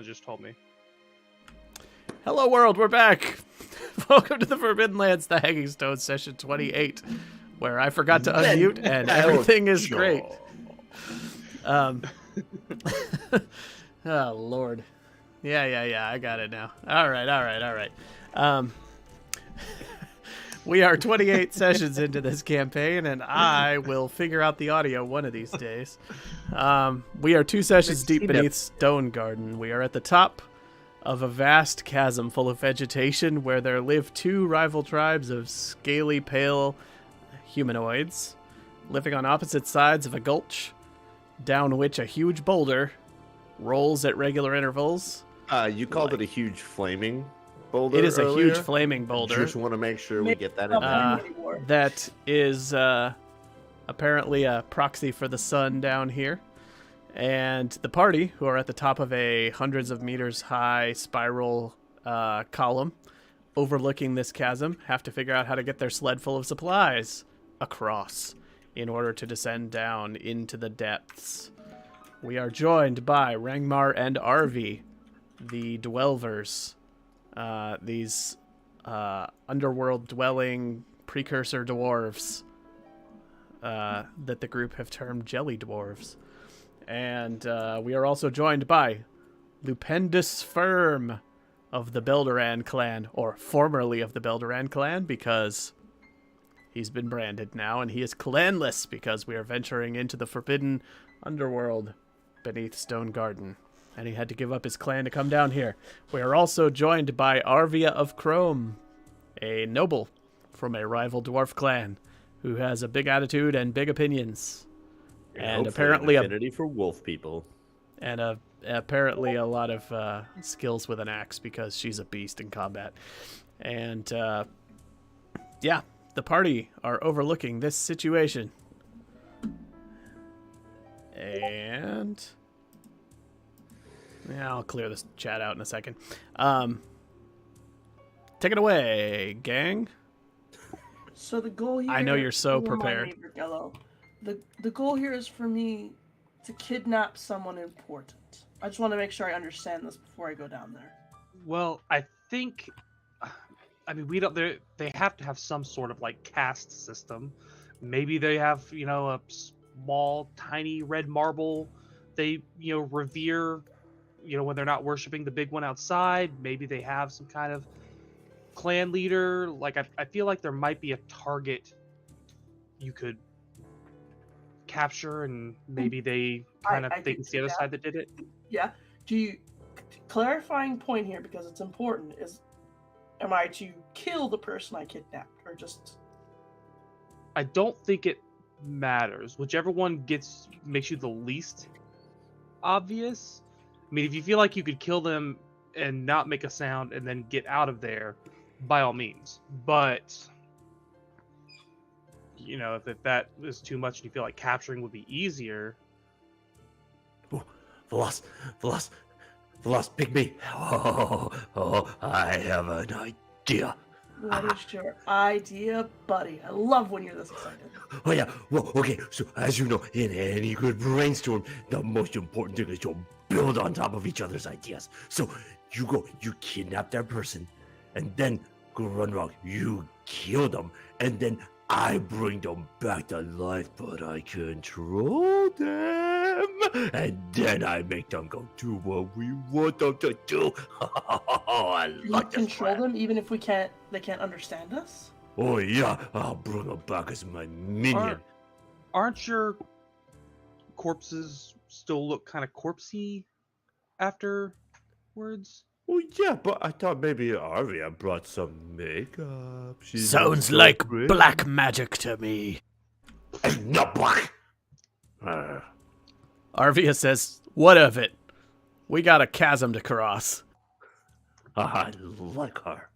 just told me. Hello, world. We're back. Welcome to the Forbidden Lands, the Hanging Stone session 28, where I forgot to unmute and everything is great. Oh, Lord. Yeah. I got it now. All right. We are 28 sessions into this campaign, and I will figure out the audio one of these days. We are 2 sessions deep beneath Stonegarden. We are at the top of a vast chasm full of vegetation where there live 2 rival tribes of scaly, pale humanoids living on opposite sides of a gulch, down which a huge boulder rolls at regular intervals. You called it a huge flaming boulder. It is earlier. a huge flaming boulder. Just want to make sure we get that in there. That is apparently a proxy for the sun down here. And the party, who are at the top of a hundreds of meters high spiral column overlooking this chasm, have to figure out how to get their sled full of supplies across in order to descend down into the depths. We are joined by Rangmar and Arvi, the Dwelvers, these underworld dwelling precursor dwarves that the group have termed jelly dwarves. And we are also joined by Lupendus Firm of the Belderan clan, or formerly of the Belderan clan, because he's been branded now, and he is clanless because we are venturing into the forbidden underworld beneath Stonegarden, and he had to give up his clan to come down here. We are also joined by Arvia of Chrome, a noble from a rival dwarf clan who has a big attitude and big opinions. And apparently an affinity for wolf people. And apparently a lot of skills with an axe because she's a beast in combat. And yeah, the party are overlooking this situation. And yeah, I'll clear this chat out in a second. Take it away, gang. So the goal here... I know you're so prepared. The goal here is for me to kidnap someone important. I just want to make sure I understand this before I go down there. Well, I think, we don't. They have to have some sort of like caste system. Maybe they have, a small, tiny red marble they, revere, when they're not worshiping the big one outside. Maybe they have some kind of clan leader. Like I feel like there might be a target you could capture, and maybe they kind of think it's the other side that did it. Yeah. Clarifying point here, because it's important, is am I to kill the person I kidnapped, or just... I don't think it matters. Whichever one makes you the least obvious. If you feel like you could kill them and not make a sound and then get out of there, by all means. But if that is too much and you feel like capturing would be easier. Oh, the lost pygmy. Oh, I have an idea. What is your idea, buddy? I love when you're this excited. Oh yeah, well, okay, so as you know, in any good brainstorm, the most important thing is to build on top of each other's ideas. So you kidnap that person, and then go run around, you kill them, and then I bring them back to life, but I control them, and then I make them go do what we want them to do. I like this control plan. them even if they can't understand us? Oh yeah, I'll bring them back as my minion. Aren't your corpses still look kind of corpsey afterwards? Oh yeah, but I thought maybe Arvia brought some makeup. She's Sounds so like pretty. black magic to me. And not black. Arvia says, what of it? We got a chasm to cross. I like her.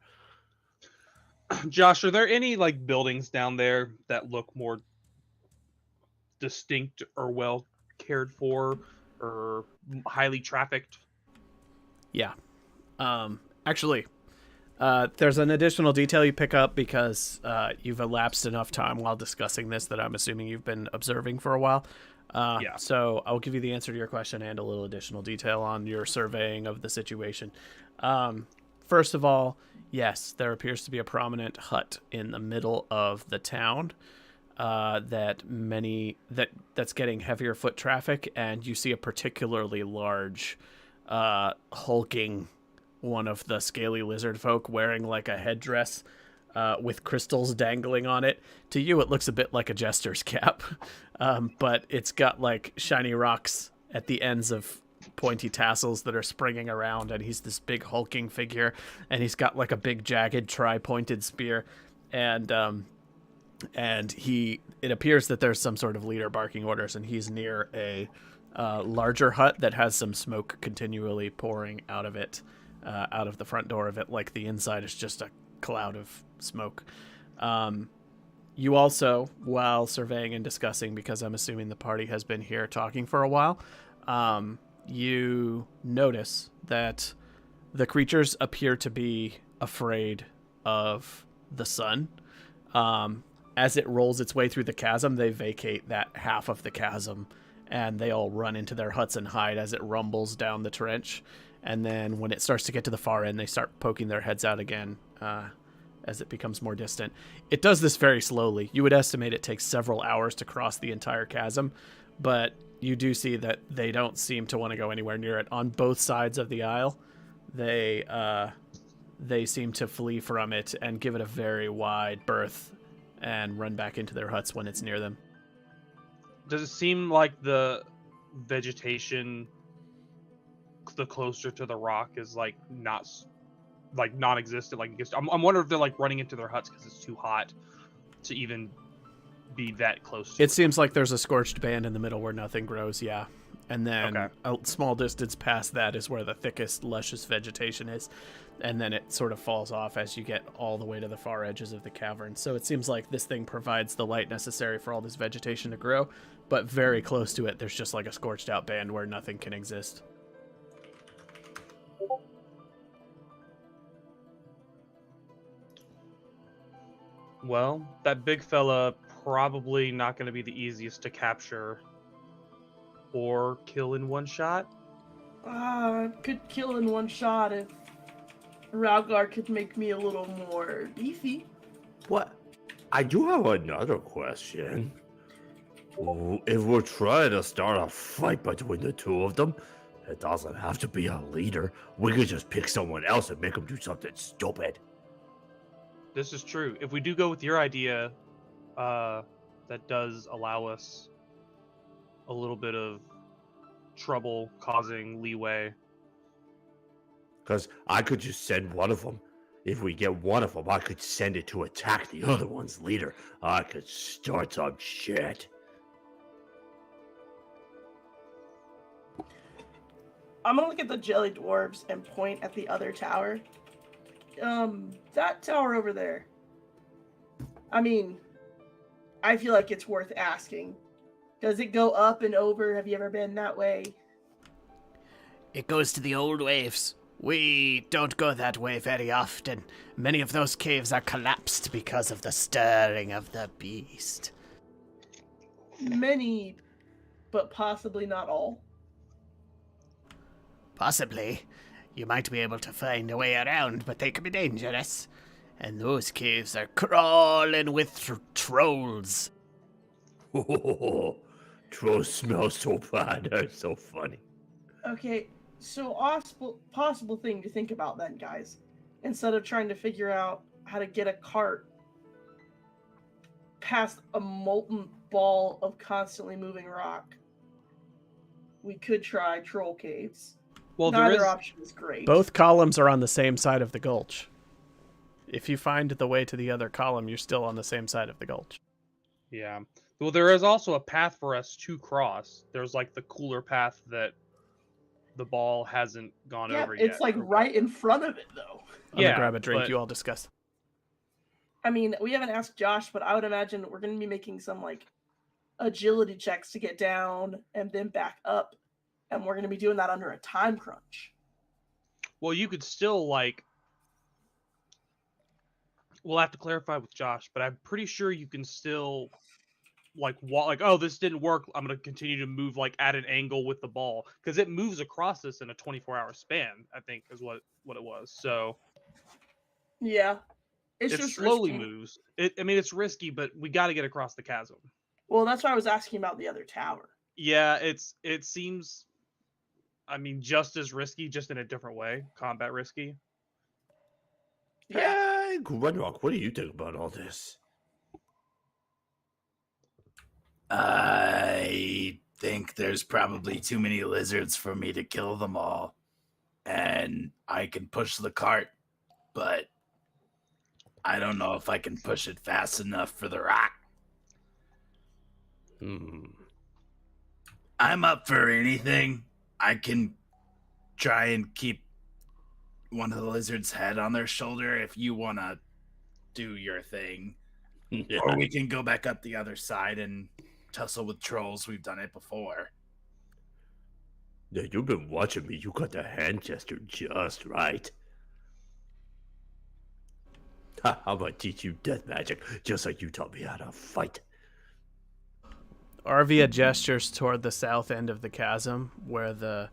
Josh, are there any buildings down there that look more distinct or well cared for or highly trafficked? Yeah. Actually, there's an additional detail you pick up because you've elapsed enough time while discussing this that I'm assuming you've been observing for a while. Yeah. So I'll give you the answer to your question and a little additional detail on your surveying of the situation. First of all, yes, there appears to be a prominent hut in the middle of the town that's getting heavier foot traffic, and you see a particularly large, hulking one of the scaly lizard folk wearing like a headdress with crystals dangling on it. To you, it looks a bit like a jester's cap, but it's got like shiny rocks at the ends of pointy tassels that are springing around, and he's this big hulking figure, and he's got like a big jagged tri-pointed spear, and it appears that there's some sort of leader barking orders, and he's near a larger hut that has some smoke continually pouring out of it, out of the front door of it, like the inside is just a cloud of smoke. You also, while surveying and discussing, because I'm assuming the party has been here talking for a while, you notice that the creatures appear to be afraid of the sun. As it rolls its way through the chasm, they vacate that half of the chasm, and they all run into their huts and hide as it rumbles down the trench. And then when it starts to get to the far end, they start poking their heads out again as it becomes more distant. It does this very slowly. You would estimate it takes several hours to cross the entire chasm, but you do see that they don't seem to want to go anywhere near it. On both sides of the aisle, they seem to flee from it and give it a very wide berth and run back into their huts when it's near them. Does it seem like the vegetation, the closer to the rock, is like not like non-existent? Like I'm wondering if they're like running into their huts because it's too hot to even be that close to it. Seems like there's a scorched band in the middle where nothing grows, yeah. And then a small distance past that is where the thickest, luscious vegetation is. And then it sort of falls off as you get all the way to the far edges of the cavern. So it seems like this thing provides the light necessary for all this vegetation to grow, but very close to it, there's just like a scorched out band where nothing can exist. Well, that big fella probably not going to be the easiest to capture or kill in one shot. Could kill in one shot if Ralgar could make me a little more beefy. What? I do have another question. If we're trying to start a fight between the two of them, it doesn't have to be a leader. We could just pick someone else and make them do something stupid. This is true. If we do go with your idea, that does allow us a little bit of trouble causing leeway. Because I could just send one of them. If we get one of them, I could send it to attack the other one's leader. I could start some shit. I'm gonna look at the jelly dwarves and point at the other tower. That tower over there. I mean, I feel like it's worth asking. Does it go up and over? Have you ever been that way? It goes to the old waves. We don't go that way very often. Many of those caves are collapsed because of the stirring of the beast. Many, but possibly not all. Possibly. You might be able to find a way around, but they can be dangerous. And those caves are crawling with trolls. Oh, trolls smell so bad. They're so funny. Okay, so possible thing to think about then, guys. Instead of trying to figure out how to get a cart past a molten ball of constantly moving rock, we could try troll caves. Well, neither option is great. Both columns are on the same side of the gulch. If you find the way to the other column, you're still on the same side of the gulch. Yeah. Well, there is also a path for us to cross. There's like the cooler path that the ball hasn't gone over yet. It's like right in front of it, though. I'm gonna grab a drink. You all discuss. I mean, we haven't asked Josh, but I would imagine we're going to be making some like agility checks to get down and then back up, and we're going to be doing that under a time crunch. Well, you could still like. We'll have to clarify with Josh, but I'm pretty sure you can still like oh, this didn't work. I'm gonna continue to move like at an angle with the ball because it moves across this in a 24-hour span. I think is what it was. So Yeah, it's it just slowly risky. moves. I mean, it's risky, but we got to get across the chasm. Well, that's why I was asking about the other tower. Yeah, it seems. I mean, just as risky, just in a different way. Combat risky. Yeah. Hey, Gwenrock, what do you think about all this? I think there's probably too many lizards for me to kill them all. And I can push the cart, but I don't know if I can push it fast enough for the rock. I'm up for anything. I can try and keep one of the lizards' head on their shoulder if you want to do your thing. Yeah. Or we can go back up the other side and tussle with trolls. We've done it before. Yeah, you've been watching me. You got the hand gesture just right. Ha, I'm gonna teach you death magic, just like you taught me how to fight. Arvia gestures toward the south end of the chasm, where the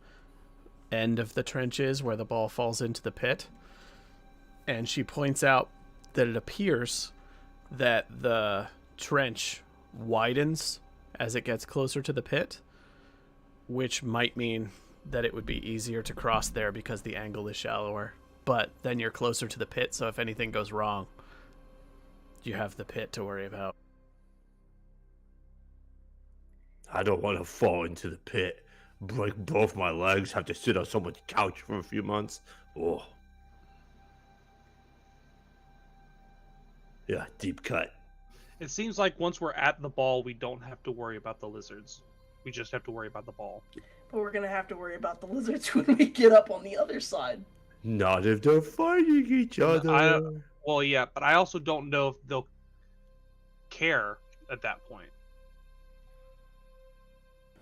end of the trench is, where the ball falls into the pit. And she points out that it appears that the trench widens as it gets closer to the pit, which might mean that it would be easier to cross there because the angle is shallower. But then you're closer to the pit, so if anything goes wrong, you have the pit to worry about. I don't want to fall into the pit, break both my legs, have to sit on someone's couch for a few months. Oh. Yeah, deep cut. It seems like once we're at the ball, we don't have to worry about the lizards. We just have to worry about the ball. But we're gonna have to worry about the lizards when we get up on the other side. Not if they're fighting each other. Well, yeah, but I also don't know if they'll care at that point.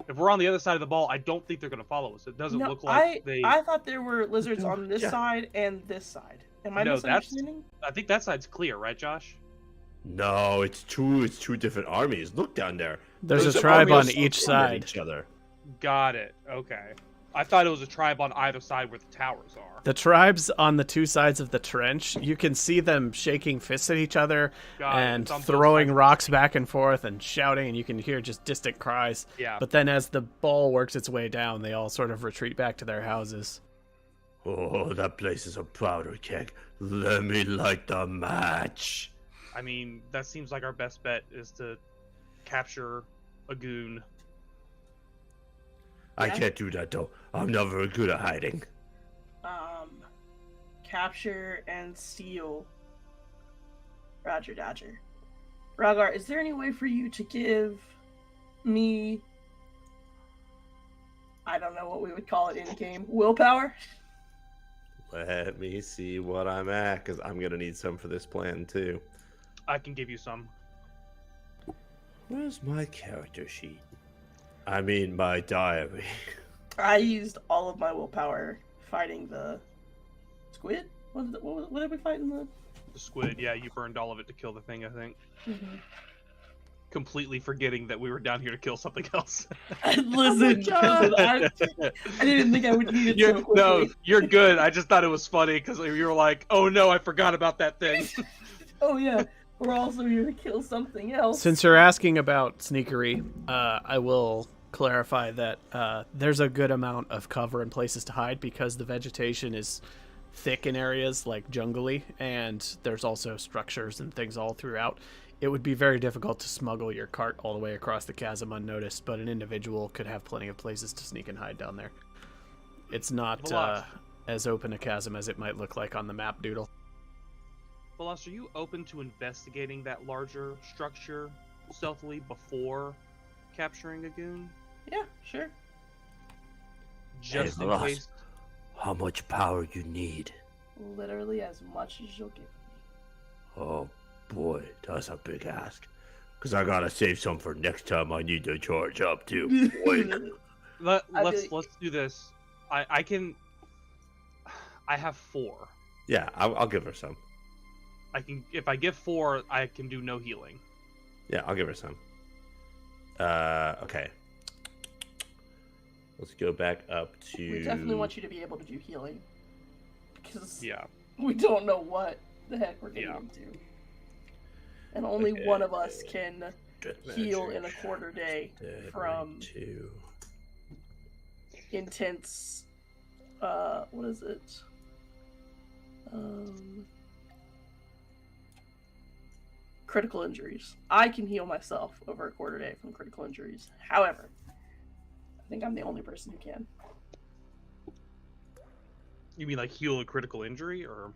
If we're on the other side of the ball, I don't think they're going to follow us. It doesn't look like they. I thought there were lizards on this side and this side. Am I misunderstanding? I think that side's clear, right, Josh? No, it's two different armies. Look down there. There's Those a tribe on armies each are fighting side. Each other. Got it. Okay. I thought it was a tribe on either side where the towers are. The tribes on the two sides of the trench, you can see them shaking fists at each other and throwing rocks back and forth and shouting, and you can hear just distant cries. Yeah. But then as the ball works its way down, they all sort of retreat back to their houses. Oh, that place is a powder keg. Let me light the match. I mean, that seems like our best bet is to capture a goon. I can't do that though. I'm not very good at hiding. Capture and steal. Roger Dodger. Ragar, is there any way for you to give me, I don't know what we would call it in game, willpower? Let me see what I'm at, because I'm gonna need some for this plan too. I can give you some. Where's my character sheet? I mean, my diary. I used all of my willpower fighting the squid? What did we fight in the... The squid, yeah, you burned all of it to kill the thing, I think. Mm-hmm. Completely forgetting that we were down here to kill something else. Listen, I didn't think I would need it so quickly. No, you're good. I just thought it was funny because you were like, oh no, I forgot about that thing. Oh yeah, we're also here to kill something else. Since you're asking about sneakery, I will clarify that there's a good amount of cover and places to hide because the vegetation is thick in areas like jungly, and there's also structures and things all throughout. It would be very difficult to smuggle your cart all the way across the chasm unnoticed, but an individual could have plenty of places to sneak and hide down there. It's not as open a chasm as it might look like on the map doodle. Veloster, are you open to investigating that larger structure stealthily before capturing a goon? Yeah, sure. Just Hey, in Veloster, case. how much power you need? Literally as much as you'll give me. Oh boy, that's a big ask. Because I gotta save some for next time I need to charge up too. Wait. Let's do this. I have 4. Yeah, I'll give her some. If I give 4, I can do no healing. Yeah, I'll give her some. Okay. Let's go back up to. We definitely want you to be able to do healing. Because Yeah. we don't know what the heck we're getting Yeah. into. And only Okay. one of us can Death heal magic. in a quarter day Dead from 2. intense what is it? Critical injuries. I can heal myself over a quarter day from critical injuries. However, I think I'm the only person who can. You mean like heal a critical injury, or?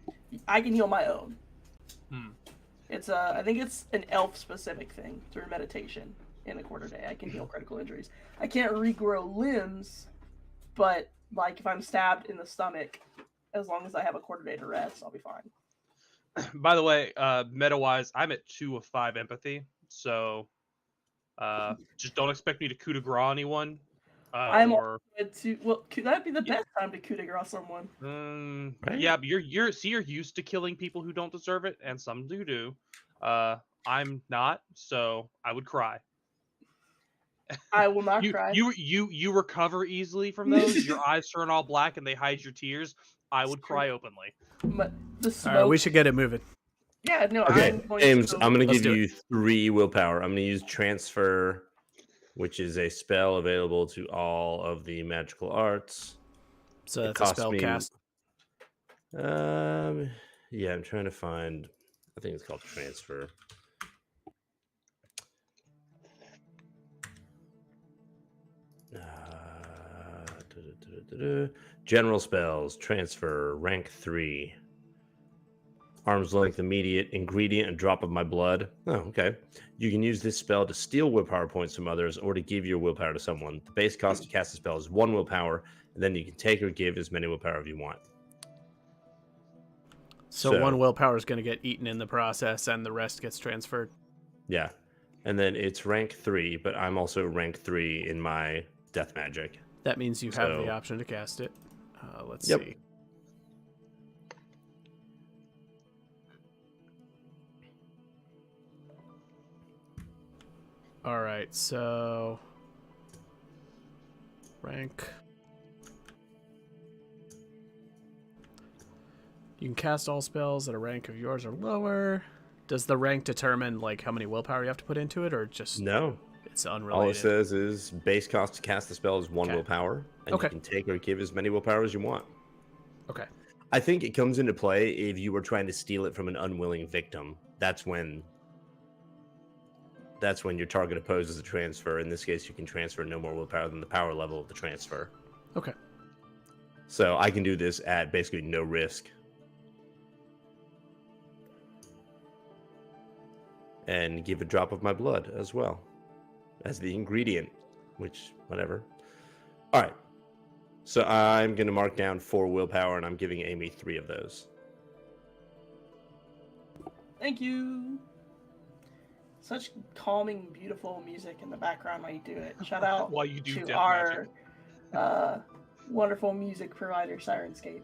I can heal my own. Hmm. It's I think it's an elf specific thing through meditation. In a quarter day, I can heal critical injuries. I can't regrow limbs, but like if I'm stabbed in the stomach, as long as I have a quarter day to rest, I'll be fine. By the way, meta-wise, I'm at 2 of 5 empathy, so just don't expect me to coup de grace anyone. I'm Or good to. Well, that'd be the best time to coup de grace someone. Right? yeah, but you're used to killing people who don't deserve it, and some do. I'm not, so I would cry. I will not You cry. you recover easily from those. Your eyes turn all black and they hide your tears. I would cry openly. But the All smoke. right, we should get it moving. Yeah, no. Okay, I'm going James, to I'm going to Let's give do you 3 willpower. I'm going to use transfer, which is a spell available to all of the magical arts. So It that's a costs spell me- cast. Yeah, I'm trying to find. I think it's called transfer. General spells, transfer, rank 3. Arm's length, immediate, ingredient, and drop of my blood. Oh, okay. You can use this spell to steal willpower points from others or to give your willpower to someone. The base cost to cast the spell is 1 willpower, and then you can take or give as many willpower as you want. So 1 willpower is going to get eaten in the process, and the rest gets transferred. Yeah. And then it's rank 3, but I'm also rank 3 in my death magic. That means you have the So- option to cast it. Let's Yep. see. All right, so rank. You can cast all spells at a rank of yours or lower. Does the rank determine like how many willpower you have to put into it, or just No. it's All unrelated? it says is base cost to cast the spell is 1 Okay. willpower, and Okay. you can take or give as many willpower as you want. Okay. I think it comes into play if you were trying to steal it from an unwilling victim. That's when your target opposes a transfer. In this case, you can transfer no more willpower than the power level of the transfer. Okay. So I can do this at basically no risk. And give a drop of my blood as well as the ingredient, which, whatever. All right. So I'm going to mark down 4 willpower, and I'm giving Amy 3 of those. Thank you. Such calming, beautiful music in the background while you do it. Shout out While you do to death our magic. wonderful music provider, Sirenscape.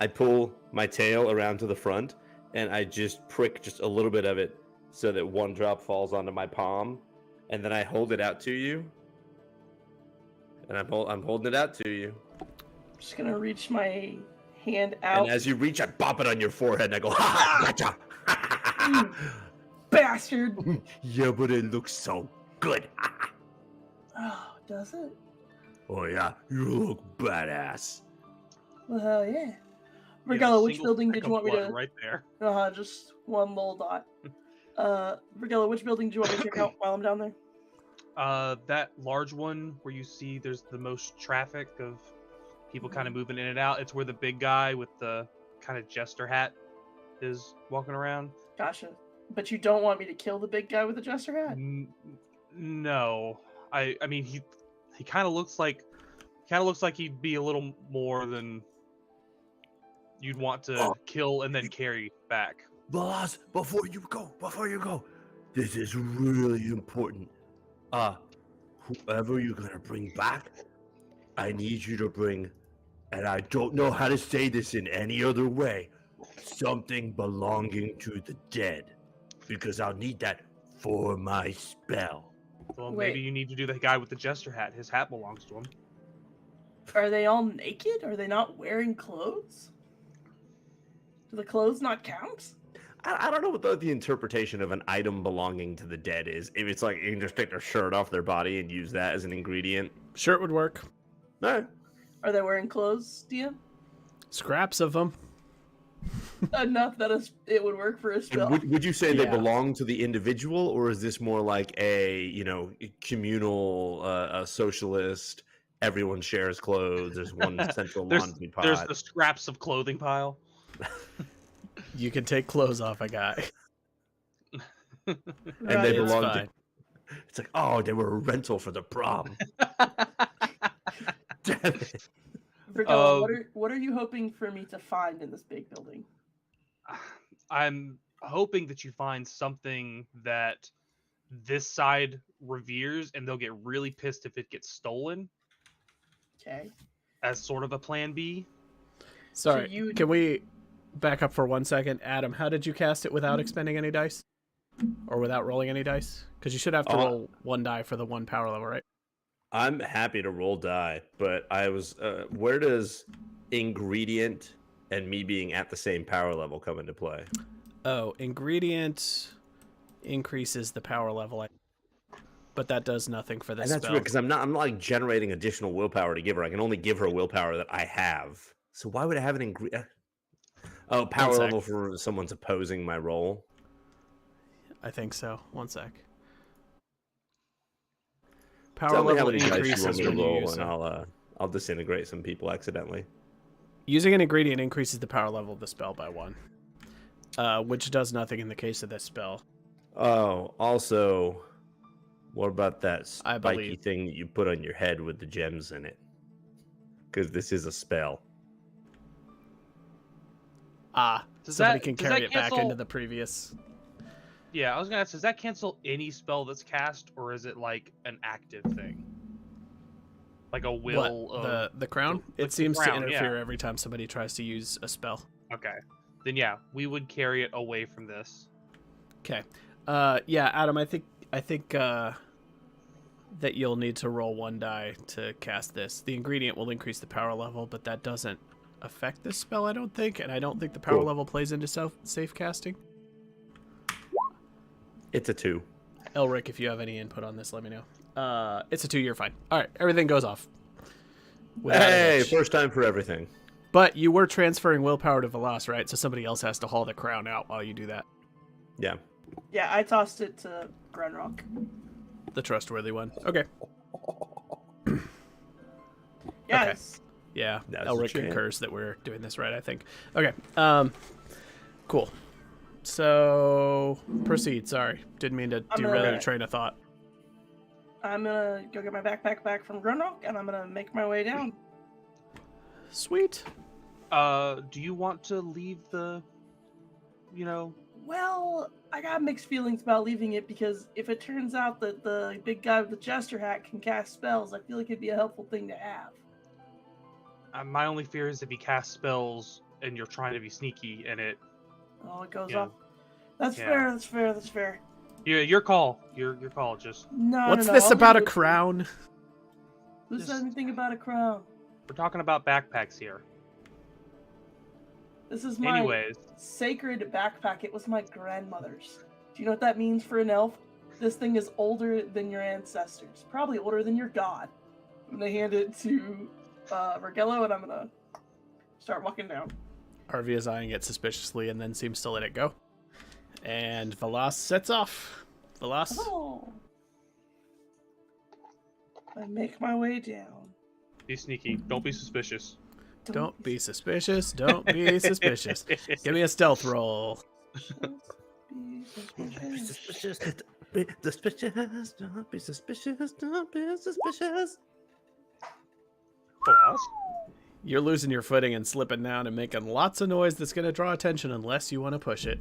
I pull my tail around to the front, and I just prick just a little bit of it so that 1 drop falls onto my palm, and then I hold it out to you. And I'm holding it out to you. I'm just gonna reach my hand out. And as you reach, I pop it on your forehead, and I go, ha, gotcha. Bastard! Yeah, but it looks so good. Oh, does it? Oh, yeah, you look badass. Well, hell yeah. Yeah, Regella, which single building speck did you of want me blood to... right there? just one little dot. Regella, which building do you want me to check out while I'm down there? That large one where you see there's the most traffic of people kind of moving in and out. It's where the big guy with the kind of jester hat is walking around. Gotcha. But you don't want me to kill the big guy with the jester hat? No, I mean he kind of looks like he'd be a little more than you'd want to kill and then carry back. Boss, before you go, this is really important. Whoever you're gonna bring back, I need you to bring, and I don't know how to say this in any other way, something belonging to the dead, because I'll need that for my spell. Well, Wait. maybe you need to do the guy with the jester hat. His hat belongs to him. Are they all naked? Are they not wearing clothes? Do the clothes not count? I don't know what the interpretation of an item belonging to the dead is. If it's like you can just take their shirt off their body and use that as an ingredient. Shirt would work. All right. Are they wearing clothes, DM? Scraps of them. Enough that it would work for a spell. Would you say they Yeah. belong to the individual, or is this more like a communal, socialist? Everyone shares clothes. There's one central laundry pot. There's the scraps of clothing pile. You can take clothes off a guy. And Right, they It's belong fine. to. It's like, oh, they were a rental for the prom. Damn it. Virgil, what are you hoping for me to find in this big building? I'm hoping that you find something that this side reveres, and they'll get really pissed if it gets stolen Okay. as sort of a plan B. Sorry, you- can we back up for 1 second? Adam, how did you cast it without expending any dice? Or without rolling any dice? Because you should have to roll 1 die for the 1 power level, right? I'm happy to roll die, but I was. Where does ingredient and me being at the same power level come into play? Oh, ingredient increases the power level, but that does nothing for this And that's spell. weird because I'm not like generating additional willpower to give her. I can only give her willpower that I have. So why would I have an ingredient? Oh, power sec. level for someone's opposing my roll. I think so. 1 sec. Power Tell me how level many dice you increases want me to when you roll, use and them. I'll disintegrate some people accidentally. Using an ingredient increases the power level of the spell by 1, which does nothing in the case of this spell. Oh, also, what about that I spiky believe- thing that you put on your head with the gems in it? Because this is a spell. Does Somebody that- can does carry that it back cancel- into the previous. Yeah, I was gonna ask, does that cancel any spell that's cast, or is it like an active thing? Like a will What, of... the crown? the It seems crown, to yeah. interfere every time somebody tries to use a spell. Okay. Then yeah, we would carry it away from this. Okay. Yeah, Adam, I think that you'll need to roll 1 die to cast this. The ingredient will increase the power level, but that doesn't affect this spell, I don't think, and I don't think the power Cool. level plays into safe casting. It's a 2. Elric, if you have any input on this, let me know. It's a 2, you're fine. All right, everything goes off. Without a Hey, hitch. first time for everything. But you were transferring willpower to Velas, right? So somebody else has to haul the crown out while you do that. Yeah. Yeah, I tossed it to Grunrock. The trustworthy one. Okay. Yes. Yeah, That's Elric a chance. concurs that we're doing this right, I think. Okay. Cool. So, proceed. Sorry. Didn't mean to I'm derail gonna- your train of thought. I'm gonna go get my backpack back from Grunrock, and I'm gonna make my way down. Sweet. Do you want to leave the, Well, I got mixed feelings about leaving it because if it turns out that the big guy with the jester hat can cast spells, I feel like it'd be a helpful thing to have. my only fear is if he casts spells and you're trying to be sneaky and it... Oh, it goes Yeah. off. That's Yeah. fair. That's fair. That's fair. Yeah, your call. Your call. Just No. What's no, this I'll about a leave it. crown? Who said Just- anything about a crown? we're talking about backpacks here. This is my Anyways, sacred backpack. It was my grandmother's. Do you know what that means for an elf? This thing is older than your ancestors. Probably older than your god. I'm gonna hand it to Vergello, and I'm gonna start walking down. Arvia is eyeing it suspiciously and then seems to let it go. And Velas sets off. Velas, Oh. I make my way down. be sneaky. Don't be suspicious. don't be suspicious. Don't be suspicious. Give me a stealth roll. Be Be suspicious. suspicious. Be suspicious. Don't be suspicious. Don't be suspicious. Boss? You're losing your footing and slipping down and making lots of noise that's going to draw attention unless you want to push it.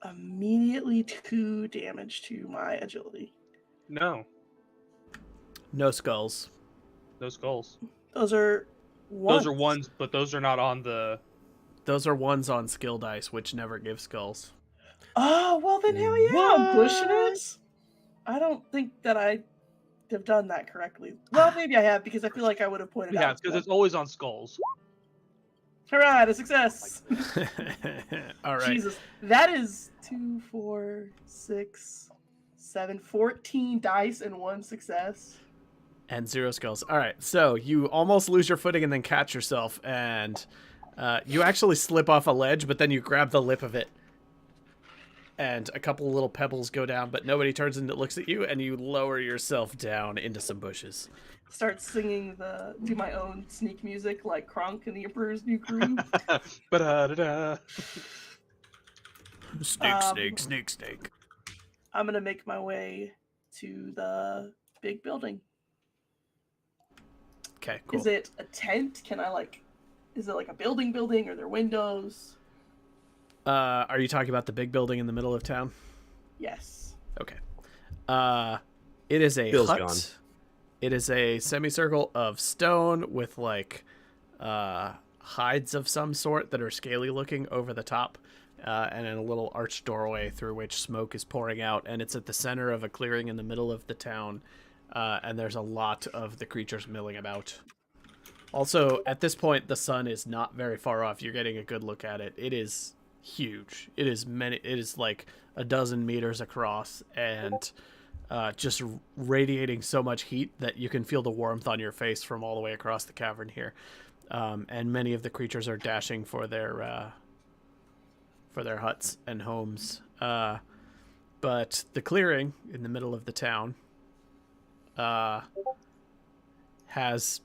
Immediately 2 damage to my agility. No. No skulls. No skulls. Those are ones. Those are ones, but those are not on the... Those are ones on skill dice, which never give skulls. Oh, well then hell yeah, I'm pushing it. I don't think that I have done that correctly. Well, maybe I have because I feel like I would have pointed Yeah, out. because it's always on skulls. Hurrah, a success! All right. Jesus, that is 2, 4, 6, 7, 14 dice and 1 success. And 0 skulls. All right, so you almost lose your footing and then catch yourself, and you actually slip off a ledge, but then you grab the lip of it, and a couple of little pebbles go down, but nobody turns and looks at you, and you lower yourself down into some bushes. Start singing do my own sneak music like Kronk in the Emperor's New Groove. Ba-da-da-da. Snake. I'm gonna make my way to the big building. Okay, cool. Is it a tent? Is it like a building? Are there windows? Are you talking about the big building in the middle of town? Yes. Okay. It is a Bill's hut. gone. It is a semicircle of stone with like hides of some sort that are scaly looking over the top, and then a little arched doorway through which smoke is pouring out. And it's at the center of a clearing in the middle of the town, and there's a lot of the creatures milling about. Also, at this point, the sun is not very far off. You're getting a good look at it. It is huge. It is like a dozen meters across, and just radiating so much heat that you can feel the warmth on your face from all the way across the cavern here. And many of the creatures are dashing for their huts and homes. But the clearing in the middle of the town has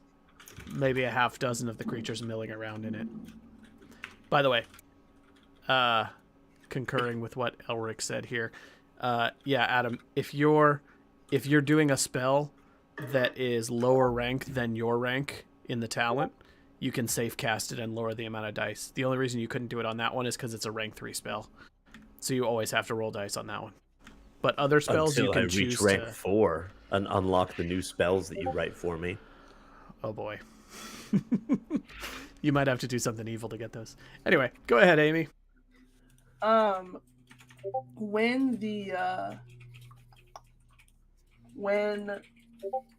maybe a half dozen of the creatures milling around in it. By the way, concurring with what Elric said here, yeah, Adam, if you're doing a spell that is lower rank than your rank in the talent, you can safe cast it and lower the amount of dice. The only reason you couldn't do it on that one is because it's a rank 3 spell, so you always have to roll dice on that one. But other spells Until you can I reach choose rank to... 4 and unlock the new spells that you write for me. Oh boy. You might have to do something evil to get those. Anyway, go ahead, Amy. When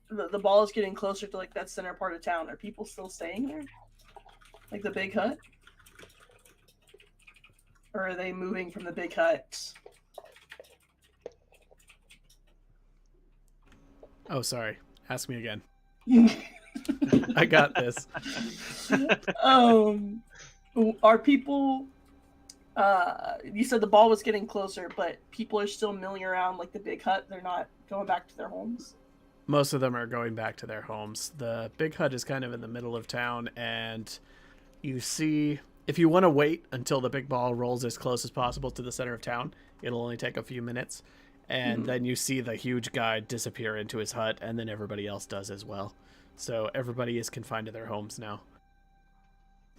the ball is getting closer to like that center part of town, are people still staying there? Like the big hut? Or are they moving from the big hut? Oh, sorry. Ask me again. I got this. Are people you said the ball was getting closer, but people are still milling around like the big hut? They're not going back to their homes? Most of them are going back to their homes. The big hut is kind of in the middle of town, and you see, if you want to wait until the big ball rolls as close as possible to the center of town, it'll only take a few minutes. And then you see the huge guy disappear into his hut, and then everybody else does as well. So everybody is confined to their homes now.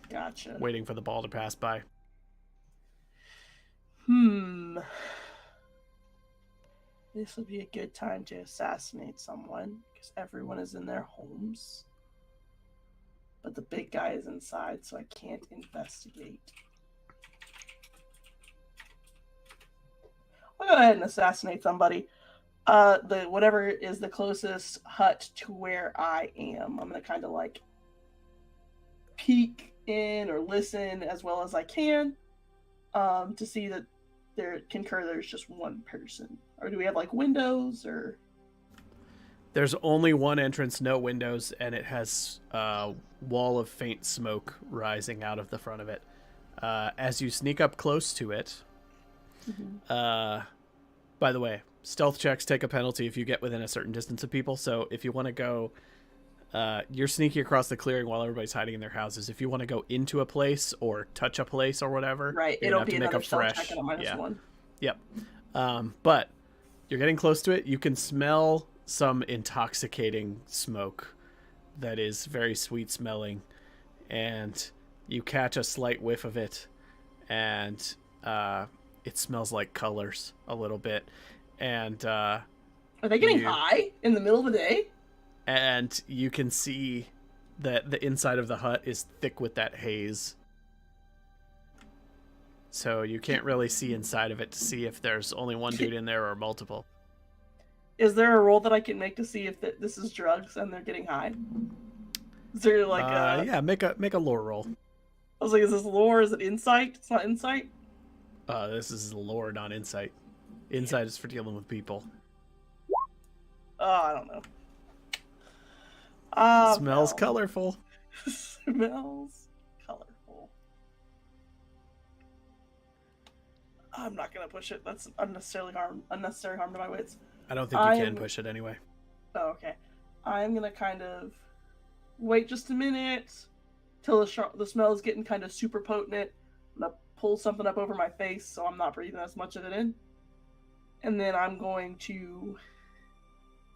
Gotcha. Waiting for the ball to pass by. This would be a good time to assassinate someone, because everyone is in their homes. But the big guy is inside, so I can't investigate. I'll go ahead and assassinate somebody. Whatever is the closest hut to where I am. I'm gonna kind of like peek in or listen as well as I can, to see that there's just one person. Or do we have like windows or? There's only one entrance, no windows, and it has a wall of faint smoke rising out of the front of it. As you sneak up close to it, by the way, stealth checks take a penalty if you get within a certain distance of people. So if you want to go, you're sneaking across the clearing while everybody's hiding in their houses. If you want to go into a place or touch a place or whatever, right, you're it'll gonna have be to make another a stealth fresh. check and a -1. Yep. But you're getting close to it. You can smell some intoxicating smoke that is very sweet smelling, and you catch a slight whiff of it, and it smells like colors a little bit. And are they getting high in the middle of the day? And you can see that the inside of the hut is thick with that haze. So you can't really see inside of it to see if there's only one dude in there or multiple. Is there a roll that I can make to see if this is drugs and they're getting high? Is there like yeah, make a lore roll. I was like, is this lore? Is it insight? It's not insight? This is lore, not insight. Insight is for dealing with people. Oh, I don't know. Smells colorful. Smells colorful. I'm not gonna push it. That's unnecessary harm to my wits. I don't think you can push it anyway. Oh, okay. I'm gonna kind of wait just a minute till the smell is getting kind of super potent. I'm gonna pull something up over my face so I'm not breathing as much of it in. And then I'm going to,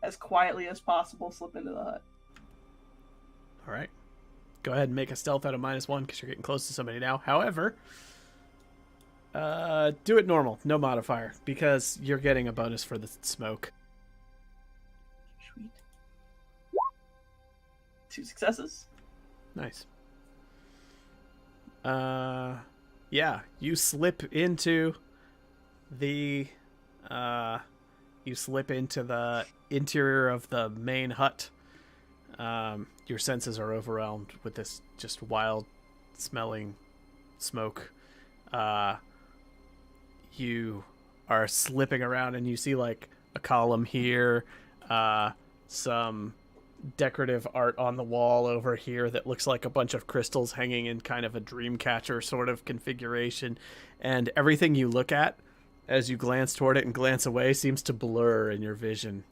as quietly as possible, slip into the hut. All right. Go ahead and make a stealth out of -1 because you're getting close to somebody now. However, do it normal, no modifier, because you're getting a bonus for the smoke. Sweet. 2 successes. Nice. Yeah, you slip into the interior of the main hut. Your senses are overwhelmed with this just wild smelling smoke. You are slipping around and you see like a column here, some decorative art on the wall over here that looks like a bunch of crystals hanging in kind of a dream catcher sort of configuration, and everything you look at as you glance toward it and glance away seems to blur in your vision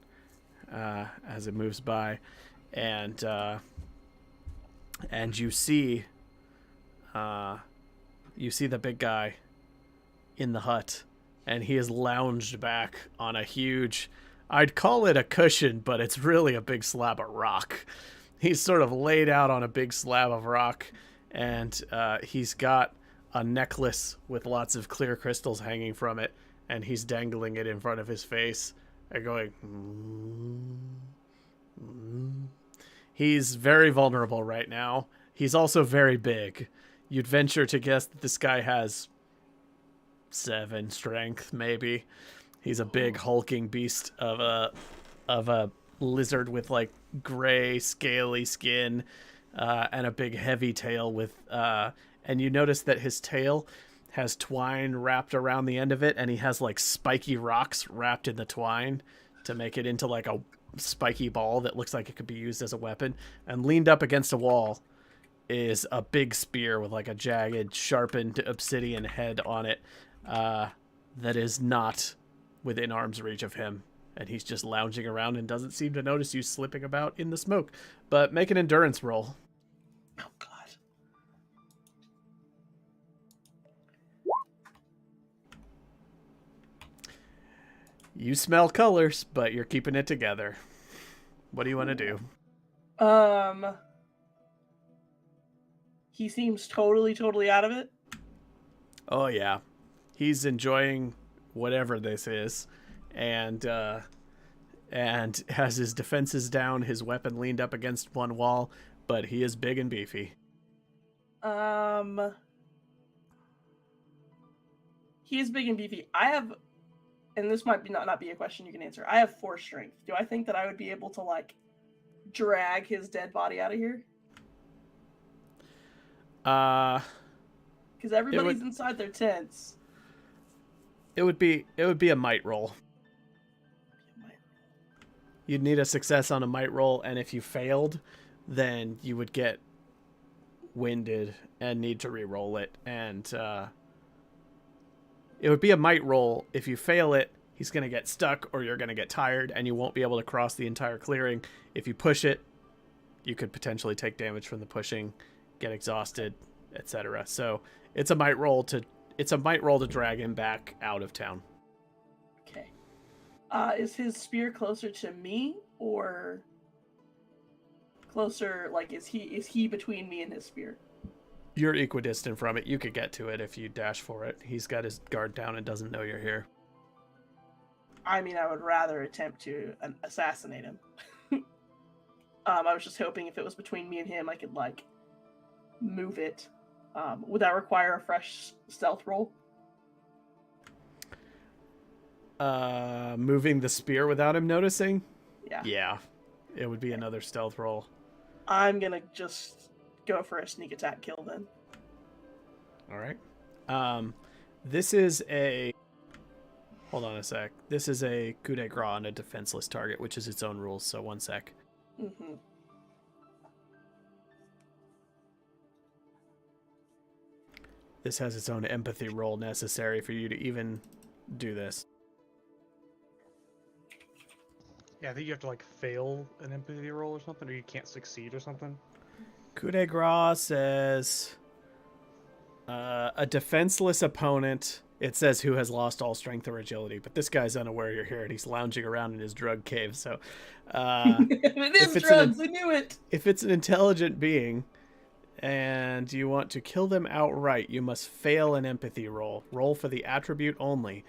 as it moves by, and you see the big guy in the hut, and he is lounged back on a huge, I'd call it a cushion, but it's really a big slab of rock. He's sort of laid out on a big slab of rock, and he's got a necklace with lots of clear crystals hanging from it, and he's dangling it in front of his face and going, He's very vulnerable right now. He's also very big. You'd venture to guess that this guy has 7 strength, maybe. He's a big hulking beast of a lizard with like gray scaly skin and a big heavy tail with and you notice that his tail has twine wrapped around the end of it, and he has like spiky rocks wrapped in the twine to make it into like a spiky ball that looks like it could be used as a weapon. And leaned up against a wall is a big spear with like a jagged, sharpened obsidian head on it that is not within arm's reach of him, and he's just lounging around and doesn't seem to notice you slipping about in the smoke. But make an endurance roll. Oh god. You smell colors, but you're keeping it together. What do you want to do? He seems totally out of it. Oh yeah, he's enjoying whatever this is, and has his defenses down, his weapon leaned up against one wall, but he is big and beefy. He is big and beefy. I have, and this might be not be a question you can answer. I have 4 strength. Do I think that I would be able to like drag his dead body out of here? Because everybody's inside their tents. It would be a might roll. You'd need a success on a might roll, and if you failed, then you would get winded and need to re-roll it. And it would be a might roll. If you fail it, he's going to get stuck, or you're going to get tired, and you won't be able to cross the entire clearing. If you push it, you could potentially take damage from the pushing, get exhausted, etc. So it's a might roll to drag him back out of town. Okay. Is his spear closer to me, or closer? Like, is he between me and his spear? You're equidistant from it. You could get to it if you dash for it. He's got his guard down and doesn't know you're here. I mean, I would rather attempt to assassinate him. I was just hoping if it was between me and him, I could like move it. Would that require a fresh stealth roll? Moving the spear without him noticing? Yeah. Yeah. It would be another stealth roll. I'm gonna just go for a sneak attack kill then. All right. This is a... Hold on a sec. This is a coup de grace on a defenseless target, which is its own rules, so 1 sec. Mm-hmm. This has its own empathy roll necessary for you to even do this. Yeah, I think you have to like fail an empathy roll or something, or you can't succeed or something. Coup de grace says a defenseless opponent. It says who has lost all strength or agility, but this guy's unaware you're here and he's lounging around in his drug cave. So, It is drugs. I knew it. if it's an intelligent being and you want to kill them outright, you must fail an empathy roll. Roll for the attribute only.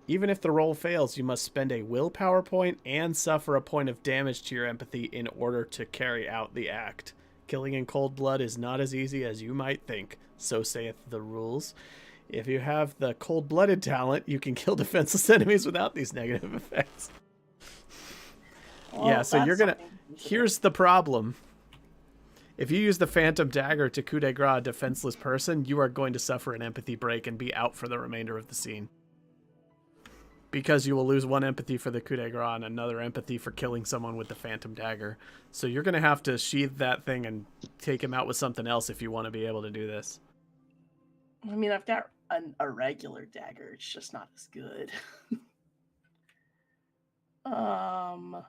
Even if the roll fails, you must spend a willpower point and suffer a point of damage to your empathy in order to carry out the act. Killing in cold blood is not as easy as you might think, so saith the rules. If you have the cold-blooded talent, you can kill defenseless enemies without these negative effects. Well, yeah, so that's you're gonna... something to consider. Here's the problem. If you use the Phantom Dagger to coup de grace a defenseless person, you are going to suffer an empathy break and be out for the remainder of the scene. Because you will lose 1 empathy for the coup de grace and another empathy for killing someone with the Phantom Dagger. So you're going to have to sheath that thing and take him out with something else if you want to be able to do this. I mean, I've got a regular dagger. It's just not as good. F.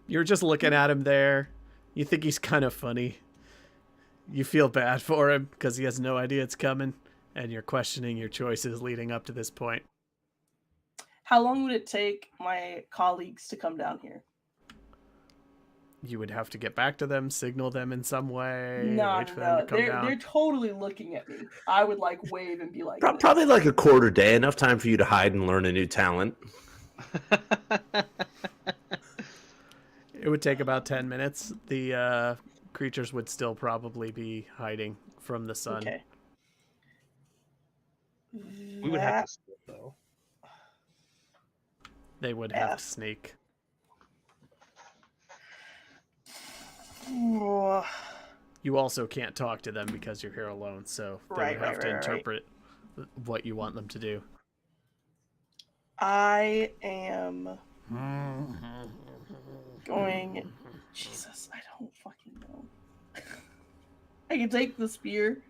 You're just looking at him there. You think he's kind of funny. You feel bad for him because he has no idea it's coming. And you're questioning your choices leading up to this point. How long would it take my colleagues to come down here? You would have to get back to them, signal them in some way, No, wait for them to come down. They're totally looking at me. I would like wave and be like, this. Probably like a quarter day, enough time for you to hide and learn a new talent. It would take about 10 minutes. The creatures would still probably be hiding from the sun. Okay. We would have to split though. They would have to sneak. Oh. You also can't talk to them because you're here alone, so they would have to interpret what you want them to do. I am going... Jesus, I don't fucking know. I can take the spear,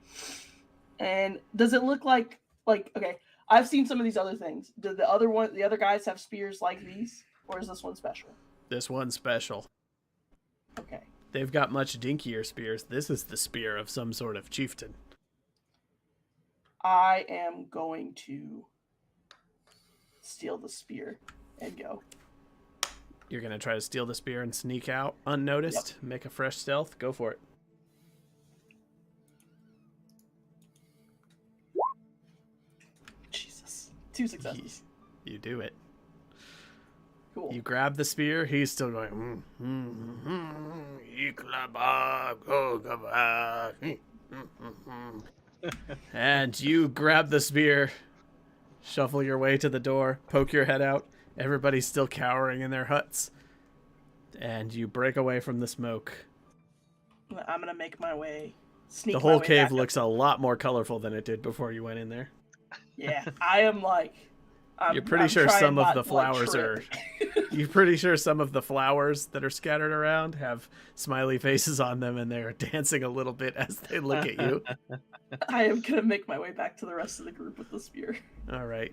and does it look like okay, I've seen some of these other things. Do the other guys have spears like these, or is this one special? This one's special. Okay. They've got much dinkier spears. This is the spear of some sort of chieftain. I am going to steal the spear and go. You're going to try to steal the spear and sneak out unnoticed? Yep. Make a fresh stealth? Go for it. Jesus. 2 successes. You do it. Cool. You grab the spear. He's still going. And you grab the spear, shuffle your way to the door, poke your head out. Everybody's still cowering in their huts. And you break away from the smoke. I'm going to make my way. Sneak the whole my way cave back looks a lot more colorful than it did before you went in there. Yeah, I am like... You're pretty sure some of the flowers are... You're pretty sure some of the flowers that are scattered around have smiley faces on them and they're dancing a little bit as they look at you. I am going to make my way back to the rest of the group with the spear. All right.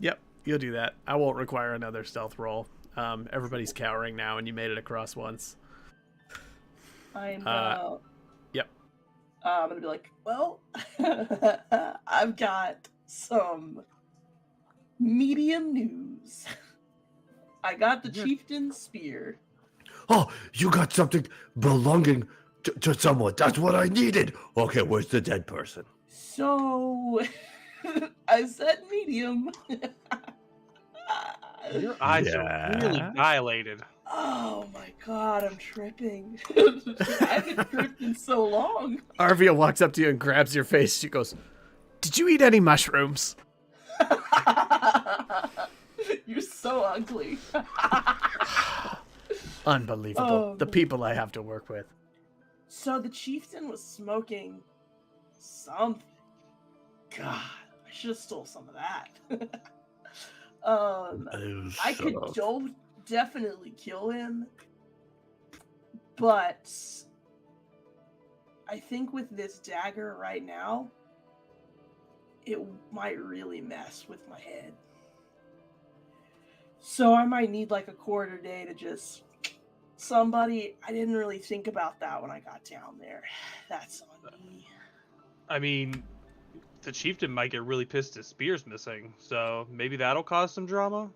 Yep, you'll do that. I won't require another stealth roll. Everybody's cowering now and you made it across once. I'm Yep. I'm going to be like, well, I've got some medium news. I got the chieftain's spear. Oh, you got something belonging to someone. That's what I needed. Okay, where's the dead person? So, I said medium. Your eyes are really dilated. Oh my god, I'm tripping. I haven't tripped in so long. Arvia walks up to you and grabs your face. She goes, "Did you eat any mushrooms?" You're so ugly. Unbelievable. Oh, The man. people I have to work with. So the chieftain was smoking something. God, I should have stole some of that. I could definitely kill him, but I think with this dagger right now, it might really mess with my head. So I might need like a quarter day to just... Somebody, I didn't really think about that when I got down there. That's on me. I mean, the chieftain might get really pissed his spear's missing, so maybe that'll cause some drama.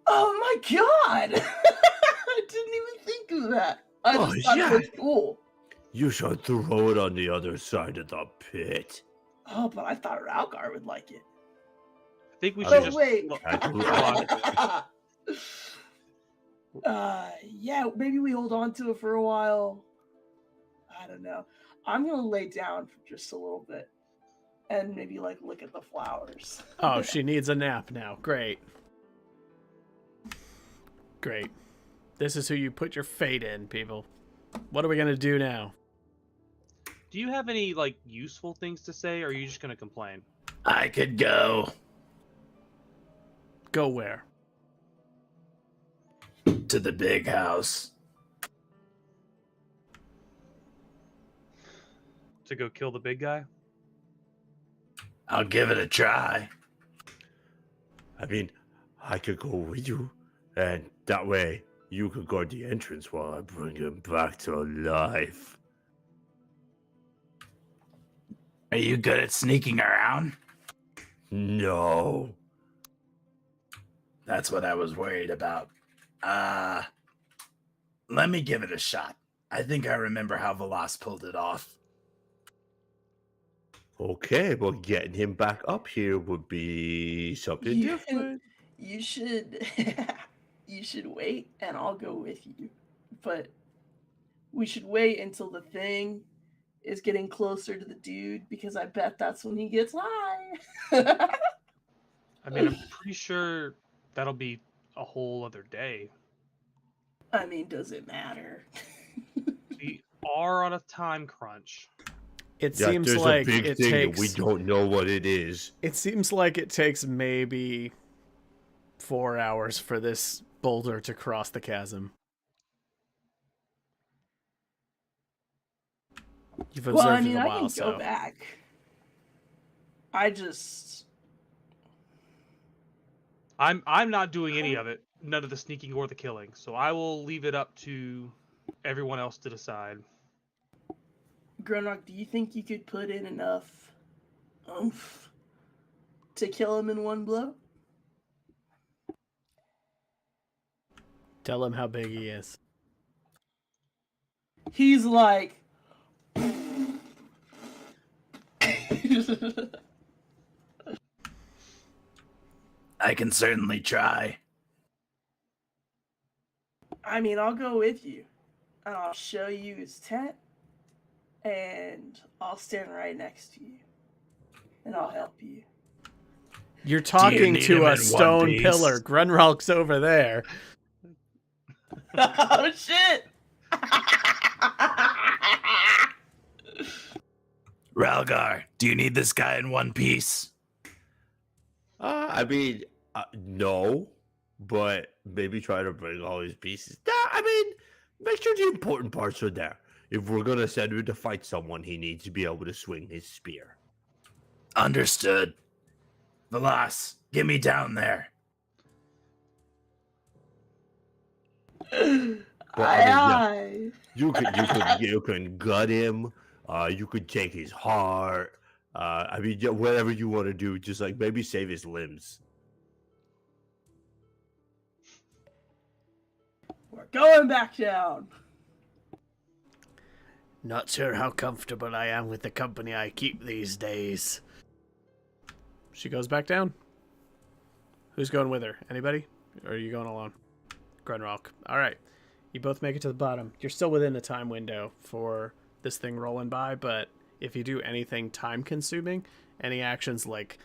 Oh my god! I didn't even think of that. I Oh, just thought yeah. it was cool. You should throw it on the other side of the pit. Oh, but I thought Ralgar would like it. I think we Oh, should just wait. Yeah, maybe we hold on to it for a while. I don't know. I'm gonna lay down for just a little bit and maybe like look at the flowers. Oh, she needs a nap now. Great. Great. This is who you put your fate in, people. What are we going to do now? Do you have any like useful things to say, or are you just gonna complain? I could go Go where? to the big house. To go kill the big guy? I'll give it a try. I mean, I could go with you, and that way you could guard the entrance while I bring him back to life. Are you good at sneaking around? No. That's what I was worried about. Let me give it a shot. I think I remember how Velas pulled it off. Okay, well, getting him back up here would be something different. You should you should wait and I'll go with you. But we should wait until the thing is getting closer to the dude because I bet that's when he gets high. I mean, I'm pretty sure that'll be a whole other day. I mean, does it matter? We are on a time crunch. It Yeah, seems there's like a big it thing takes. that we don't know what it is. It seems like it takes maybe 4 hours for this boulder to cross the chasm. You've observed Well, I it mean, a I while, can so go back. I'm not doing any of it. None of the sneaking or the killing. So I will leave it up to everyone else to decide. Gronok, do you think you could put in enough oomph to kill him in one blow? tell him how big he is. He's like... I can certainly try. I mean, I'll go with you. And I'll show you his tent. And I'll stand right next to you. And I'll help you. You're talking need him to in a one stone piece? pillar. Grunralk's over there. Oh, shit! Ralgar, do you need this guy in one piece? I mean, no, but maybe try to bring all his pieces. I mean, make sure the important parts are there. If we're gonna send him to fight someone, he needs to be able to swing his spear. Understood. Velas, get me down there. Well, I mean, yeah, you can gut him. You could take his heart. I mean, yeah, whatever you want to do, just like maybe save his limbs. We're going back down. Not sure how comfortable I am with the company I keep these days. She goes back down. Who's going with her? Anybody? Or are you going alone? Grunrock. All right. You both make it to the bottom. You're still within the time window for this thing rolling by, but if you do anything time-consuming, any actions like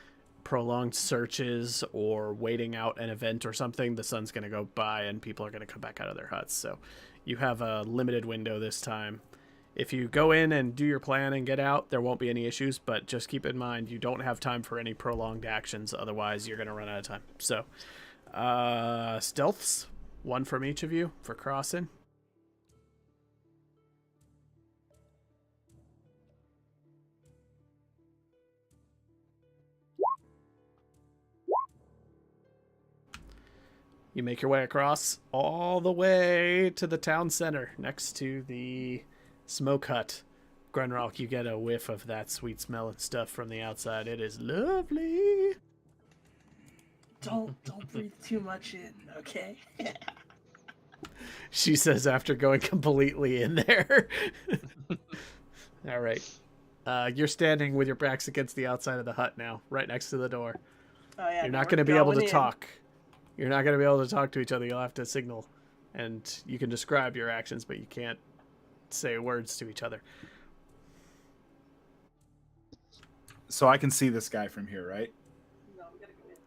prolonged searches or waiting out an event or something, the sun's going to go by and people are going to come back out of their huts. So you have a limited window this time. If you go in and do your plan and get out, there won't be any issues, but just keep in mind you don't have time for any prolonged actions, otherwise you're going to run out of time. So, stealths, one from each of you for crossing. You make your way across all the way to the town center next to the smoke hut. Grunrock, you get a whiff of that sweet smelling stuff from the outside. It is lovely. Don't breathe too much in, okay? She says after going completely in there. All right. You're standing with your backs against the outside of the hut now, right next to the door. Oh yeah. You're not going to be able to talk. You're not going to be able to talk to each other. You'll have to signal. And you can describe your actions, but you can't say words to each other. So I can see this guy from here, right? No,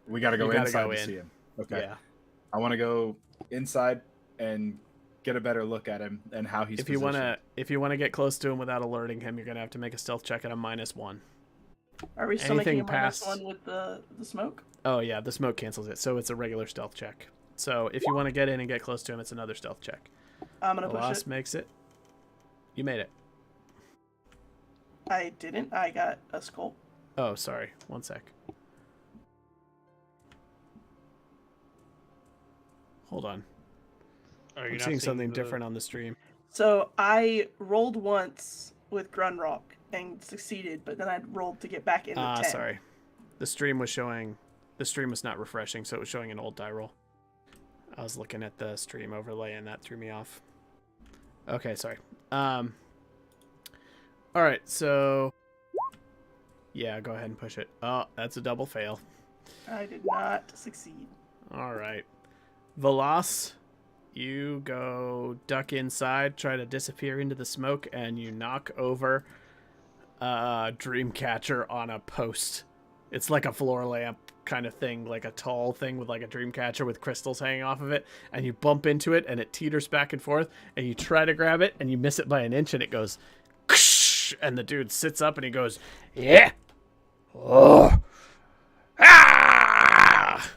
We gotta go You gotta inside go to in. see him. Okay. Yeah. I want to go inside and get a better look at him and how he's If you positioned. want to get close to him without alerting him, you're going to have to make a stealth check at a -1. Are we still Anything making a minus past- one with the smoke? Oh yeah, the smoke cancels it. So it's a regular stealth check. So if you want to get in and get close to him, it's another stealth check. I'm gonna push Loss it. makes it. You made it. I didn't. I got a skull. Oh, sorry. One sec. Hold on. Are you I'm not seeing something the- different on the stream. So I rolled once with Grunrock and succeeded, but then I rolled to get back in the 10. Sorry. The stream was not refreshing, so it was showing an old die roll. I was looking at the stream overlay and that threw me off. Okay, sorry. All right, so yeah, go ahead and push it. Oh, that's a double fail. I did not succeed. All right. Veloz, you go duck inside, try to disappear into the smoke, and you knock over a Dreamcatcher on a post. It's like a floor lamp kind of thing, like a tall thing with like a Dreamcatcher with crystals hanging off of it, and you bump into it, and it teeters back and forth, and you try to grab it, and you miss it by an inch, and it goes, and the dude sits up, and he goes, yeah. Oh. Ah!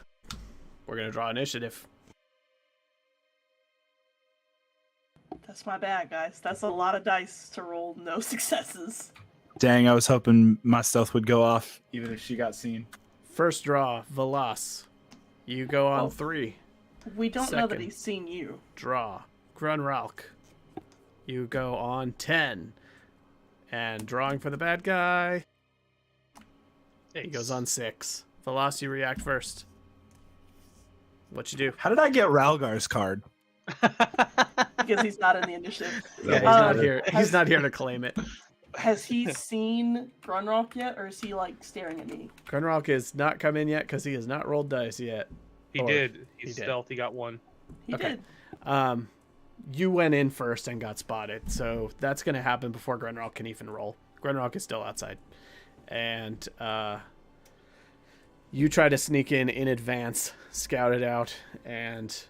We're going to draw initiative. That's my bad, guys. That's a lot of dice to roll no successes. Dang, I was hoping my stealth would go off, even if she got seen. First draw, Veloz. You go on Oh. 3. We don't know that Second. he's seen you. Draw. Grunralk. You go on 10. And drawing for the bad guy. He goes on 6. Veloz, you react first. What you do? How did I get Ralgar's card? Because he's not in the initiative. Yeah, he's Uh, not here. He's not here to claim it. Has he seen Grunrock yet, or is he like staring at me? Grunralk is not come in yet because he has not rolled dice yet. He Or did. he He's did. stealth. He got 1. He Okay. did. You went in first and got spotted, so that's going to happen before Grunrock can even roll. Grunrock is still outside. And you try to sneak in advance, scout it out, and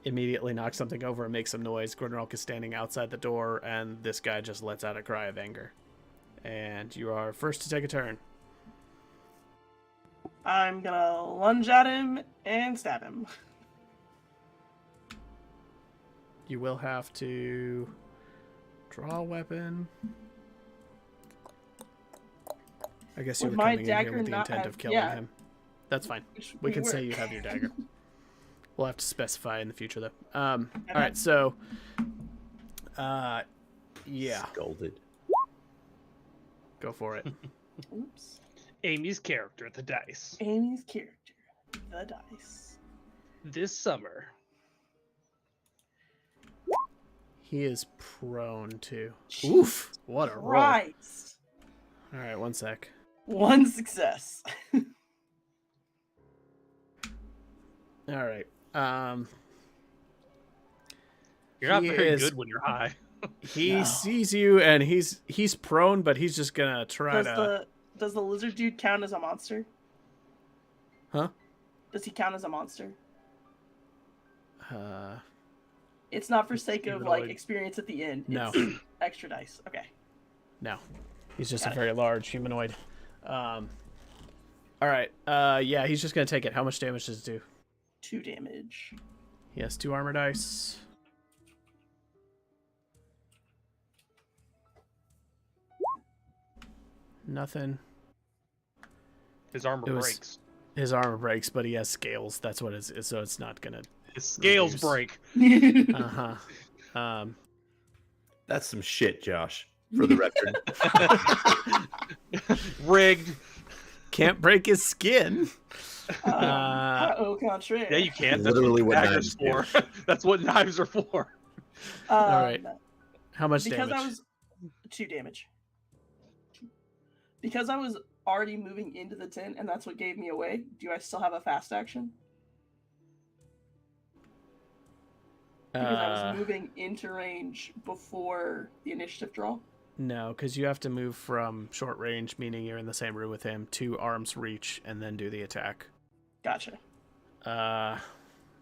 immediately knock something over and make some noise. Grunrock is standing outside the door, and this guy just lets out a cry of anger. And you are first to take a turn. I'm gonna lunge at him and stab him. You will have to draw a weapon. I guess you Would were my coming in here dagger with the not intent have- of killing yeah. him. That's fine. Which We would can say work. you have your dagger. We'll have to specify in the future, though. All Okay. right, so, yeah, Scolded. go for it. Oops. Amy's character at the dice. Amy's character, the dice. This summer. He is prone to. Oof! What a roll! Christ. All right, one sec. One success. All right. You're not He very is- good when you're high. He No. sees you, and he's prone, but he's just gonna try to. Does the lizard dude count as a monster? Huh? Does he count as a monster? Uh, It's not for sake of like humanoid. experience at the end. No. It's extra dice. Okay. no, he's just Got a it. very large humanoid. All right. Yeah, he's just gonna take it. How much damage does it do? 2 damage. He has 2 armor dice. Nothing. His armor It was- breaks. His armor breaks, but he has scales. That's what it is. So it's not gonna. His scales reduce. break. Uh huh. That's some shit, Josh. For the record. Rigged. Can't break his skin. Au contraire. Yeah, you can. That's Literally what what daggers knives for. That's what knives are for. All right. How much Because damage? I was 2 damage. Because I was already moving into the tent, and that's what gave me away. Do I still have a fast action? Because I was moving into range before the initiative draw. No, because you have to move from short range, meaning you're in the same room with him, to arm's reach, and then do the attack. Gotcha.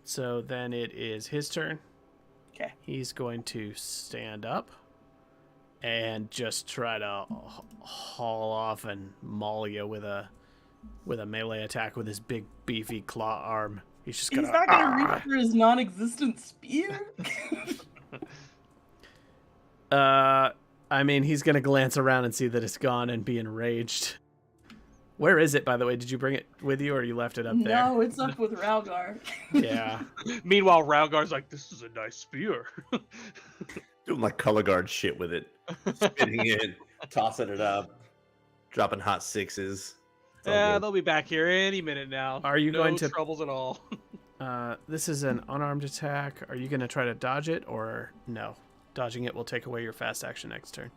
So then it is his turn. Okay. He's going to stand up and just try to haul off and maul you with a melee attack with his big beefy claw arm. He's just gonna. He's not gonna reach for his non-existent spear. I mean, he's gonna glance around and see that it's gone and be enraged. Where is it, by the way? Did you bring it with you, or you left it up there? No, it's up with Ralgar. Yeah. Meanwhile, Ralgar's like, "This is a nice spear." Doing like color guard shit with it. Spinning it, tossing it up, dropping hot sixes. It's all Yeah, good. they'll be back here any minute now. Are you no going to- troubles at all? This is an unarmed attack. Are you gonna try to dodge it, or no? Dodging it will take away your fast action next turn.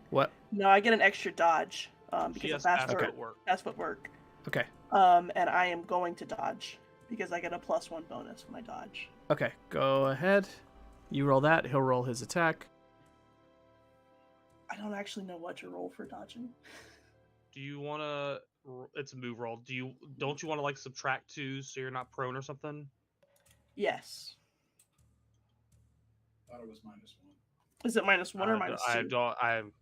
What? No, I get an extra dodge She because of has fast fast Okay. footwork. fast footwork. Okay. And I am going to dodge because I get a +1 bonus when I dodge. Okay. Go ahead. You roll that. He'll roll his attack. I don't actually know what to roll for dodging. Do you want to? It's a move roll. Don't you want to like subtract 2 so you're not prone or something? Yes. Thought it was -1. Is it -1 or -2? I don't. I'm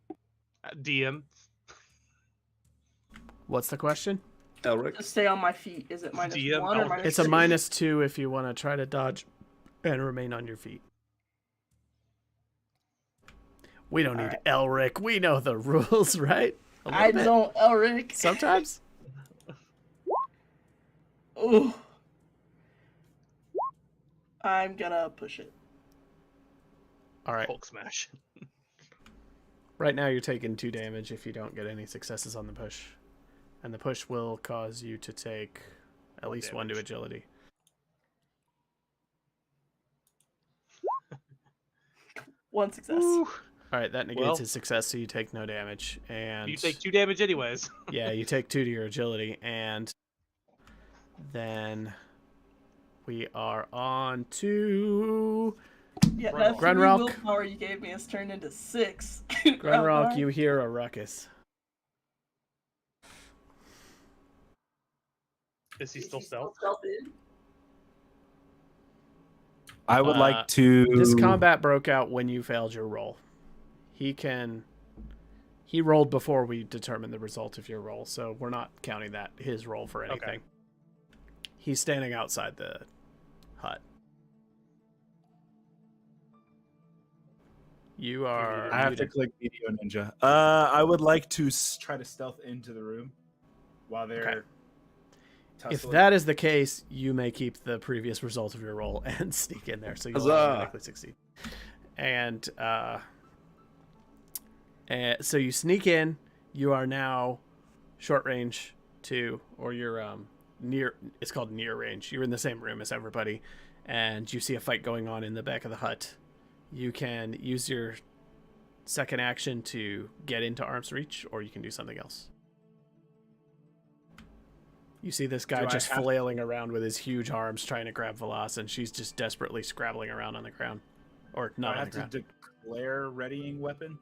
DM. What's the question? Elric? To stay on my feet, is it DM -1 or Elric. -2? It's a -2 if you want to try to dodge and remain on your feet. We don't need Alright. Elric. We know the rules, right? A little I bit. don't, Elric. Sometimes. Ooh. I'm gonna push it. All right. Hulk smash. Right now you're taking 2 damage if you don't get any successes on the push. And the push will cause you to take at One least 1 to damage. agility. One success. Woo. All right, that negates Well- his success, so you take no damage. And You take 2 damage anyways. yeah, you take 2 to your agility, and then we are on to Yeah, Grunrock. that 3 Grunrock. willpower you gave me has turned into 6. Grunrock. You hear a ruckus. Is he still stealth? I would Uh, like to. This combat broke out when you failed your roll. He rolled before we determined the result of your roll, so we're not counting his roll for anything. Okay. He's standing outside the hut. You are. I have to click Video Ninja. I would like to try to stealth into the room while they're. Okay. If tussling. that is the case, you may keep the previous result of your roll and sneak in there, so you'll Huzzah! automatically succeed. And so you sneak in. You are now short range to, or you're near. It's called near range. You're in the same room as everybody, and you see a fight going on in the back of the hut. You can use your second action to get into arm's reach, or you can do something else. You see this guy Do I just have- flailing around with his huge arms trying to grab Velas, and she's just desperately scrabbling around on the ground. Or Do not I on have the ground. to declare readying weapon?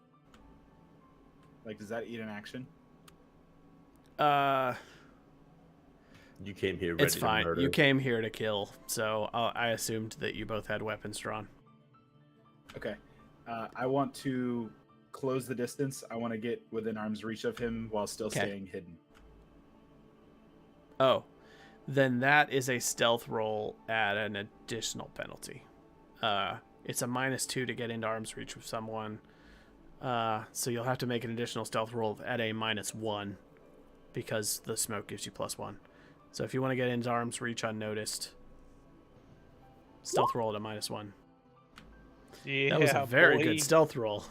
Like, does that eat an action? You came here ready It's to fine. murder. You came here to kill, so I assumed that you both had weapons drawn. Okay. I want to close the distance. I want to get within arm's reach of him while still Okay. staying hidden. Oh, then that is a stealth roll at an additional penalty. It's a -2 to get into arm's reach with someone. So you'll have to make an additional stealth roll at a -1 because the smoke gives you +1. So if you want to get into arm's reach unnoticed, stealth roll at a -1. Yeah, That was a very boy. good stealth roll.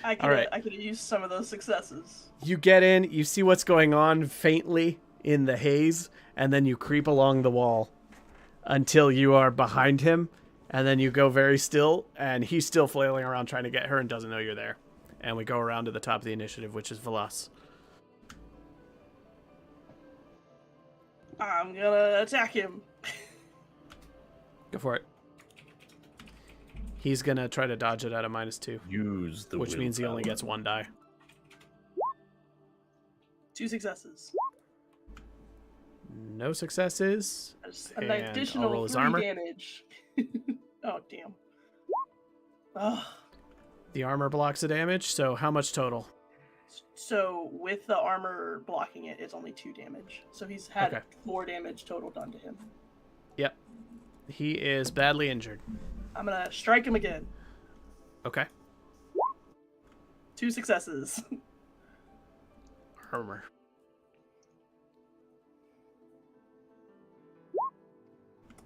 I could All right. I could have used some of those successes. You get in, you see what's going on faintly in the haze, and then you creep along the wall until you are behind him, and then you go very still, and he's still flailing around trying to get her and doesn't know you're there. And we go around to the top of the initiative, which is Velas. I'm gonna attack him. Go for it. He's gonna try to dodge it at a -2, Use the which means he only willpower. gets 1 die. 2 successes. No successes. That's And an I'll roll additional his 3 armor. damage. Oh damn. Ugh. The armor blocks the damage, so how much total? So with the armor blocking it, it's only 2 damage. So he's had Okay. 4 damage total done to him. Yep. He is badly injured. I'm gonna strike him again. Okay. 2 successes. Armor.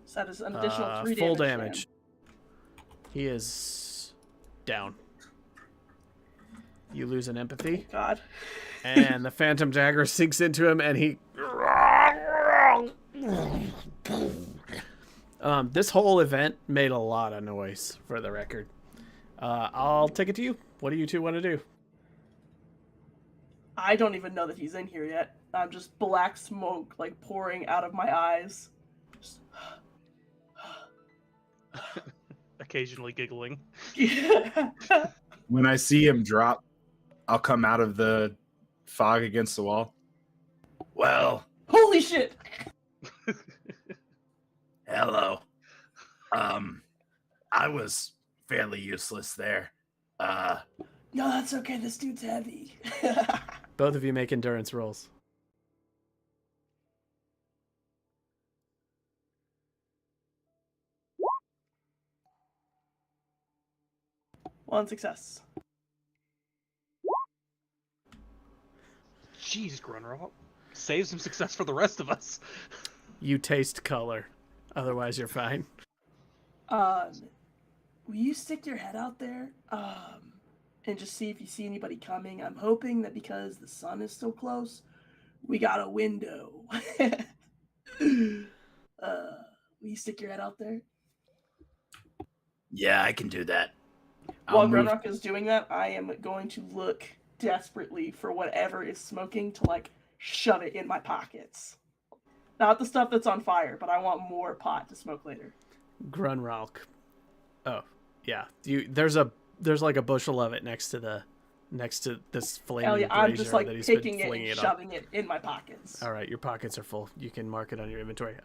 So that is an additional 3 full damage. damage. He is down. You lose an empathy, God. and the Phantom Dagger sinks into him, and he. This whole event made a lot of noise, for the record. I'll take it to you. What do you two want to do? I don't even know that he's in here yet. I'm just black smoke like pouring out of my eyes. Just- Occasionally giggling. When I see him drop, I'll come out of the fog against the wall. Well, Holy shit! hello. I was fairly useless there. No, that's okay. This dude's heavy. Both of you make endurance rolls. One success. Jeez, Grunrock. Save some success for the rest of us. You taste color. Otherwise, you're fine. Will you stick your head out there? And just see if you see anybody coming. I'm hoping that because the sun is still close, we got a window. Will you stick your head out there? Yeah, I can do that. While move- Grunrock is doing that, I am going to look desperately for whatever is smoking to like shove it in my pockets. Not the stuff that's on fire, but I want more pot to smoke later. Grunralk. Oh, yeah. There's like a bushel of it next to this flaming Hell yeah, I'm brazier just like that he's taking been it flinging and it on. shoving it in my pockets. All right, your pockets are full. You can mark it on your inventory.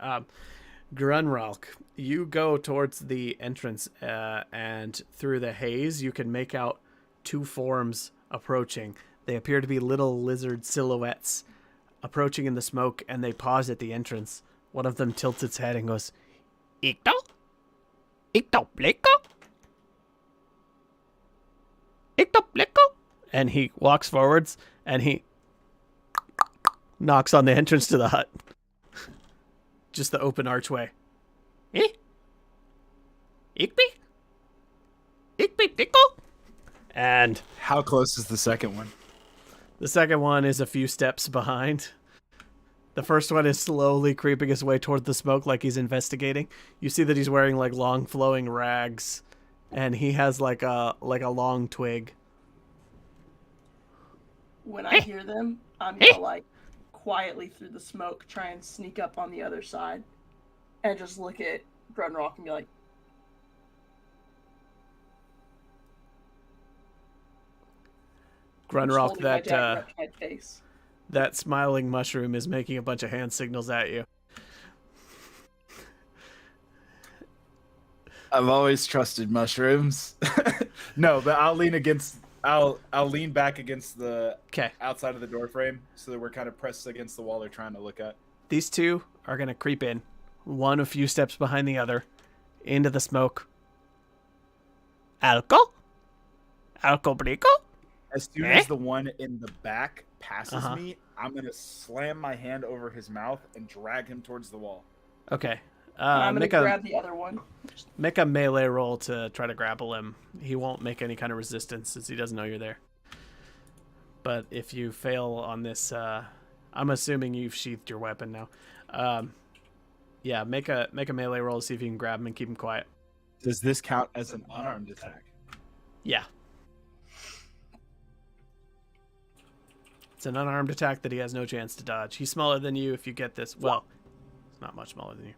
Grunralk, you go towards the entrance, and through the haze, you can make out 2 forms approaching. They appear to be little lizard silhouettes approaching in the smoke, and they pause at the entrance. One of them tilts its head and goes, "Ito? Ito Bleko? Ito Bleko?" And he walks forwards, and he knocks on the entrance to the hut. Just the open archway. Eh? Ikby? Ikby Dicko? And How close is the second one? the second one is a few steps behind. The first one is slowly creeping his way toward the smoke like he's investigating. You see that he's wearing like long flowing rags, and he has like a long twig. When I hear them, I'm gonna like quietly through the smoke, try and sneak up on the other side, and just look at Grunrock and be like, Grunrock, my face. that smiling mushroom is making a bunch of hand signals at you. I've always trusted mushrooms. No, but I'll lean back against the outside of the door frame so that we're kind of pressed against the wall they're trying to look at. These two are going to creep in, one a few steps behind the other, into the smoke. Alco? Alco brico? As soon as the one in the back passes me, I'm going to slam my hand over his mouth and drag him towards the wall. Okay. I'm going to grab the other one. Make a melee roll to try to grapple him. He won't make any kind of resistance since he doesn't know you're there. But if you fail on this, I'm assuming you've sheathed your weapon now. Yeah, make a melee roll to see if you can grab him and keep him quiet. Does this count as an unarmed attack? Yeah. It's an unarmed attack that he has no chance to dodge. He's smaller than you if you get this. Well, it's not much smaller than you.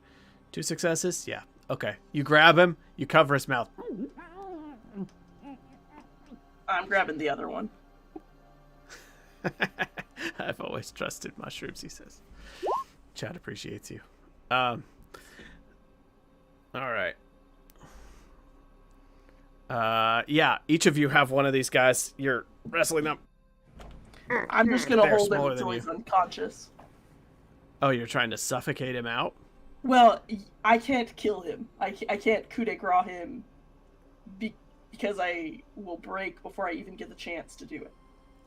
2 successes? Yeah. Okay. You grab him. You cover his mouth. I'm grabbing the other one. I've always trusted mushrooms, he says. Chad appreciates you. All right. Yeah, each of you have one of these guys. You're wrestling them. I'm just going to They're hold him smaller until than he's you. unconscious. Oh, you're trying to suffocate him out? Well, I can't kill him. I can't coup de grace him because I will break before I even get the chance to do it.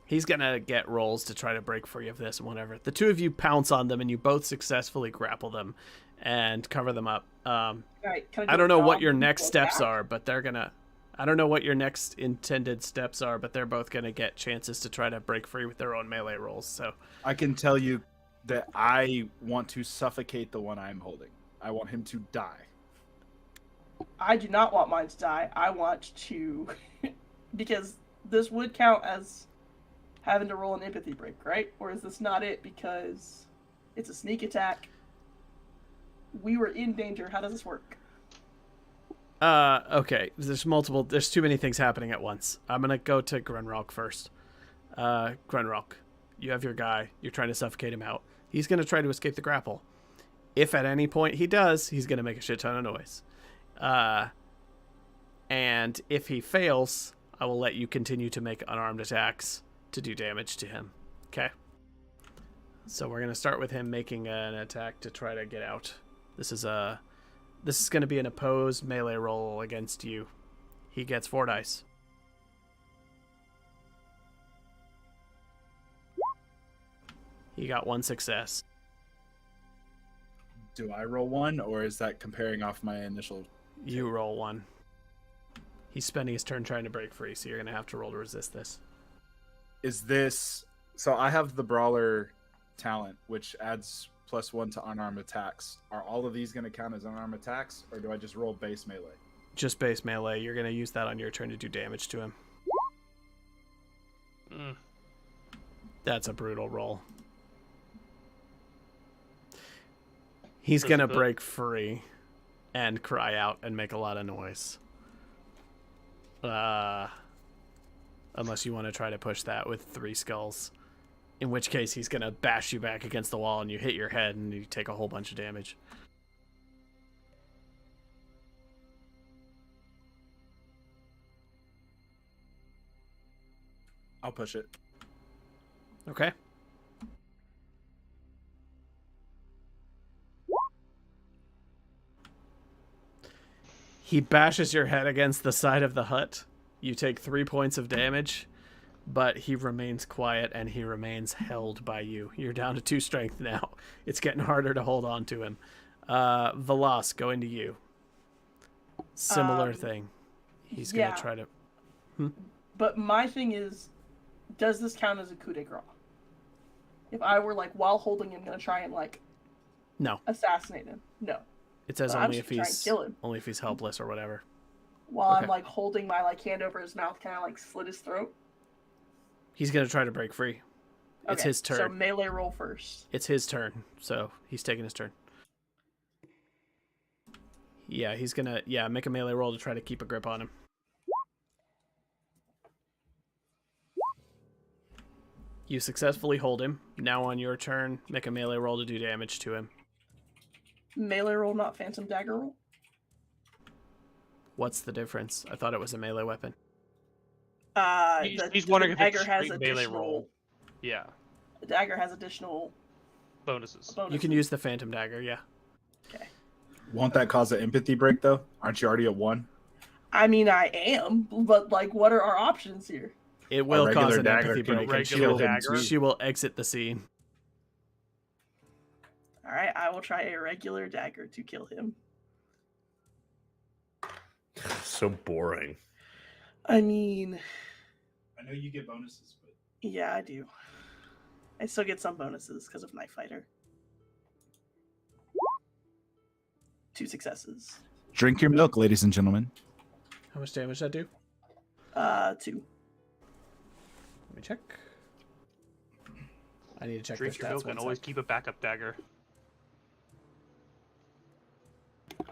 He's going to get rolls to try to break free of this and whatever. The two of you pounce on them and you both successfully grapple them and cover them up. Right, I don't know what your next steps are, but they're going to... I don't know what your next intended steps are, but they're both going to get chances to try to break free with their own melee rolls. So I can tell you that I want to suffocate the one I'm holding. I want him to die. I do not want mine to die. I want to... because this would count as having to roll an empathy break, right? Or is this not it because it's a sneak attack? We were in danger. How does this work? Okay. There's too many things happening at once. I'm going to go to Grunrock first. Grunrock, you have your guy. You're trying to suffocate him out. He's going to try to escape the grapple. If at any point he does, he's going to make a shit ton of noise. And if he fails, I will let you continue to make unarmed attacks to do damage to him. Okay? So we're going to start with him making an attack to try to get out. This is going to be an opposed melee roll against you. He gets 4 dice. He got 1 success. Do I roll 1, or is that comparing off my initial? You roll 1. He's spending his turn trying to break free, so you're going to have to roll to resist this. Is this... So I have the Brawler talent, which adds +1 to unarmed attacks. Are all of these going to count as unarmed attacks, or do I just roll base melee? Just base melee. You're going to use that on your turn to do damage to him. That's a brutal roll. He's going to break free and cry out and make a lot of noise. Unless you want to try to push that with 3 skulls. In which case, he's going to bash you back against the wall and you hit your head and you take a whole bunch of damage. I'll push it. Okay. He bashes your head against the side of the hut. You take 3 points of damage, but he remains quiet and he remains held by you. You're down to 2 strength now. It's getting harder to hold on to him. Velas, going to you. Similar thing. He's going to try to... But my thing is, does this count as a coup de grace? If I were, like, while holding him, going to try and, like... No. Assassinate him? No. It says I'm only just if trying to kill him. only if he's helpless or whatever. While Okay. I'm, like, holding my, like, hand over his mouth, can I, like, slit his throat? He's going to try to break free. It's his turn. So melee roll first. It's his turn, so he's taking his turn. Yeah, he's gonna make a melee roll to try to keep a grip on him. You successfully hold him. Now on your turn, make a melee roll to do damage to him. Melee roll, not phantom dagger roll. What's the difference? I thought it was a melee weapon. He's wondering if it's dagger has straight melee additional. roll. Yeah, The dagger has additional bonuses. You can use the phantom dagger, yeah. Okay. Won't that cause an empathy break though? Aren't you already at 1? I mean, I am, but like, what are our options here? It will regular cause an dagger empathy can break. and regular dagger. She will exit the scene. All right, I will try a regular dagger to kill him. So boring. I mean, I know you get bonuses, but yeah, I do. I still get some bonuses because of Knife Fighter. 2 successes. drink your milk, ladies and gentlemen. How much damage does that do? 2. Let me check. I need to check Drink their your stats milk and one always sec. keep a backup dagger.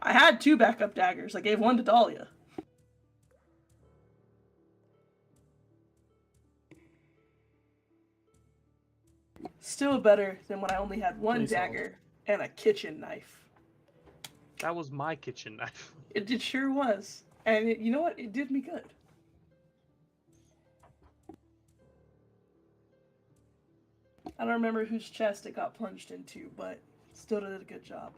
I had 2 backup daggers. I gave 1 to Dahlia. Still better than when I only had 1 Please hold. dagger and a kitchen knife. That was my kitchen knife. It sure was. And you know what? It did me good. I don't remember whose chest it got plunged into, but still did a good job.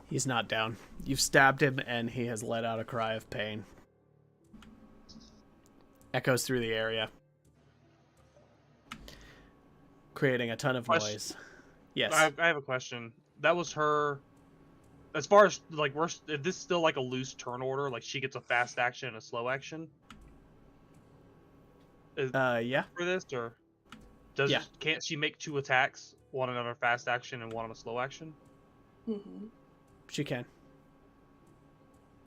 He's not down. You've stabbed him, and he has let out a cry of pain. Echoes through the area, creating a ton of Question. noise. Yes. I have a question. That was her. As far as like, is this still like a loose turn order? Like she gets a fast action and a slow action. Yeah. For this, or can't she make 2 attacks, one on a fast action and one on a slow action? Mm-hmm. She can.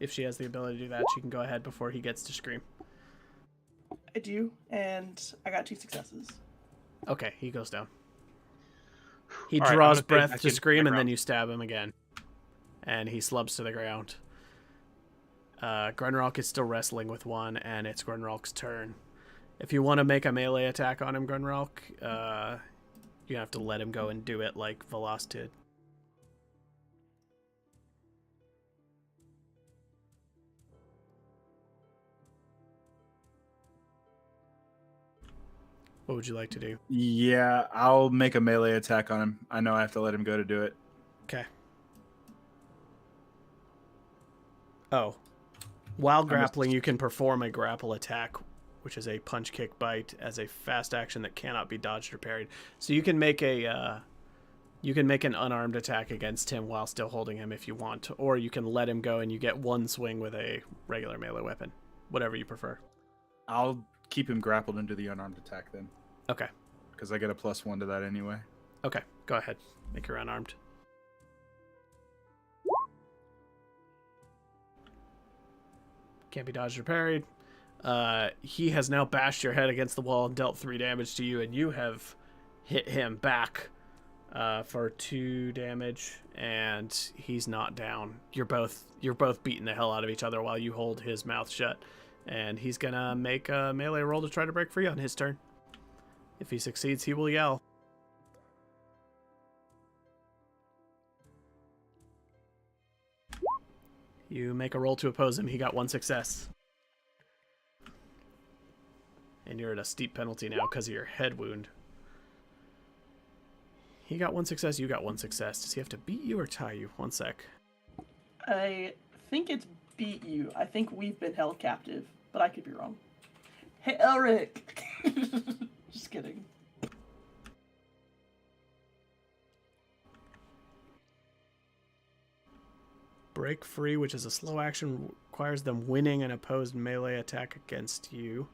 If she has the ability to do that, she can go ahead before he gets to scream. I do, and I got 2 successes. Okay, he goes down. He All right, I'm draws gonna take breath back to into scream, my and then ground. you stab him again. And he slumps to the ground. Grunrock is still wrestling with one, and it's Grunrock's turn. If you want to make a melee attack on him, Grunrock, you have to let him go and do it like Veloz did. What would you like to do? Yeah, I'll make a melee attack on him. I know I have to let him go to do it. Okay. Oh. While grappling, you can perform a grapple attack, which is a punch, kick, bite, as a fast action that cannot be dodged or parried. So you can make an unarmed attack against him while still holding him if you want, or you can let him go and you get 1 swing with a regular melee weapon, whatever you prefer. I'll keep him grappled into the unarmed attack then, Okay. because I get a +1 to that anyway. Okay. Go ahead. Make her unarmed. Can't be dodged or parried. He has now bashed your head against the wall and dealt 3 damage to you, and you have hit him back for 2 damage, and he's not down. You're both beating the hell out of each other while you hold his mouth shut, and he's gonna make a melee roll to try to break free on his turn. If he succeeds, he will yell. You make a roll to oppose him. He got 1 success. And you're at a steep penalty now because of your head wound. He got 1 success, you got 1 success. Does he have to beat you or tie you? 1 sec. I think it's beat you. I think we've been held captive, but I could be wrong. Hey, Elric! Just kidding. Break free, which is a slow action, requires them winning an opposed melee attack against you.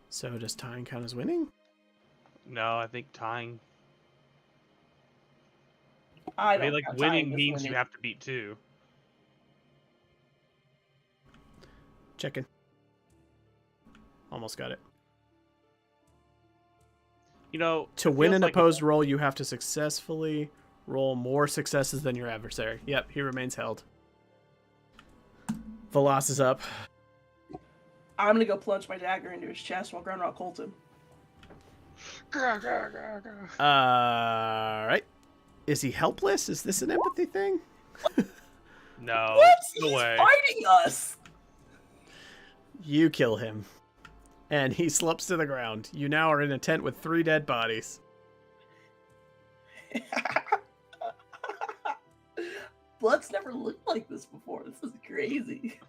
So does tying count as winning? No, I think tying. I I mean, don't like count tying winning as means winning. you have to beat 2. Check in. Almost got it. You know, To it win feels an like opposed roll, you have to successfully roll more successes than your adversary. Yep, he remains held. Velas is up. I'm gonna go plunge my dagger into his chest while Grandma holds him. Alright. Is he helpless? Is this an empathy thing? No, What? no He's way. fighting us! You kill him. And he slumps to the ground. You now are in a tent with 3 dead bodies. Blood's never looked like this before. This is crazy.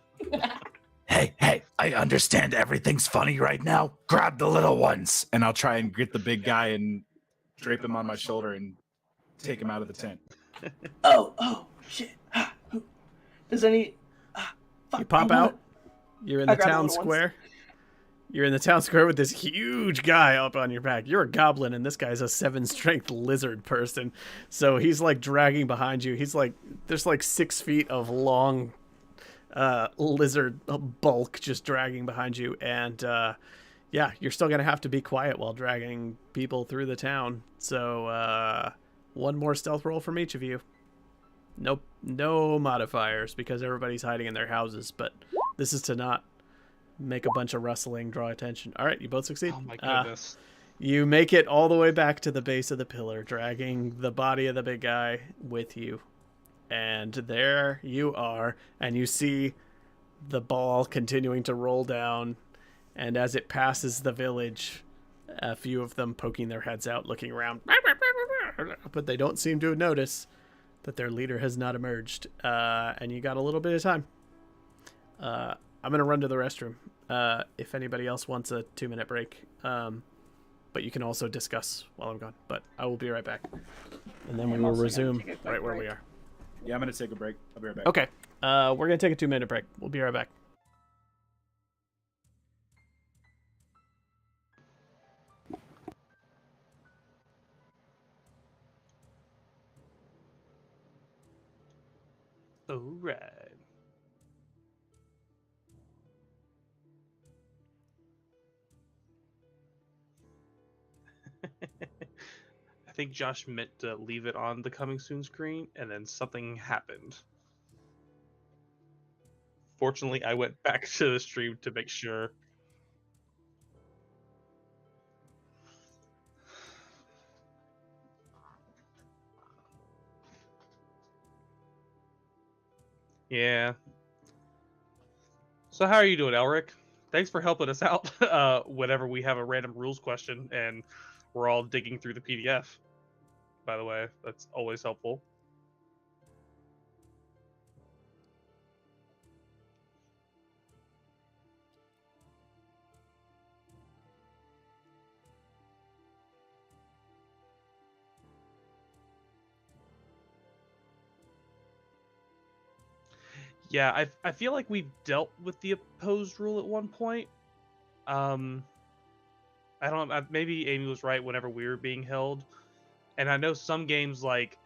Hey, I understand everything's funny right now. Grab the little ones. And I'll try and get the big guy and drape him on my shoulder and take him out of the tent. Oh, shit. Does any... fuck, You pop I want- out. You're in I the grab the town little ones. square. You're in the town square with this huge guy up on your back. You're a goblin, and this guy's a 7 strength lizard person. So he's like dragging behind you. He's like, there's like 6 feet of long lizard bulk just dragging behind you. And yeah, you're still going to have to be quiet while dragging people through the town. So one more stealth roll from each of you. Nope, no modifiers because everybody's hiding in their houses. But this is to not make a bunch of rustling, draw attention. All right, you both succeed. Oh my goodness. You make it all the way back to the base of the pillar, dragging the body of the big guy with you. And there you are, and you see the ball continuing to roll down. And as it passes the village, a few of them poking their heads out, looking around. But they don't seem to notice that their leader has not emerged. And you got a little bit of time. I'm going to run to the restroom if anybody else wants a 2-minute break. But you can also discuss while I'm gone. But I will be right back. And then we I'm will also gonna resume take a quick right where we break. are. Yeah, I'm going to take a break. I'll be right back. Okay. We're going to take a 2-minute break. We'll be right back. All right. I think Josh meant to leave it on the coming soon screen, and then something happened. Fortunately, I went back to the stream to make sure. Yeah. So how are you doing, Elric? Thanks for helping us out whenever we have a random rules question and we're all digging through the PDF. By the way, that's always helpful. Yeah, I feel like we've dealt with the opposed rule at one point. I don't know, maybe Amy was right whenever we were being held. And I know some games like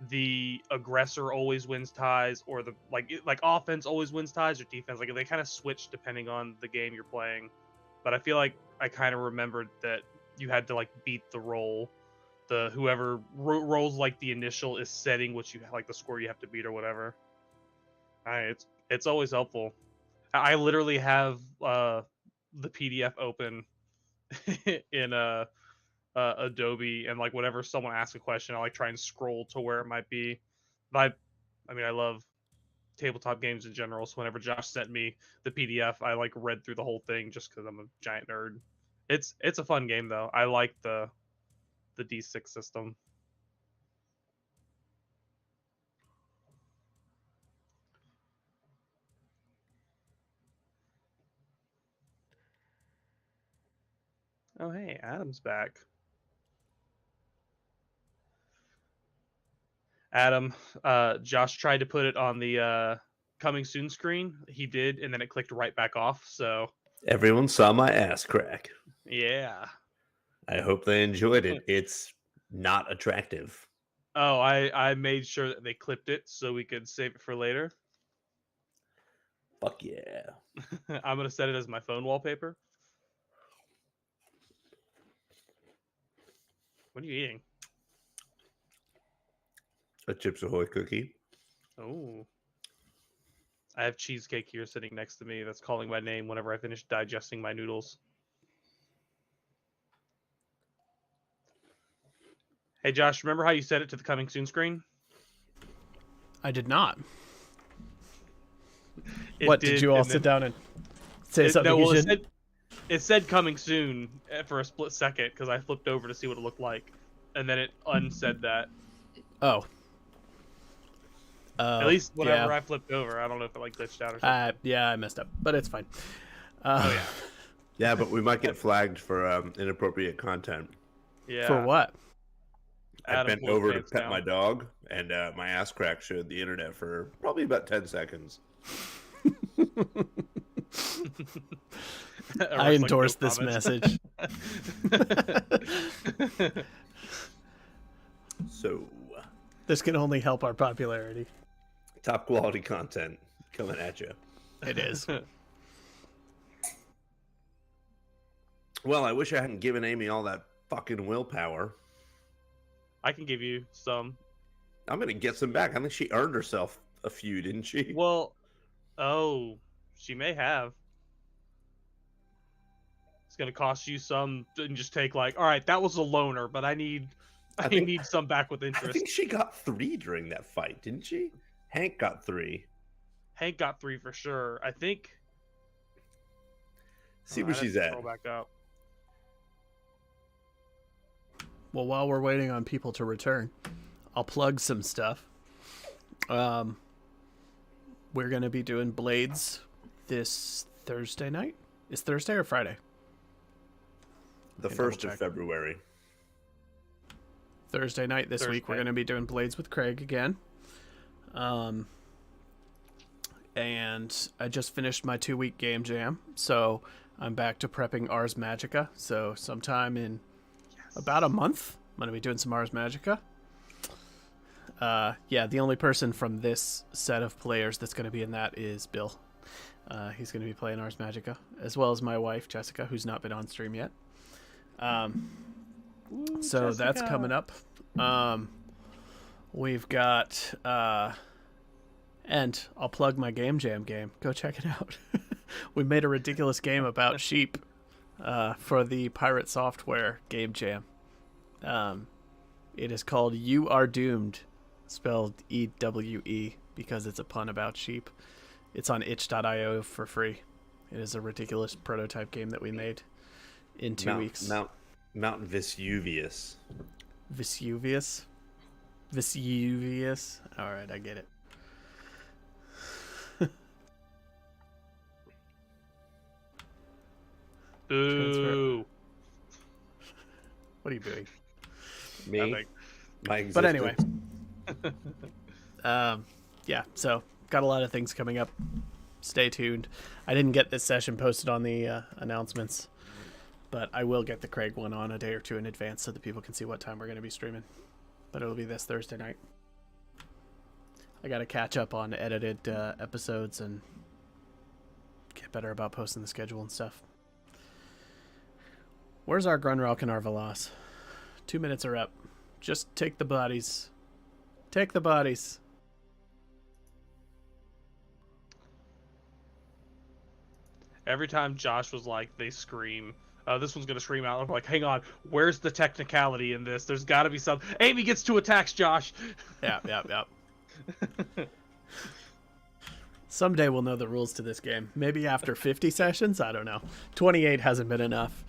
the aggressor always wins ties, or the like offense always wins ties, or defense. Like they kind of switch depending on the game you're playing. But I feel like I kind of remembered that you had to like beat the roll. The whoever rolls like the initial is setting what you like the score you have to beat or whatever. It's always helpful. I literally have the PDF open in Adobe, and like whenever someone asks a question, I like try and scroll to where it might be. But I mean, I love tabletop games in general. So whenever Josh sent me the PDF, I like read through the whole thing just because I'm a giant nerd. It's a fun game though. I like the D6 system. Oh hey, Adam's back. Adam, Josh tried to put it on the coming soon screen. He did, and then it clicked right back off. So Everyone saw my ass crack. yeah. I hope they enjoyed it. It's not attractive. Oh, I made sure that they clipped it so we could save it for later. Fuck yeah. I'm gonna set it as my phone wallpaper. What are you eating? A Chips Ahoy cookie. Oh, I have cheesecake here sitting next to me that's calling my name whenever I finish digesting my noodles. Hey Josh, remember how you set it to the coming soon screen? I did not. It What did you all sit down and say something no, you well, shouldn't? it said coming soon for a split second because I flipped over to see what it looked like, and then it unsaid that. Oh. At least whenever yeah. I flipped over, I don't know if it like glitched out or something. Yeah, I messed up, but it's fine. Oh yeah, Yeah, but we might get flagged for inappropriate content. yeah. For what? I Adam bent pulled over to pants pet down. my dog, and my ass crack showed the internet for probably about 10 seconds. I endorse this message. So, This can only help our popularity. top quality content coming at you. It is. Well, I wish I hadn't given Amy all that fucking willpower. I can give you some. I'm gonna get some back. I think she earned herself a few, didn't she? Well, oh, she may have. It's gonna cost you some, and just take like, all right, that was a loner, but I need some back with I interest. think she got 3 during that fight, didn't she? Hank got 3. Hank got 3 for sure. I think. See Oh, where I'd have she's to at. scroll back up. Well, while we're waiting on people to return, I'll plug some stuff. We're going to be doing Blades this Thursday night. Is Thursday or Friday? The Can 1st double of check. February. Thursday night this week, we're Thursday. going to be doing Blades with Craig again. And I just finished my 2-week game jam, so I'm back to prepping Ars Magica. So sometime in about a month, I'm going to be doing some Ars Magica. Yeah, the only person from this set of players that's going to be in that is Bill. He's going to be playing Ars Magica, as well as my wife, Jessica, who's not been on stream yet. So that's coming up. We've got... and I'll plug my Game Jam game. Go check it out. We made a ridiculous game about sheep for the Pirate Software Game Jam. It is called You Are Doomed, spelled EWE, because it's a pun about sheep. It's on itch.io for free. It is a ridiculous prototype game that we made in 2 weeks. Mount Vesuvius. Vesuvius? Vesuvius? Alright, I get it. Boo. What are you doing? Me? I think. My existence. But anyway. Yeah, so got a lot of things coming up. Stay tuned. I didn't get this session posted on the announcements, but I will get the Craig one on a day or two in advance so that people can see what time we're going to be streaming. But it'll be this Thursday night. I got to catch up on edited episodes and get better about posting the schedule and stuff. Where's our Grunrock and our Veloz? 2 minutes are up. Just take the bodies. Take the bodies. Every time Josh was like, they scream. This one's gonna scream out. I'm like, hang on, where's the technicality in this? There's got to be some. Amy gets 2 attacks, Josh. Yeah. Someday we'll know the rules to this game. Maybe after 50 sessions? I don't know. 28 hasn't been enough.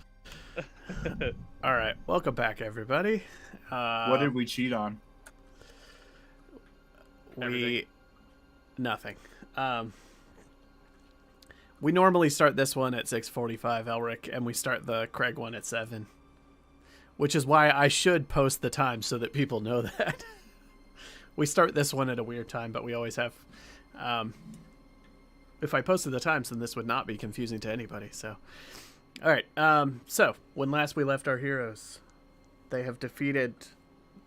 All right, welcome back, everybody. What did we cheat on? Everything. Nothing. We normally start this one at 6:45, Elric, and we start the Craig one at 7. Which is why I should post the time so that people know that. We start this one at a weird time, but we always have. If I posted the times, then this would not be confusing to anybody. So, all right. So when last we left our heroes, they have defeated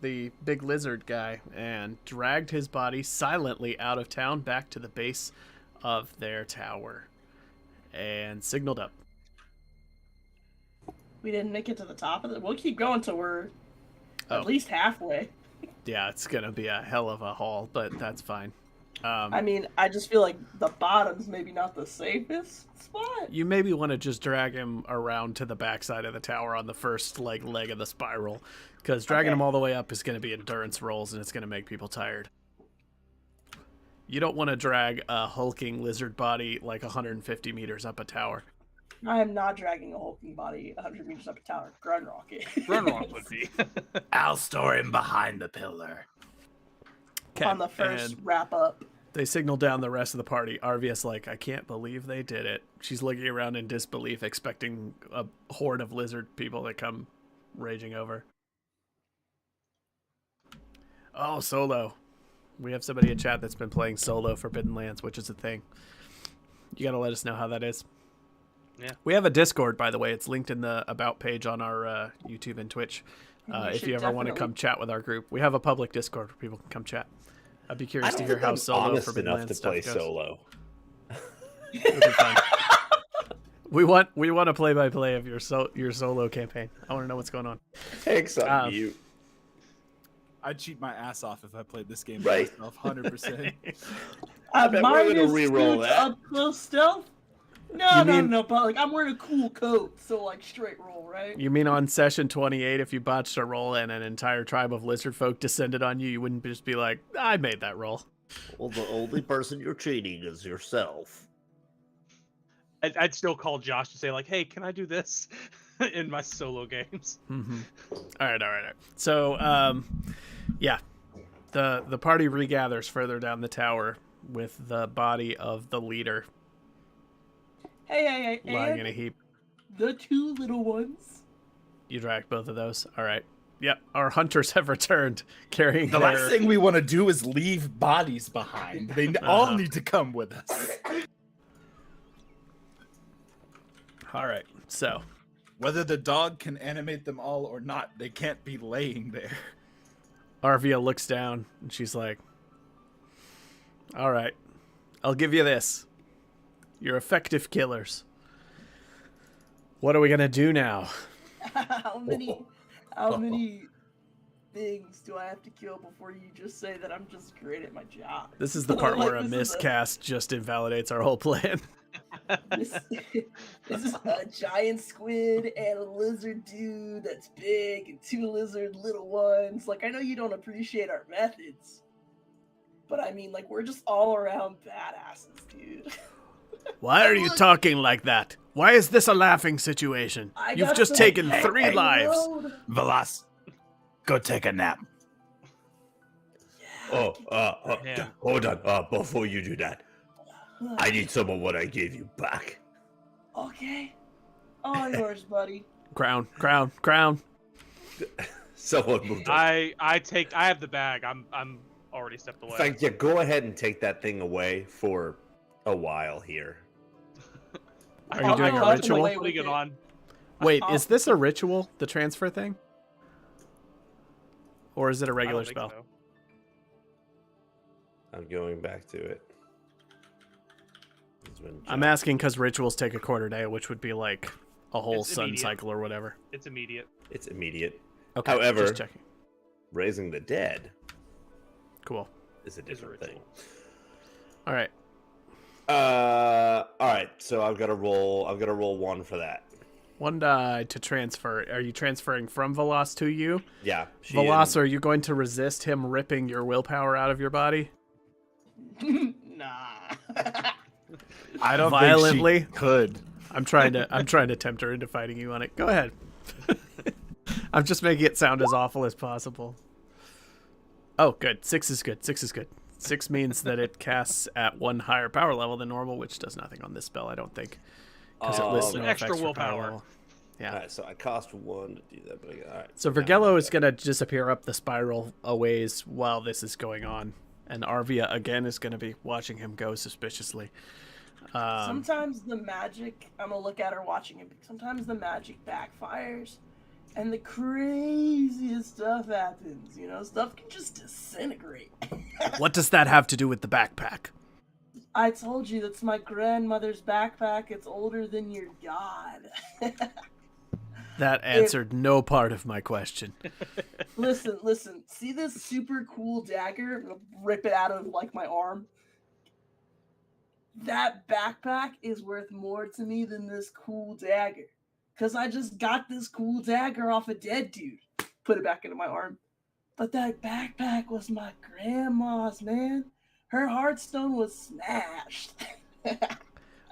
the big lizard guy and dragged his body silently out of town back to the base of their tower and signaled up. We didn't make it to the top of it. We'll keep going till we're Oh. at least halfway. Yeah, it's going to be a hell of a haul, but that's fine. I mean, I just feel like the bottom's maybe not the safest spot. You maybe want to just drag him around to the backside of the tower on the first leg of the spiral, because dragging him all the way up is going to be endurance rolls, and it's going to make people tired. You don't want to drag a hulking lizard body like 150 meters up a tower. I am not dragging a hulking body 100 meters up a tower. Grunt rocket. Run rock would be. I'll store him behind the pillar. Okay, On the first and wrap up. they signal down the rest of the party. Arvia's like, I can't believe they did it. She's looking around in disbelief, expecting a horde of lizard people to come raging over. Oh, Solo. We have somebody in chat that's been playing Solo Forbidden Lands, which is a thing. You gotta let us know how that is. Yeah. We have a Discord, by the way. It's linked in the About page on our YouTube and Twitch. If you ever want to come chat with our group. We have a public Discord where people can come chat. I'd be curious to hear how Solo Forbidden enough Lands to play stuff goes. solo. It'll be fun. We want a play-by-play of your solo campaign. I want to know what's going on. Hex on mute. I'd cheat my ass off if I played this game Right. by myself, 100%. I bet we're Mine gonna is re-roll Scoot's that. up close stealth. You mean- No, but like I'm wearing a cool coat, so like straight roll, right? You mean on session 28, if you botched a roll and an entire tribe of lizard folk descended on you, you wouldn't just be like, I made that roll. Well, the only person you're cheating is yourself. I'd still call Josh to say like, "Hey, can I do this in my solo games?" Mm-hmm. All right. So, yeah, the party regathers further down the tower with the body of the leader Hey, lying in and a heap. the two little ones. You drag both of those. All right. Yep. Our hunters have returned, carrying The their... last thing we want to do is leave bodies behind. They all Uh-huh. need to come with us. All right. So, Whether the dog can animate them all or not, they can't be laying there. Arvia looks down and she's like, all right, I'll give you this. You're effective killers. What are we going to do now? How many things do I have to kill before you just say that I'm just great at my job? This is the part where a This is miscast just invalidates our whole plan. This is a giant squid and a lizard dude that's big and two lizard little ones. Like, I know you don't appreciate our methods, but I mean, like, we're just all around badasses, dude. Why are you talking like that? Why is this a laughing situation? I You've got just some taken big 3 lives. road. Velas, go take a nap. Oh, Yeah. hold on. Before you do that, I need some of what I gave you back. Okay. All yours, buddy. Crown. Someone moved on. I have the bag. I'm already stepped away. In fact, yeah, go ahead and take that thing away for a while here. Are you doing a I'll ritual? away Putting with it on. Wait, is this a ritual, the transfer thing? Or is it a I regular don't think spell? so. I'm going back to it. This is when I'm John- asking because rituals take a quarter day, which would be like a whole It's sun immediate. cycle or whatever. It's immediate. It's immediate. Okay, However- just checking. Raising the dead Cool. is a Is a different thing. ritual. All right. All right. So I've got to roll 1 for that. 1 die to transfer. Are you transferring from Velas to you? Yeah. Velas, are you going to resist him ripping your willpower out of your body? Nah. I don't Violently? think she could. I'm trying to tempt her into fighting you on it. Go ahead. I'm just making it sound as awful as possible. Oh, good. 6 is good. 6 means that it casts at 1 higher power level than normal, which does nothing on this spell, I don't think. Because it lists no Extra effects for power willpower. level. Yeah. All right. So I cost 1 to do that, but all right. So Vergello is going to disappear up the spiral a ways while this is going on. And Arvia, again, is going to be watching him go suspiciously. Sometimes the magic, I'm gonna look at her watching it, sometimes the magic backfires and the craziest stuff happens, you know? Stuff can just disintegrate. What does that have to do with the backpack? I told you that's my grandmother's backpack. It's older than your god. That answered no part of my question. Listen. See this super cool dagger? I'm gonna rip it out of like my arm. That backpack is worth more to me than this cool dagger. Cause I just got this cool dagger off a dead dude. Put it back into my arm. But that backpack was my grandma's, man. Her heartstone was smashed.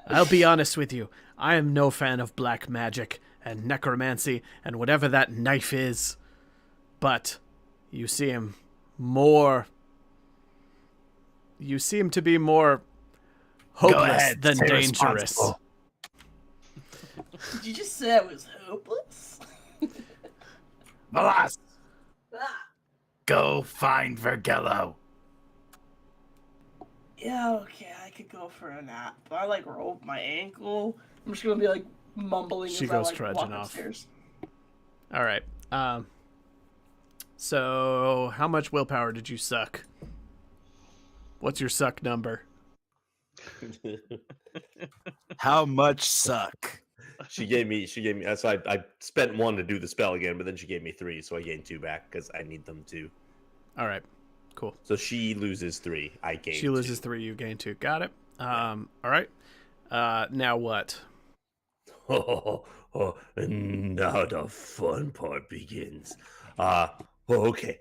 I'll be honest with you. I am no fan of black magic and necromancy and whatever that knife is. But you seem to be more hopeless than stay dangerous. responsible. Did you just say I was hopeless? Velas, Ah, go find Vergello. yeah, okay, I could go for a nap. But I like rolled my ankle. I'm just gonna be like mumbling She as goes I like trudging walk off. upstairs. All right. So how much willpower did you suck? What's your suck number? How much suck? She gave me. So I spent 1 to do the spell again, but then she gave me 3, so I gained 2 back because I need them too. All right. Cool. So she loses 3. I gain. She loses 2. 3, you gain 2. Got it. All right. Now what? And now the fun part begins. Okay.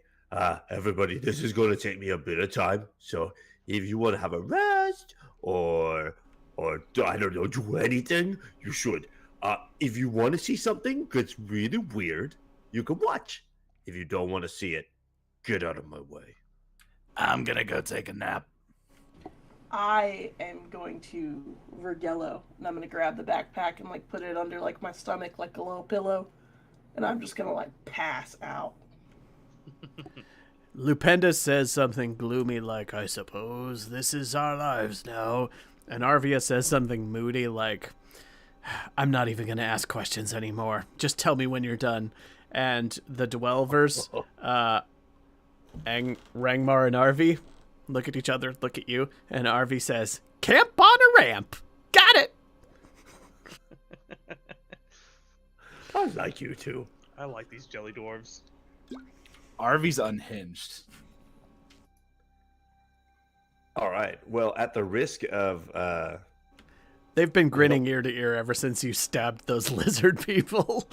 Everybody, this is going to take me a bit of time. So if you want to have a rest or I don't know, do anything, you should. If you want to see something that's really weird, you can watch. If you don't want to see it, get out of my way. I'm gonna go take a nap. I am going to Vergello, and I'm gonna grab the backpack and like put it under like my stomach like a little pillow, and I'm just gonna like pass out. Lupenda says something gloomy like, I suppose this is our lives now. And Arvia says something moody like, I'm not even going to ask questions anymore. Just tell me when you're done. And the Dwellers, Rangmar and Arvi, look at each other, look at you, and Arvi says, camp on a ramp. Got it. I like you too. I like these jelly dwarves. Arvy's unhinged. All right. Well, at the risk of They've been grinning ear to ear ever since you stabbed those lizard people.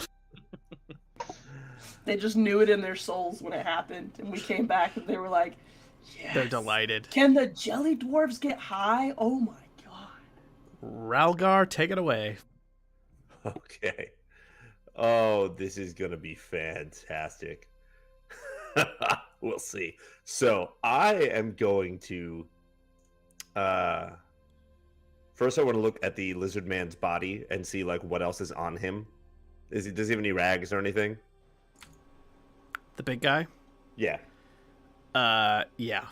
They just knew it in their souls when it happened, and we came back and they were like, yes. They're delighted. Can the jelly dwarves get high? Oh my god. Ralgar, take it away. Okay. Oh, this is going to be fantastic. We'll see. So I am going to first I want to look at the lizard man's body and see like what else is on him. Does he have any rags or anything? The big guy? Yeah. Yeah.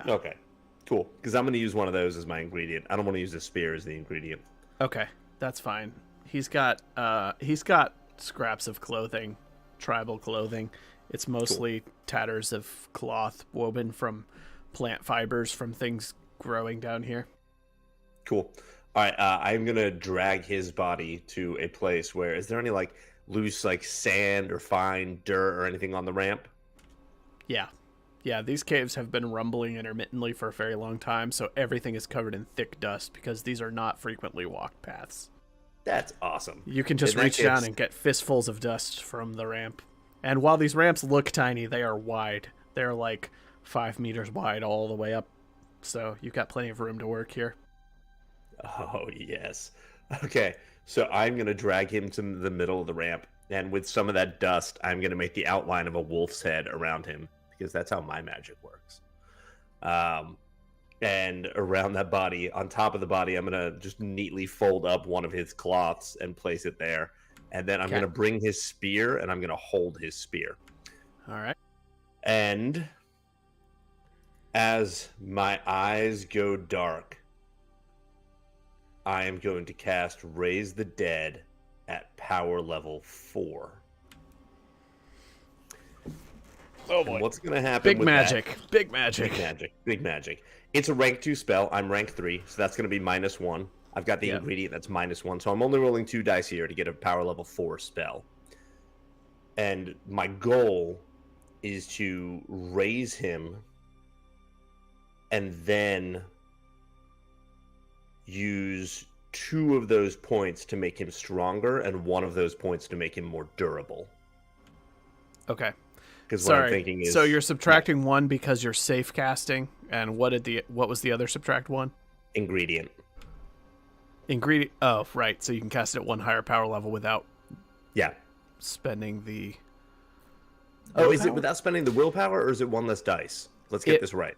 Okay. Cool. Because I'm going to use one of those as my ingredient. I don't want to use the spear as the ingredient. Okay, that's fine. He's got scraps of clothing, tribal clothing. It's mostly tatters of cloth woven from plant fibers from things growing down here. Cool. All right. I'm going to drag his body to a place where, is there any like loose like sand or fine dirt or anything on the ramp? Yeah, these caves have been rumbling intermittently for a very long time, so everything is covered in thick dust because these are not frequently walked paths. That's awesome. You can just In that reach down case- and get fistfuls of dust from the ramp. And while these ramps look tiny, they are wide. They're like 5 meters wide all the way up, so you've got plenty of room to work here. Oh, yes. Okay, so I'm going to drag him to the middle of the ramp, and with some of that dust, I'm going to make the outline of a wolf's head around him, because that's how my magic works. And around that body, on top of the body, I'm going to just neatly fold up one of his cloths and place it there. And then I'm Okay. going to bring his spear, and I'm going to hold his spear. All right. And as my eyes go dark, I am going to cast Raise the Dead at power level 4. Oh And what's going to happen Big with magic. that? Big magic. Big magic. It's a rank 2 spell. I'm rank 3, so that's going to be -1. I've got the Yep. ingredient that's -1, so I'm only rolling 2 dice here to get a power level 4 spell. And my goal is to raise him and then use 2 of those points to make him stronger and 1 of those points to make him more durable. Okay. Because what I'm Sorry. thinking is... So you're subtracting 1 because you're safe casting, and what was the other subtract 1? Ingredient. Ingredient. Oh, right. So you can cast it at 1 higher power level without Yeah. spending the. Oh, is it without spending the willpower, or is it 1 less dice? Let's get this right.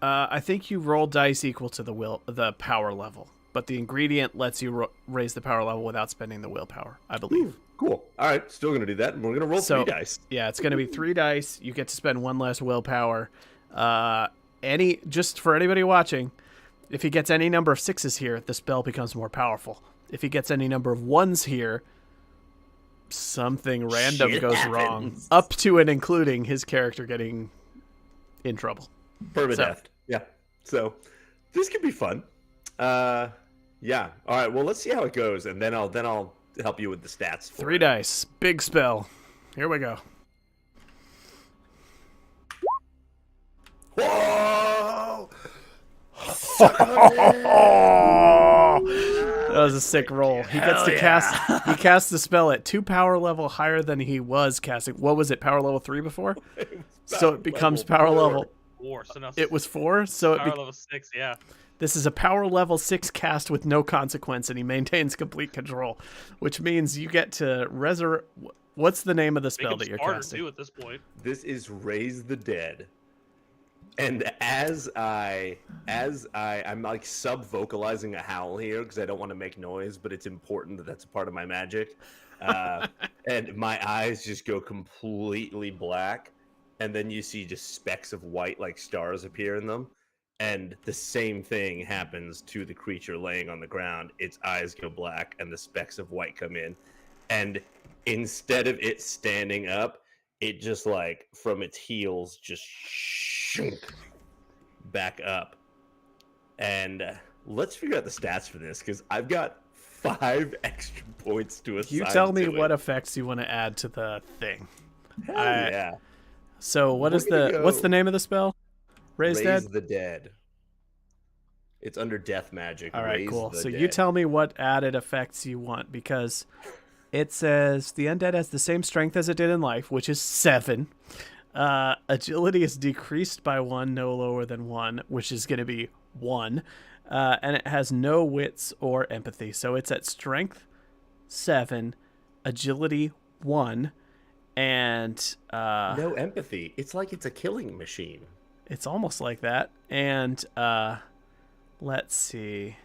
I think you roll dice equal to the power level, but the ingredient lets you raise the power level without spending the willpower, I believe. Ooh, cool. All right, still going to do that. We're going to roll 3 dice. Yeah, it's going to be 3 dice. You get to spend 1 less willpower. Just for anybody watching, if he gets any number of 6s here, the spell becomes more powerful. If he gets any number of 1s here, something random Shit goes happens. wrong, up to and including his character getting in trouble. Permadeath. Yeah. So this could be fun. Yeah. All right. Well, let's see how it goes, and then I'll help you with the stats. 3 dice, big spell. Here we go. Whoa! That was a sick roll. He gets to cast. He casts the spell at 2 power level higher than he was casting. What was it? Power level 3 before? So it becomes power level. 4. So now It was 4. So power level 6. Yeah. this is a power level 6 cast with no consequence, and he maintains complete control, which means you get to resurrect. What's the name of the spell Make that him you're smarter, casting? too, at this point. This is Raise the Dead. And I'm like sub-vocalizing a howl here because I don't want to make noise, but it's important that that's a part of my magic. And my eyes just go completely black, and then you see just specks of white like stars appear in them. And the same thing happens to the creature laying on the ground. Its eyes go black, and the specks of white come in. And instead of it standing up, it just like from its heels just shunk back up. And let's figure out the stats for this, because I've got 5 extra points to assign. You tell me to what it. effects you want to add to the thing. Hell yeah. So what's the name of the spell? Raise Dead? the Dead. It's under death magic. All right, Raise cool. the So Dead. you tell me what added effects you want, because it says the undead has the same strength as it did in life, which is 7. Agility is decreased by 1, no lower than 1, which is going to be 1. And it has no wits or empathy. So it's at strength 7, agility 1, and no empathy. It's like it's a killing machine. it's almost like that. And let's see.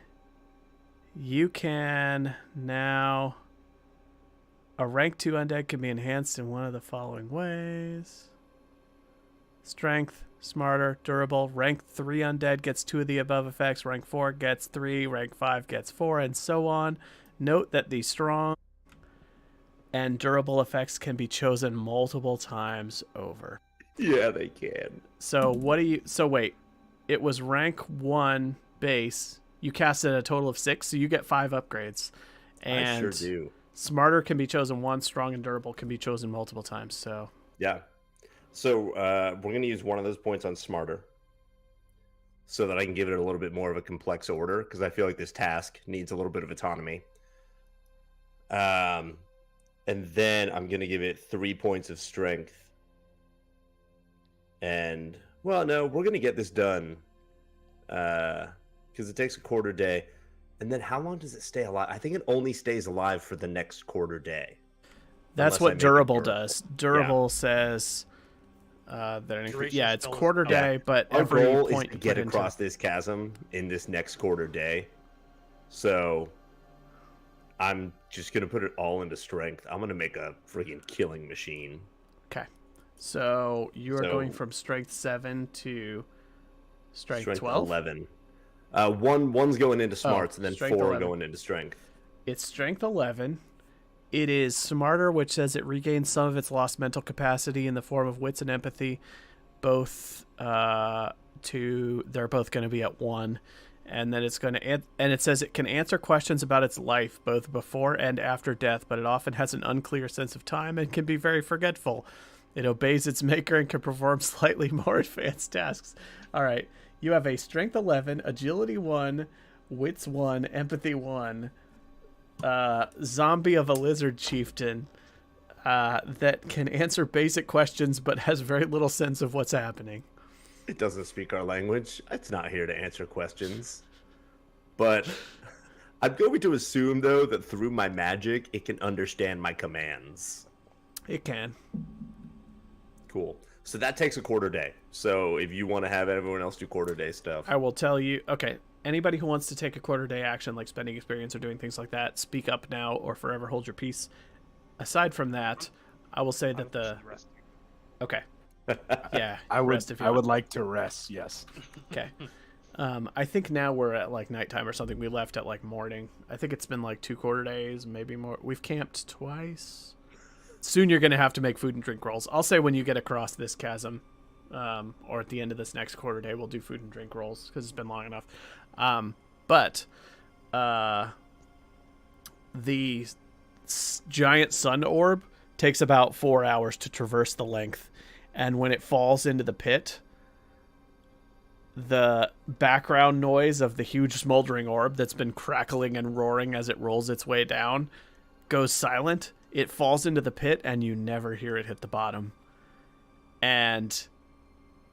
You can now... A rank 2 undead can be enhanced in one of the following ways. Strength, smarter, durable. Rank 3 undead gets 2 of the above effects. Rank 4 gets 3. Rank 5 gets 4, and so on. Note that the strong and durable effects can be chosen multiple times over. Yeah, they can. So wait. It was rank 1 base. You casted a total of 6, so you get 5 upgrades. And I sure do. Smarter can be chosen once, strong and durable can be chosen multiple times. So Yeah. So we're going to use one of those points on Smarter so that I can give it a little bit more of a complex order, because I feel like this task needs a little bit of autonomy. And then I'm going to give it 3 points of strength. And, well, no, we're going to get this done because it takes a quarter day. And then how long does it stay alive? I think it only stays alive for the next quarter day. that's Unless I what make it durable does. Durable says Duration it's spell is- quarter Yeah. day, but Our every goal is point to you get put across this chasm in this next quarter day. So I'm just going to put it all into strength. I'm going to make a freaking killing machine. Okay. So you are So- going from strength 7 to strength 12. 11. One's going into smarts, and then strength 4 11. going into strength. It's strength 11. It is smarter, which says it regains some of its lost mental capacity in the form of wits and empathy, both they're both going to be at 1. And then it's going to, and it says it can answer questions about its life, both before and after death, but it often has an unclear sense of time and can be very forgetful. It obeys its maker and can perform slightly more advanced tasks. All right. You have a strength 11, agility 1, wits 1, empathy 1, zombie of a lizard chieftain that can answer basic questions but has very little sense of what's happening. It doesn't speak our language. It's not here to answer questions. But I'm going to assume, though, that through my magic, it can understand my commands. It can. Cool. So that takes a quarter day. So if you want to have everyone else do quarter day stuff. I will tell you. Okay, anybody who wants to take a quarter day action, like spending experience or doing things like that, speak up now or forever hold your peace. Aside from that, I will say that the... Okay. Yeah, I would. rest if you I want. would like to rest. Yes. Okay. I think now we're at like nighttime or something. We left at like morning. I think it's been like 2 quarter days, maybe more. We've camped twice. Soon you're going to have to make food and drink rolls. I'll say when you get across this chasm, or at the end of this next quarter day, we'll do food and drink rolls because it's been long enough. But the giant sun orb takes about 4 hours to traverse the length. And when it falls into the pit, the background noise of the huge smoldering orb that's been crackling and roaring as it rolls its way down goes silent. It falls into the pit, and you never hear it hit the bottom. And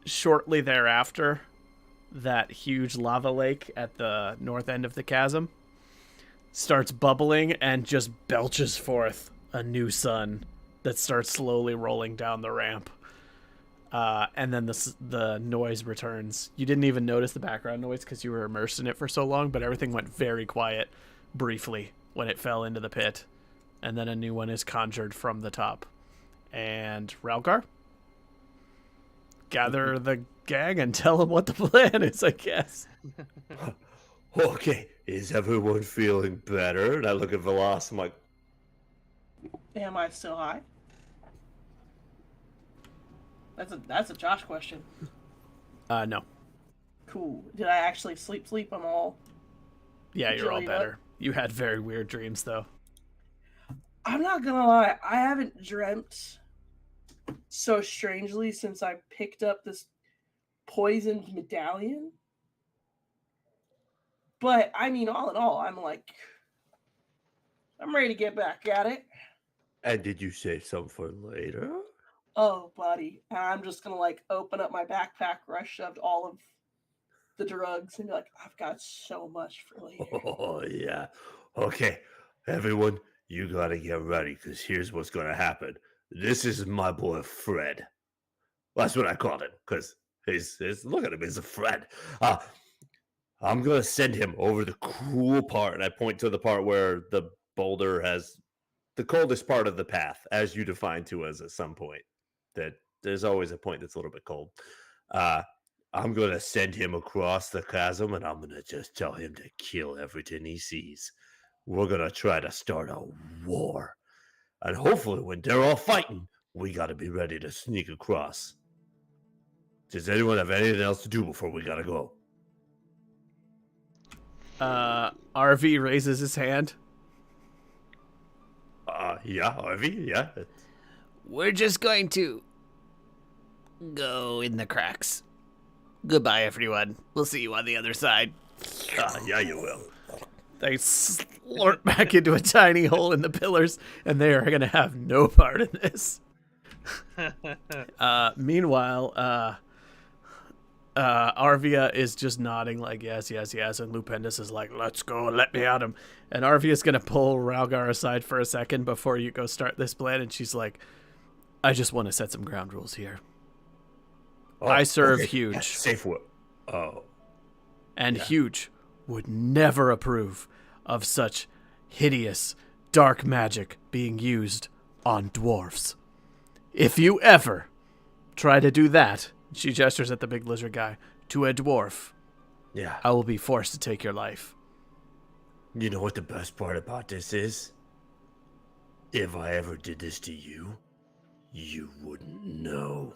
shortly thereafter, that huge lava lake at the north end of the chasm starts bubbling and just belches forth a new sun that starts slowly rolling down the ramp. And then the noise returns. You didn't even notice the background noise because you were immersed in it for so long, but everything went very quiet briefly when it fell into the pit. And then a new one is conjured from the top. And Ralgar? Gather the gang and tell them what the plan is, I guess. Okay, is everyone feeling better? And I look at Velas, I'm like, Am I still high? That's a Josh question. No. Cool. Did I actually sleep? I'm all... Yeah, you're all Jellied better. up. You had very weird dreams, though. I'm not gonna lie, I haven't dreamt so strangely since I picked up this poisoned medallion. But, I mean, all in all, I'm ready to get back at it. and did you save some for later? Oh, buddy. And I'm just gonna, open up my backpack where I shoved all of the drugs and be like, I've got so much for later. Oh, yeah. Okay, everyone, you gotta get ready, because here's what's gonna happen. This is my boy Fred. Well, that's what I called him, because he's look at him, he's a Fred. I'm gonna send him over the cool part, and I point to the part where the boulder has the coldest part of the path, as you defined to us at some point. That there's always a point that's a little bit cold. I'm gonna send him across the chasm, and I'm gonna just tell him to kill everything he sees. We're gonna try to start a war, and hopefully, when they're all fighting, we gotta be ready to sneak across. Does anyone have anything else to do before we gotta go? RV raises his hand. Yeah, Harvey, yeah. We're just going to go in the cracks. Goodbye, everyone. We'll see you on the other side. Yeah, you will. They slurp back into a tiny hole in the pillars, and they are going to have no part in this. Meanwhile, Arvia is just nodding like, yes, and Lupendus is like, let's go, let me at him. And Arvia's going to pull Ralgar aside for a second before you go start this plan, and she's like, I just want to set some ground rules here. Oh, I serve okay. Huge. Yeah, safe word. Oh. And Huge would never approve of such hideous, dark magic being used on dwarves. If you ever try to do that, she gestures at the big lizard guy, to a dwarf, Yeah. I will be forced to take your life. You know what the best part about this is? If I ever did this to you, you wouldn't know.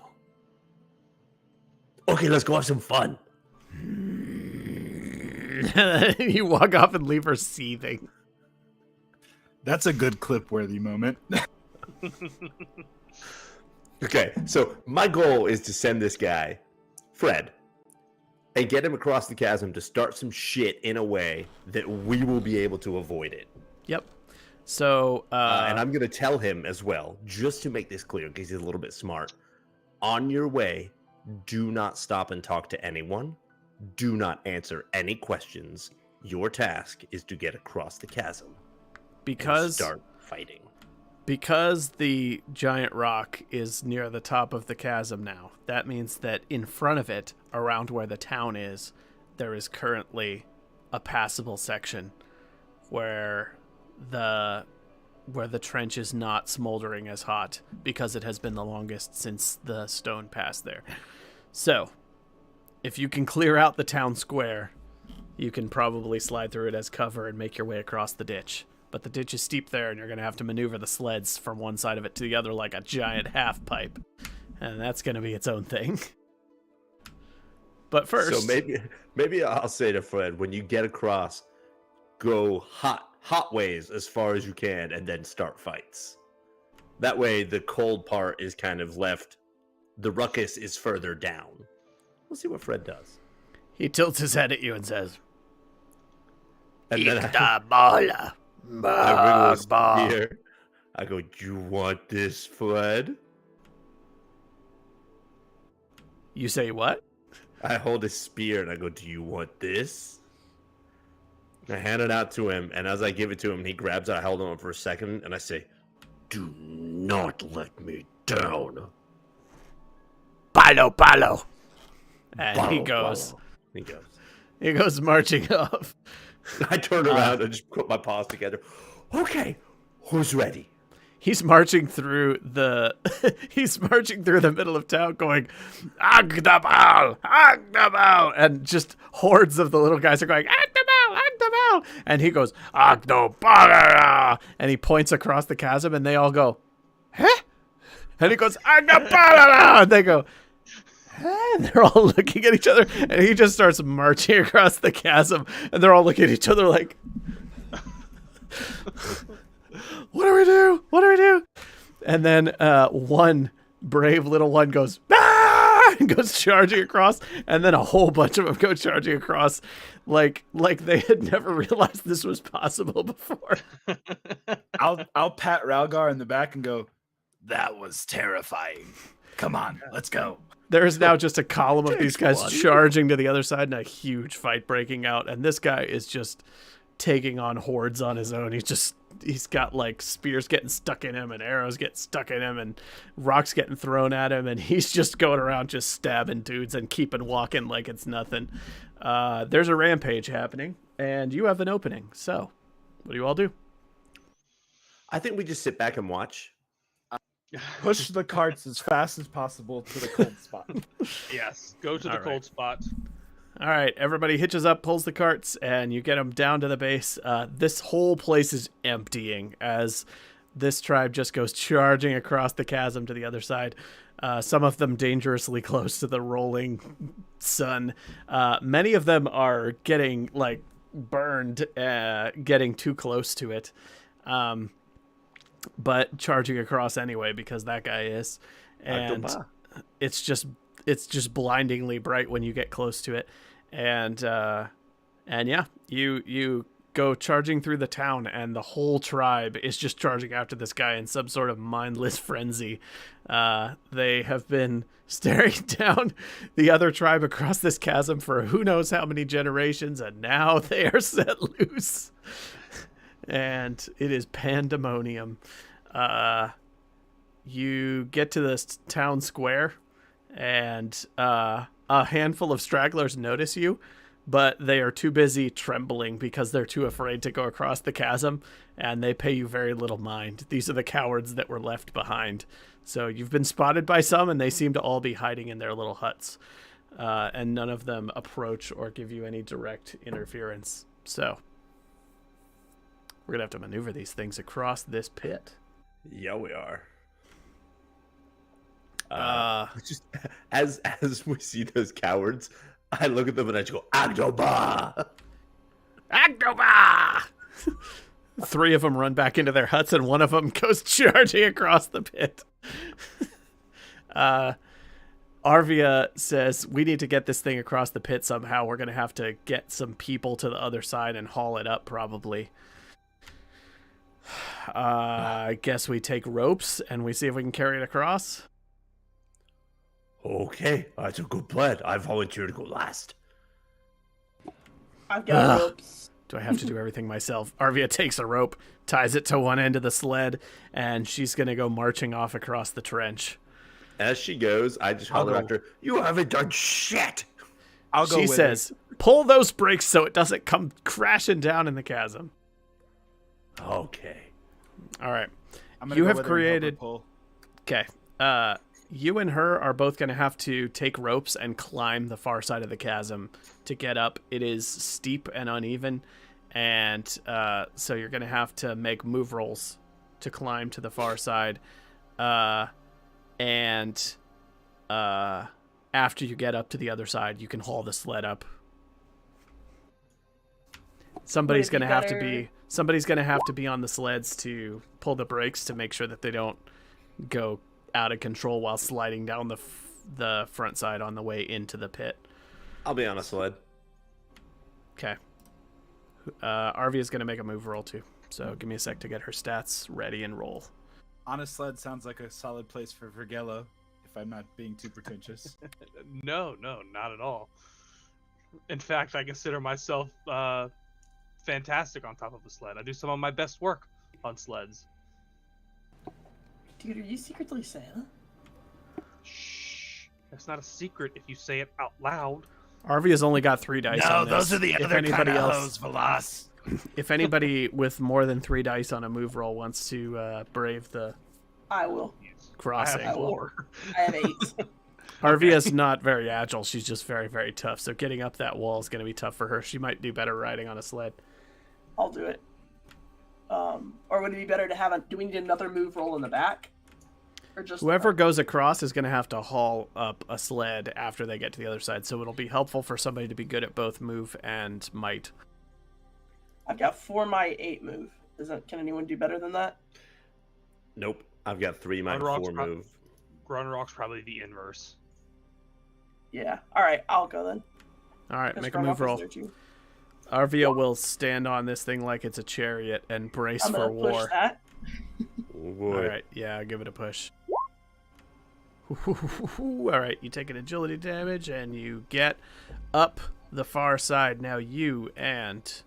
Okay, let's go have some fun. You walk off and leave her seething. That's a good clip-worthy moment. Okay, so my goal is to send this guy, Fred, and get him across the chasm to start some shit in a way that we will be able to avoid it. Yep. So, and I'm going to tell him as well, just to make this clear, because he's a little bit smart. On your way, do not stop and talk to anyone. Do not answer any questions. Your task is to get across the chasm. because And start fighting. Because the giant rock is near the top of the chasm now, that means that in front of it, around where the town is, there is currently a passable section where the trench is not smoldering as hot because it has been the longest since the stone passed there. So, if you can clear out the town square, you can probably slide through it as cover and make your way across the ditch. But the ditch is steep there, and you're going to have to maneuver the sleds from one side of it to the other like a giant half pipe. And that's going to be its own thing. But first... So maybe I'll say to Fred, when you get across, go hot ways as far as you can, and then start fights. That way, the cold part is kind of left. The ruckus is further down. We'll see what Fred does. He tilts his head at you and says, And then Bola. I wiggle a spear. I go, do you want this, Fred? You say what? I hold a spear and I go, do you want this? I hand it out to him, and as I give it to him, he grabs it. I hold him up for a second, and I say, do not let me down. Palo, palo. And he goes. He goes. He goes marching off. I turn around and just put my paws together. Okay, who's ready? He's marching through the middle of town going, Agdabal, Agdabal, and just hordes of the little guys are going, Agdabal, Agdabal, and he goes, Agdabal, and he points across the chasm, and they all go, huh? And he goes, Agdabal, and they go, huh? And they're all looking at each other, and he just starts marching across the chasm, and they're all looking at each other like, what do we do? What do we do? And then one brave little one goes, ah! And goes charging across, and then a whole bunch of them go charging across like they had never realized this was possible before. I'll pat Ralgar in the back and go, That was terrifying. Come on, let's go. There is now just a column of these guys charging to the other side and a huge fight breaking out, and this guy is just taking on hordes on his own. He's got like spears getting stuck in him and arrows getting stuck in him and rocks getting thrown at him, and he's just going around just stabbing dudes and keeping walking like it's nothing. There's a rampage happening, and you have an opening. So, what do you all do? I think we just sit back and watch. push the carts as fast as possible to the cold spot. Yes, go to the All right. cold spot. All right, everybody hitches up, pulls the carts, and you get them down to the base. This whole place is emptying as this tribe just goes charging across the chasm to the other side. Some of them dangerously close to the rolling sun. Many of them are getting like burned, getting too close to it, but charging across anyway because that guy is. And it's just blindingly bright when you get close to it, and yeah, you go charging through the town, and the whole tribe is just charging after this guy in some sort of mindless frenzy. They have been staring down the other tribe across this chasm for who knows how many generations, and now they are set loose, and it is pandemonium. You get to this town square, and a handful of stragglers notice you, but they are too busy trembling because they're too afraid to go across the chasm, and they pay you very little mind. These are the cowards that were left behind. So you've been spotted by some, and they seem to all be hiding in their little huts, and none of them approach or give you any direct interference. So we're going to have to maneuver these things across this pit. Yeah, we are. Just as we see those cowards, I look at them and I just go, Agdoba! Agdoba! 3 of them run back into their huts, and one of them goes charging across the pit. Arvia says, we need to get this thing across the pit somehow. We're going to have to get some people to the other side and haul it up, probably. I guess we take ropes and we see if we can carry it across. Okay, that's a good plan. I volunteer to go last. I've got ropes. Do I have to do everything myself? Arvia takes a rope, ties it to one end of the sled, and she's going to go marching off across the trench. As she goes, I just holler after her, you haven't done shit! I'll go She with says, pull those brakes so it doesn't come crashing down in the chasm. Okay. All right. I'm gonna You go have with her and help her created... pull. Okay. You and her are both going to have to take ropes and climb the far side of the chasm to get up. It is steep and uneven, and so you're going to have to make move rolls to climb to the far side. And after you get up to the other side, you can haul the sled up. Somebody's going to have to be on the sleds to pull the brakes to make sure that they don't go out of control while sliding down the front side on the way into the pit. I'll be on a sled. Okay. Arvia's going to make a move roll too. So give me a sec to get her stats ready and roll. On a sled sounds like a solid place for Vergello, if I'm not being too pretentious. No, not at all. In fact, I consider myself fantastic on top of a sled. I do some of my best work on sleds. Dude, are you secretly Santa? Shh. That's not a secret if you say it out loud. Arvia's only got 3 dice No, on this. those are the If other anybody kind of else- hoes, Velas. If anybody with more than 3 dice on a move roll wants to brave the I will. crossing. I have 4. I have 8. Arvia's not very agile. She's just very, very tough. So getting up that wall is going to be tough for her. She might do better riding on a sled. I'll do it. Or would it be better to have do we need another move roll in the back? Or just Whoever goes across is going to have to haul up a sled after they get to the other side. So it'll be helpful for somebody to be good at both move and might. I've got 4 my 8 move. Can anyone do better than that? Nope. I've got 3 my Grunrock's 4 move. Grunrock's probably the inverse. Yeah. All right, I'll go then. All right, 'Cause make a Grunrock move is roll. there too. Arvia will stand on this thing like it's a chariot and brace I'm for gonna push war. that. Oh, boy. All right, yeah, give it a push. All right, you take an agility damage and you get up the far side. Now you and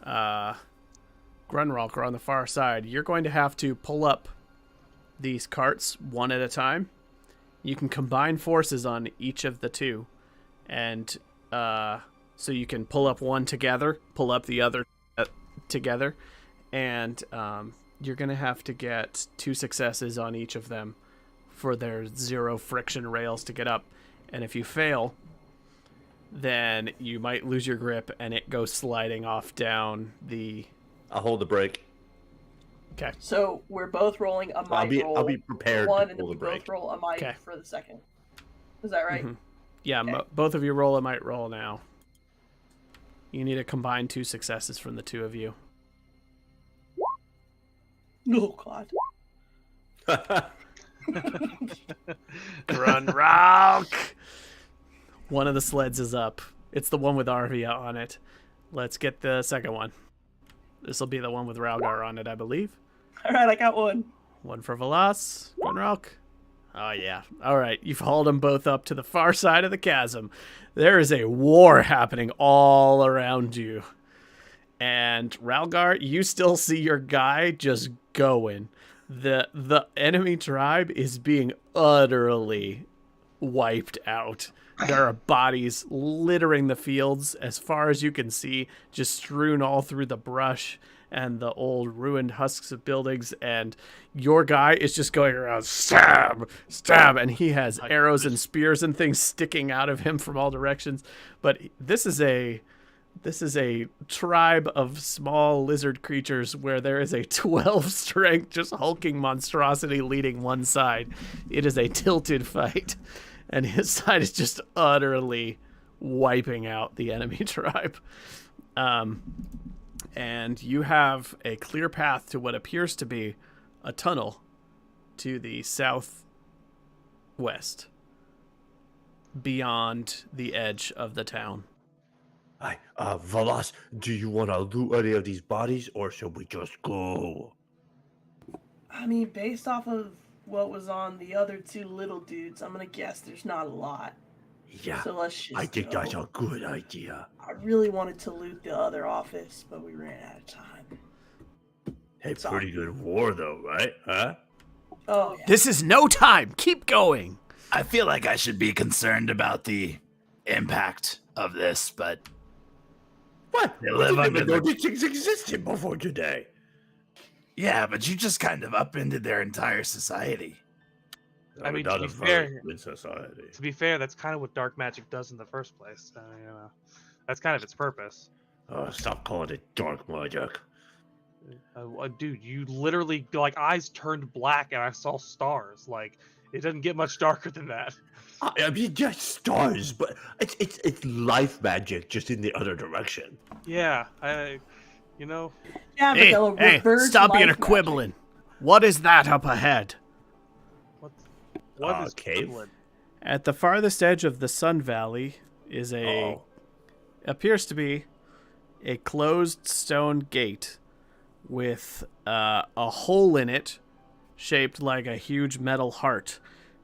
Grunrock are on the far side. You're going to have to pull up these carts one at a time. You can combine forces on each of the 2, and so you can pull up one together, pull up the other together, and you're going to have to get 2 successes on each of them for their 0 friction rails to get up. And if you fail, then you might lose your grip and it goes sliding off down the... I'll hold the brake. Okay. So we're both rolling a might roll. I'll be prepared one, to and then pull we the brake. both roll a might Okay. for the second. Is that right? Mhm. Yeah, Okay. both of you roll a might roll now. You need to combine 2 successes from the 2 of you. Oh God. Grunrock! One of the sleds is up. It's the one with Arvia on it. Let's get the second one. This will be the one with Ralgar on it, I believe. All right, I got one. One for Velas. Grunrock. Oh, yeah. All right. You've hauled them both up to the far side of the chasm. There is a war happening all around you. And Ralgar, you still see your guy just going. The enemy tribe is being utterly wiped out. There are bodies littering the fields as far as you can see, just strewn all through the brush and the old ruined husks of buildings, and your guy is just going around, stab, stab, and he has arrows and spears and things sticking out of him from all directions. But this is a This is a tribe of small lizard creatures where there is a 12 strength, just hulking monstrosity leading one side. It is a tilted fight, and his side is just utterly wiping out the enemy tribe. And you have a clear path to what appears to be a tunnel to the southwest, beyond the edge of the town. Hi, Valas, do you want to loot any of these bodies, or should we just go? I mean, based off of what was on the other two little dudes, I'm gonna guess there's not a lot. Yeah, So let's just I think go. that's a good idea. I really wanted to loot the other office, but we ran out of time. Hey, Sorry. pretty good war, though, right? Huh? Oh, yeah. This is no time. Keep going. I feel like I should be concerned about the impact of this, but What? They I live didn't under even know the- these things existed before today. yeah, but you just kind of upended their entire society. I mean, Not to a be very fair- good society. To be fair, that's kind of what dark magic does in the first place. That's kind of its purpose. Oh, stop calling it dark magic. Dude, you literally like eyes turned black and I saw stars. Like it doesn't get much darker than that. I mean, just stars, but it's life magic, just in the other direction. Yeah, Yeah, but Hey, they'll hey, reverse stop life your magic. quibbling. What is that up ahead? what is cave? Cleveland? At the farthest edge of the Sun Valley is appears to be a closed stone gate with a hole in it shaped like a huge metal heart.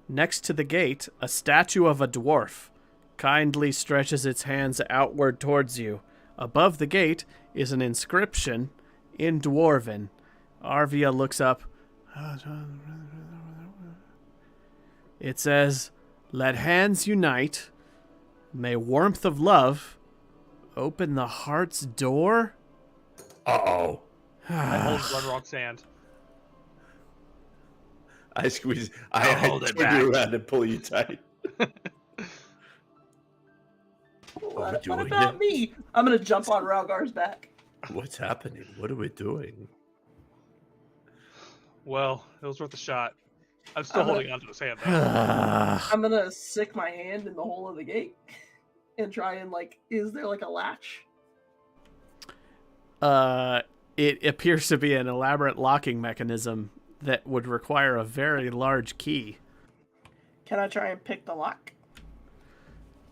Next to the gate, a statue of a dwarf kindly stretches its hands outward towards you. Above the gate is an inscription in Dwarven. Arvia looks up. It says, "Let hands unite. May warmth of love open the heart's door." Uh-oh. I hold Blood Rock's hand. I squeeze. I'll I hold it turn you back. around and pull you tight. What doing about it? me? I'm gonna jump on Ralgar's back. What's happening? What are we doing? Well, it was worth a shot. I'm still I'm gonna- holding onto his hand though. I'm gonna stick my hand in the hole of the gate and try and is there like a latch? It appears to be an elaborate locking mechanism that would require a very large key. Can I try and pick the lock?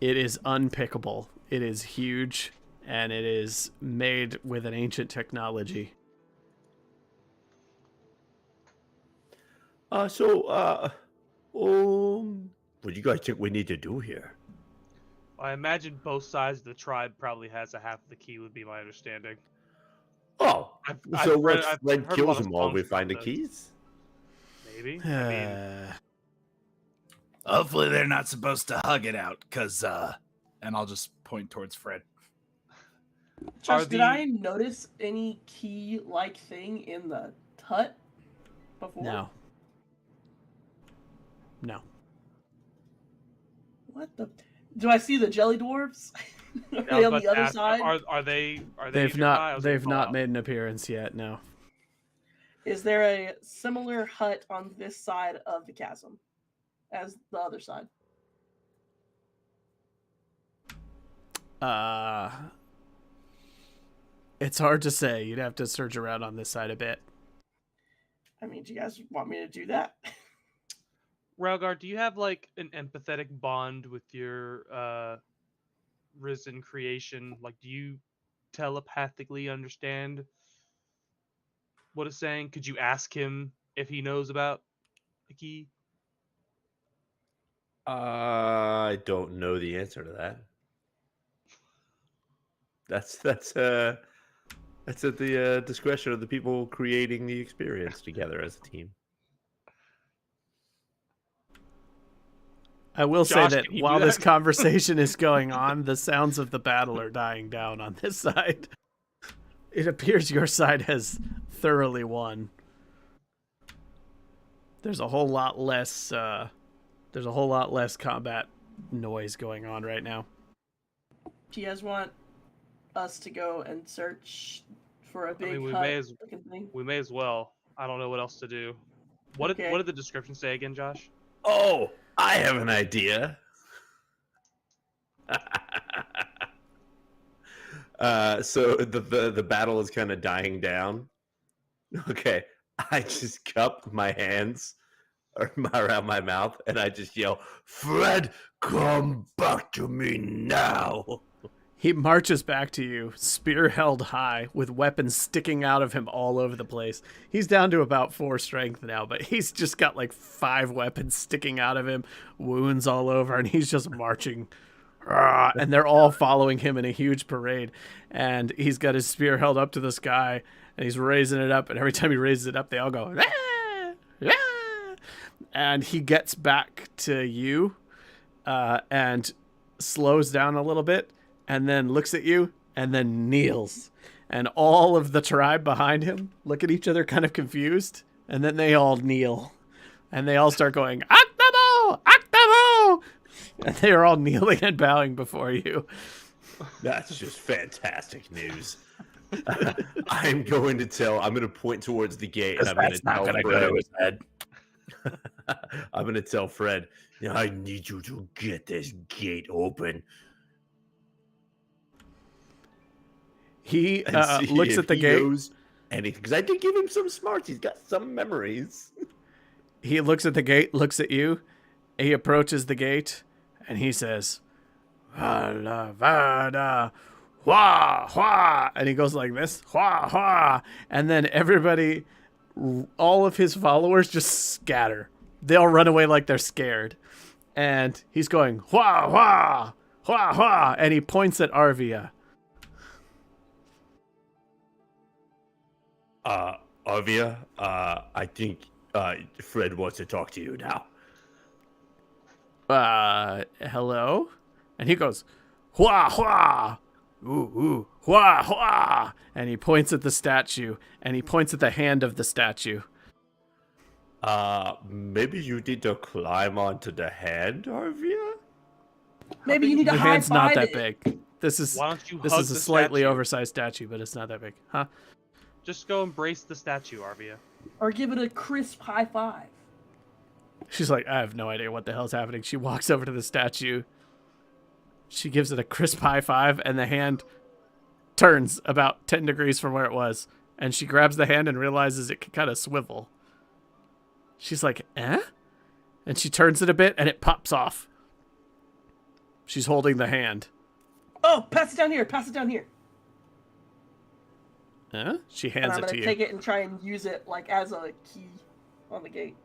It is unpickable. It is huge, and it is made with an ancient technology. What do you guys think we need to do here? I imagine both sides of the tribe probably has a half of the key. Would be my understanding. Oh, I've so read- once I've Len heard a kills lot of them all, we songs find the about this. keys? Maybe. I mean, Hopefully they're not supposed to hug it out, because And I'll just point towards Fred. Josh, Are did the- I notice any key-like thing in the hut before? No. No. What the? Do I see the jelly dwarves? Are I they was on about the to other ask, side? Are they? They've nearby? I not was they've gonna call not out. made an appearance yet, no. Is there a similar hut on this side of the chasm as the other side? It's hard to say. You'd have to search around on this side a bit. I mean, do you guys want me to do that? Ralgar, do you have like an empathetic bond with your risen creation? Like, do you telepathically understand what it's saying? Could you ask him if he knows about the key? I don't know the answer to that. That's at the discretion of the people creating the experience together as a team. I will Josh, say that can you while do this that? conversation is going on, the sounds of the battle are dying down on this side. It appears your side has thoroughly won. There's a whole lot less combat noise going on right now. Do you guys want us to go and search for a big we hut may as looking thing? we may as well. I don't know what else to do. What Okay. did the description say again, Josh? Oh, I have an idea. So the battle is kind of dying down. Okay, I just cup my hands around my mouth and I just yell, "Fred, come back to me now!" He marches back to you, spear held high, with weapons sticking out of him all over the place. He's down to about 4 strength now, but he's just got like 5 weapons sticking out of him, wounds all over, and he's just marching. And they're all following him in a huge parade. And he's got his spear held up to the sky, and he's raising it up, and every time he raises it up, they all go, "Ah! Ah!" And he gets back to you and slows down a little bit, and then looks at you, and then kneels. And all of the tribe behind him look at each other kind of confused, and then they all kneel. And they all start going, "Octavo! Octavo!" And they are all kneeling and bowing before you. That's just fantastic news. I'm going to point towards the gate, and I'm going to tell Go to Fred. his head. I'm going to tell Fred, I need you to get this gate open. He And see looks if at the he gate. knows anything, because I did give him some smarts. He's got some memories. He looks at the gate, looks at you. He approaches the gate, and he says, "Vala, vada, hua, hua." And he goes like this, hua, hua. And then everybody, all of his followers just scatter. They all run away like they're scared. And he's going, hua, hua, hua, hua. And he points at Arvia. Arvia, I think Fred wants to talk to you now. Hello? And he goes, hua, hua, ooh, hua, hua. And he points at the statue, and he points at the hand of the statue. Maybe you need to climb onto the hand, Arvia? Maybe you need to The high hand's not five that it. big. This is Why don't you this hug is a the slightly statue? oversized statue, but it's not that big. Huh? Just go embrace the statue, Arvia. Or give it a crisp high five. She's like, I have no idea what the hell's happening. She walks over to the statue. She gives it a crisp high five, and the hand turns about 10 degrees from where it was. And she grabs the hand and realizes it can kind of swivel. She's like, eh? And she turns it a bit, and it pops off. She's holding the hand. Oh, pass it down here. Pass it down here. Huh? She And hands I'm it to gonna you. take it and try and use it like as a key on the gate.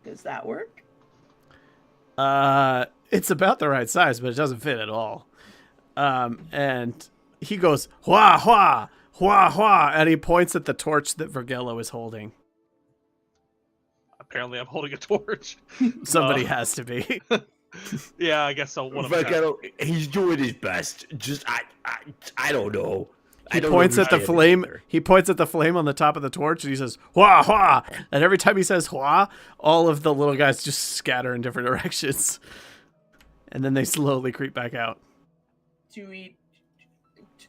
Does that work? It's about the right size, but it doesn't fit at all. And he goes, hua, hua, hua, hua, and he points at the torch that Vergello is holding. Apparently, I'm holding a torch. Somebody has to be. Yeah, I guess so. One of them. Vergello, he's doing his best. Just, I don't know. He points at the flame. He points at the flame on the top of the torch, and he says, hua, hua. And every time he says hua, all of the little guys just scatter in different directions. And then they slowly creep back out.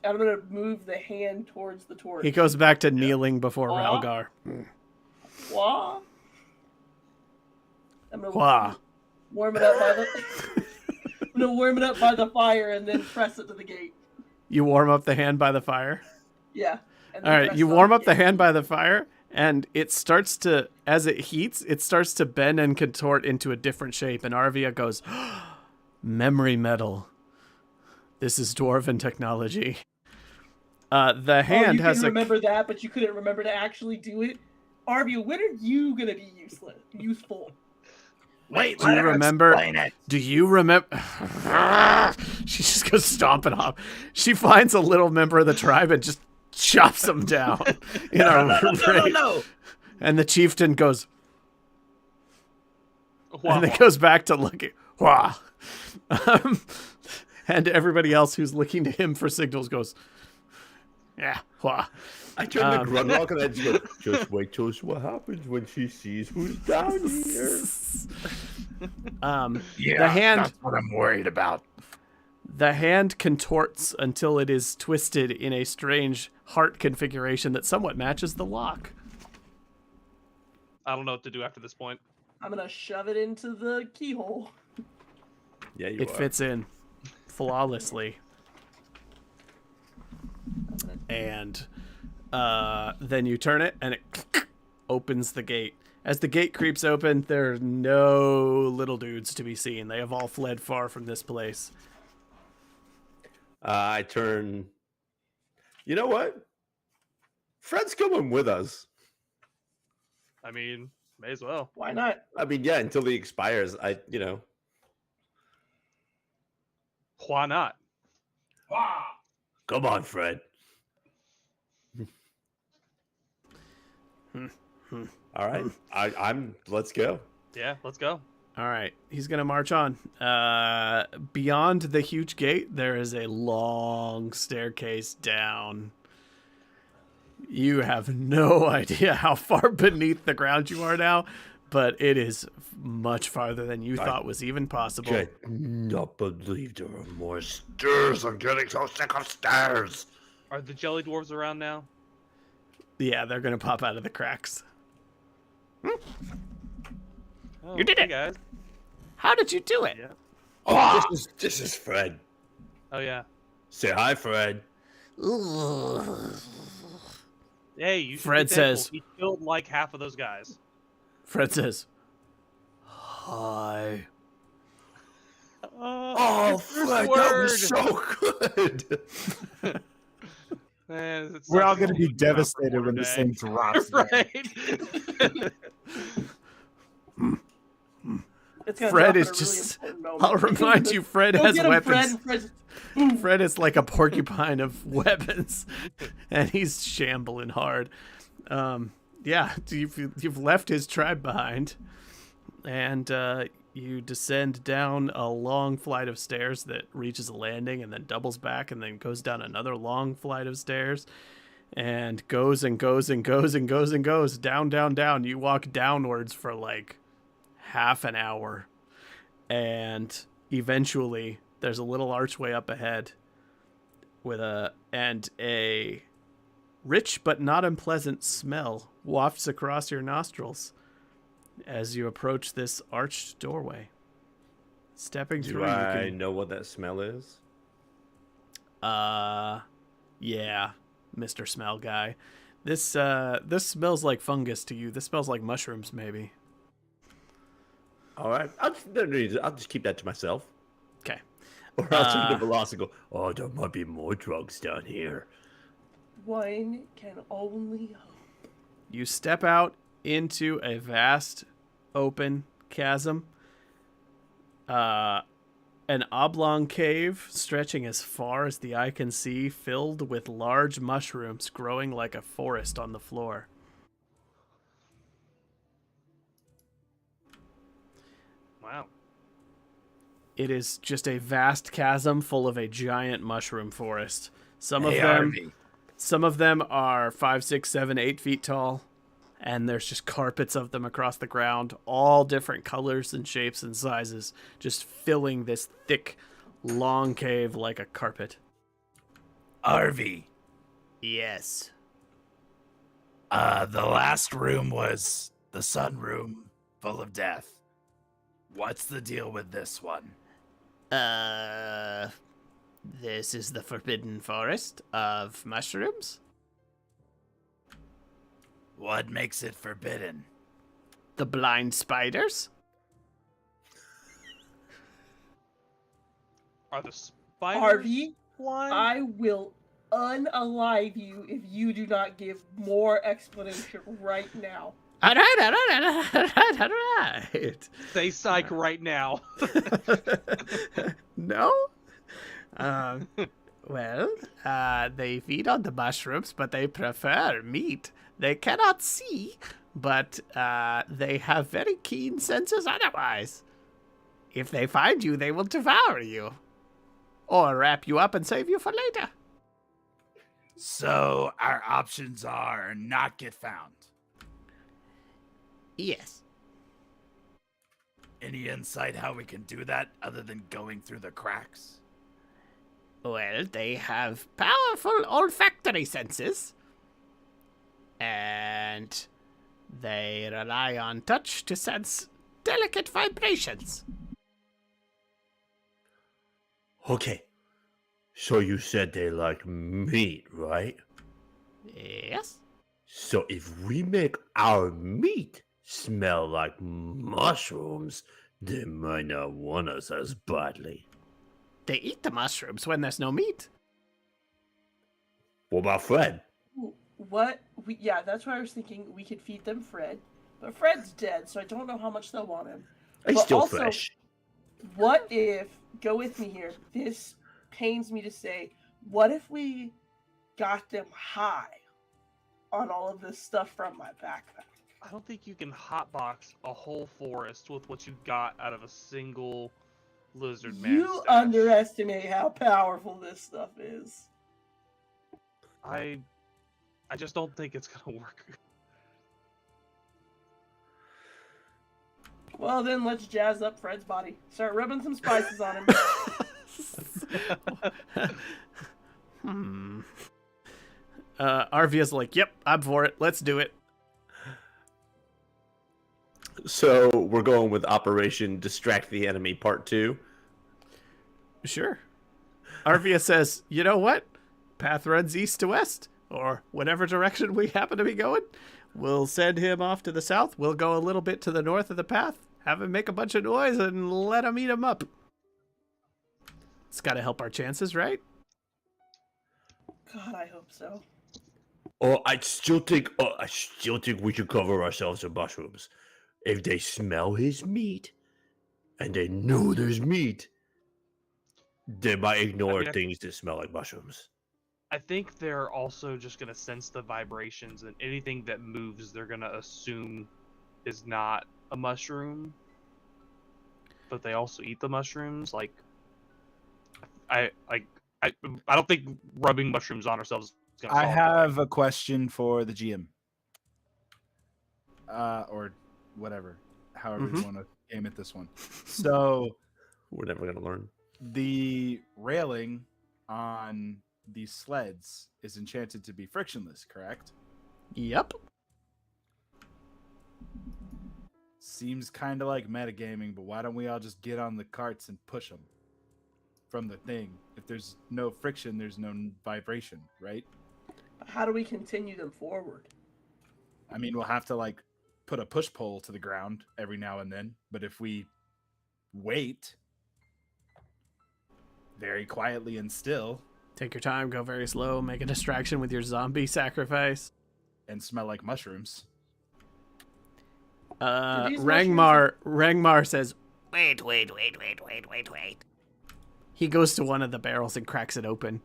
I'm gonna move the hand towards the torch. He goes back to kneeling before Hua? Ralgar. Wah. I'm gonna Hua. warm it up by the. I'm gonna warm it up by the fire and then press it to the gate. You warm up the hand by the fire. Yeah. And then All right, press you it on warm up the gate. hand by the fire, and it starts to, as it heats, it starts to bend and contort into a different shape. And Arvia goes, memory metal. This is dwarven technology. The hand you has can a. remember that, but you couldn't remember to actually do it. Arvia, when are you gonna be useful? Wait, Do let you her remember? explain it. Do you remember? She just goes stomping off. She finds a little member of the tribe and just chops him down. You know, No. And the chieftain goes, Wow. and then goes back to looking. Wah. And everybody else who's looking to him for signals goes, yeah, wah. I turn to Grunlock and I just go, just wait till see what happens when she sees who's down here. Yeah, The hand- that's what I'm worried about. The hand contorts until it is twisted in a strange heart configuration that somewhat matches the lock. I don't know what to do after this point. I'm gonna shove it into the keyhole. Yeah, you It are. fits in flawlessly. And then you turn it, and it opens the gate. As the gate creeps open, there are no little dudes to be seen. They have all fled far from this place. I turn. You know what? Fred's coming with us. I mean, may as well. Why not? I mean, yeah, until he expires. Why not? Come on, Fred. All right, I'm. Let's go. Yeah, let's go. All right, he's going to march on. Beyond the huge gate, there is a long staircase down. You have no idea how far beneath the ground you are now, but it is much farther than you thought was even possible. Cannot believe there are more stairs. I'm getting so sick of stairs. Are the jelly dwarves around now? Yeah, they're going to pop out of the cracks. Oh, You did hey it. guys. How did you do it? Yeah. Oh, this is Fred. Oh yeah. Say hi, Fred. Hey, you should Fred be thankful. says- He killed like half of those guys. Fred says, "Hi." Oh, Fred, that was so good. Man, it We're all sucks going to to be be gone for devastated one when this day. thing drops. down. Right. It's gonna Fred drop is at a just- Really important I'll moment. remind you, Fred Go has get him, weapons. Fred. Fred's- Fred is like a porcupine of weapons, and he's shambling hard. Yeah, you've left his tribe behind, and you descend down a long flight of stairs that reaches a landing and then doubles back and then goes down another long flight of stairs and goes and goes and goes and goes and goes down, down, down. You walk downwards for like half an hour, and eventually there's a little archway up ahead with a rich but not unpleasant smell wafts across your nostrils as you approach this arched doorway. Stepping Do through, I you know what that smell is? can, yeah, Mr. Smell Guy. This smells like fungus to you. This smells like mushrooms, maybe. All right, I'll just keep that to myself. Okay. Or I'll turn to Veloz and go, oh, there might be more drugs down here. One can only hope. You step out into a vast open chasm. An oblong cave stretching as far as the eye can see, filled with large mushrooms growing like a forest on the floor. Wow. It is just a vast chasm full of a giant mushroom forest. Some of Hey, them Arby. Some of them are 5, 6, 7, 8 feet tall, and there's just carpets of them across the ground, all different colors and shapes and sizes, just filling this thick, long cave like a carpet. Arby. Yes. The last room was the sun room, full of death. What's the deal with this one? This is the forbidden forest of mushrooms. What makes it forbidden? The blind spiders. Are the spiders Harvey, blind? I will unalive you if you do not give more explanation right now. All right. Say psych right now. No? Well, they feed on the mushrooms, but they prefer meat. They cannot see, but they have very keen senses otherwise. If they find you, they will devour you. Or wrap you up and save you for later. So our options are not get found. Yes. Any insight how we can do that other than going through the cracks? Well, they have powerful olfactory senses. And they rely on touch to sense delicate vibrations. Okay. So you said they like meat, right? Yes? So if we make our meat smell like mushrooms, they might not want us as badly. They eat the mushrooms when there's no meat. What about Fred? What? Yeah, that's what I was thinking. We could feed them Fred, but Fred's dead, so I don't know how much they'll want him. He's But still also, fresh. What if? Go with me here. This pains me to say. What if we got them high on all of this stuff from my backpack? I don't think you can hotbox a whole forest with what you got out of a single lizard man. You stash. underestimate how powerful this stuff is. I just don't think it's gonna work. Well, then let's jazz up Fred's body. Start rubbing some spices on him. Arvia's like, yep, I'm for it. Let's do it. So we're going with Operation Distract the Enemy Part 2. Sure. Arvia says, you know what? Path runs east to west, or whatever direction we happen to be going. We'll send him off to the south. We'll go a little bit to the north of the path, have him make a bunch of noise, and let him eat him up. It's got to help our chances, right? God, I hope so. Oh, I still think we should cover ourselves in mushrooms. If they smell his meat, and they know there's meat, they might ignore things that smell like mushrooms. I think they're also just gonna sense the vibrations, and anything that moves, they're gonna assume is not a mushroom. But they also eat the mushrooms. Like, I don't think rubbing mushrooms on ourselves is gonna. I solve have a question for the GM. Or whatever, however you want to aim at this one. So We're never going to learn. the railing on these sleds is enchanted to be frictionless, correct? Yep. Seems kind of like metagaming, but why don't we all just get on the carts and push them from the thing? If there's no friction, there's no vibration, right? How do we continue them forward? I mean, we'll have to like put a push pole to the ground every now and then, but if we wait very quietly and still Take your time, go very slow, make a distraction with your zombie sacrifice. and smell like mushrooms. these Rangmar says, Wait. he goes to one of the barrels and cracks it open.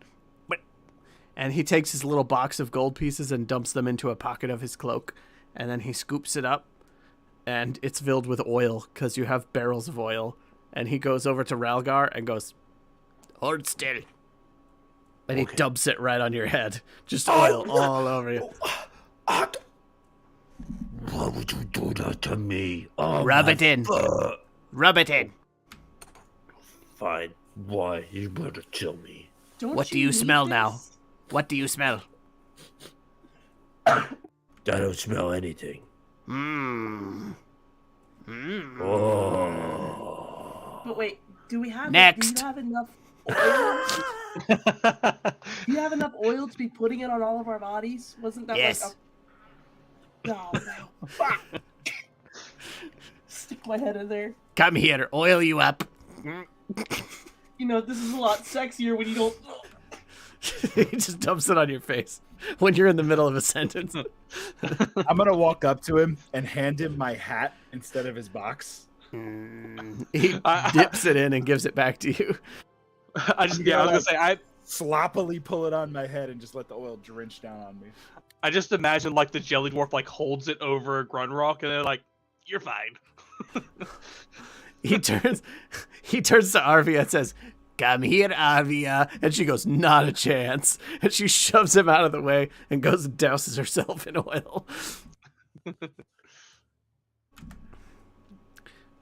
And he takes his little box of gold pieces and dumps them into a pocket of his cloak. And then he scoops it up, and it's filled with oil, because you have barrels of oil. And he goes over to Ralgar and goes, Hold still. and he dumps it right on your head. Just oil all over you. Why would you do that to me? Oh, Rub my it in. fuck. Rub it in. Fine. Why? You better tell me. What do you need smell this? now? What do you smell? I don't smell anything. Mmm. Oh. But wait, do we have Next. Do you have enough oil? Do you have enough oil to be putting it on all of our bodies? Wasn't that Yes. like a... No. Fuck. Stick my head in there. Come here, oil you up. You know, this is a lot sexier when you don't... He just dumps it on your face when you're in the middle of a sentence. I'm gonna walk up to him and hand him my hat instead of his box. He dips it in and gives it back to you. I was gonna say, Sloppily pull it on my head and just let the oil drench down on me. I just imagine like the jelly dwarf like holds it over Grunrock, and they're like, "You're fine." He turns to Arvia and says, "Come here, Arvia." And she goes, "Not a chance." And she shoves him out of the way and goes and douses herself in oil.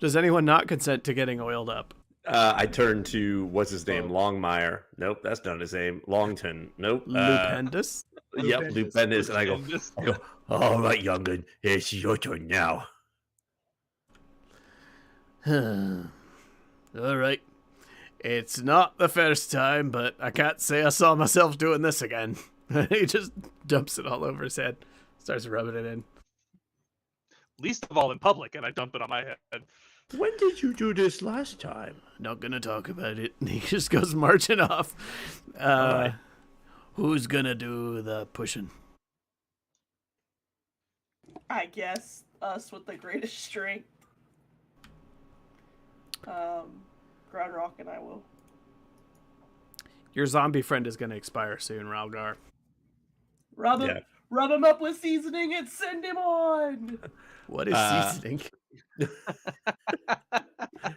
Does anyone not consent to getting oiled up? I turn to what's his name, Oh. Longmire. Nope, that's not his name. Longton. Nope. Lupendus. Yep, Lupendus. Lupendus. And Lupendus. I go. All right, young'un, it's your turn now. All right. It's not the first time, but I can't say I saw myself doing this again. He just dumps it all over his head, starts rubbing it in. Least of all in public, and I dump it on my head. When did you do this last time? Not gonna talk about it. He just goes marching off. Alright. Who's gonna do the pushing? I guess us with the greatest strength. Groundrock and I will. Your zombie friend is gonna expire soon, Ralgar. Rub him, Yeah. rub him up with seasoning and send him on. What is seasoning?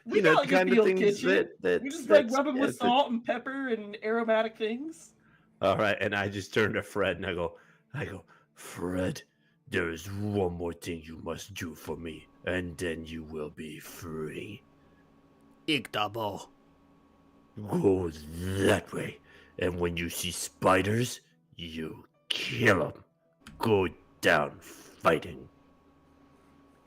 We got like a kind of field things kitchen. that We just like that's- rub him with yes, salt and pepper and aromatic things. All right, and I just turn to Fred and I go, Fred, there is one more thing you must do for me, and then you will be free. Igdabo. Go that way, and when you see spiders, you kill them. Go down fighting.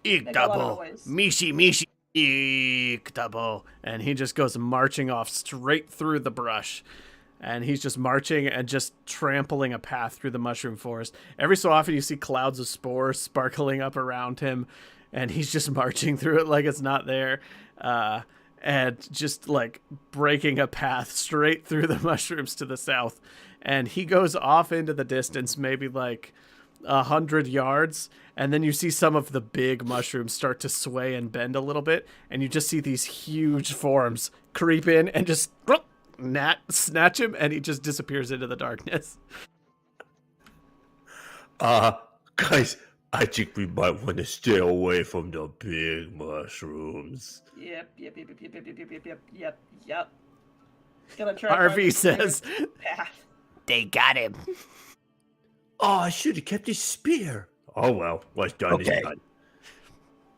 Make a lot of Igdabo. noise. Mishi. Igdabo. And he just goes marching off straight through the brush. And he's just marching and just trampling a path through the mushroom forest. Every so often you see clouds of spores sparkling up around him. And he's just marching through it like it's not there. And just like breaking a path straight through the mushrooms to the south. And he goes off into the distance, maybe like 100 yards, and then you see some of the big mushrooms start to sway and bend a little bit, and you just see these huge forms creep in and just snatch him, and he just disappears into the darkness. Guys, I think we might want to stay away from the big mushrooms. Yep. Gonna try. to find Harvey the says, path. They got him. Oh, I should have kept his spear. Oh well, what's done is Okay. done.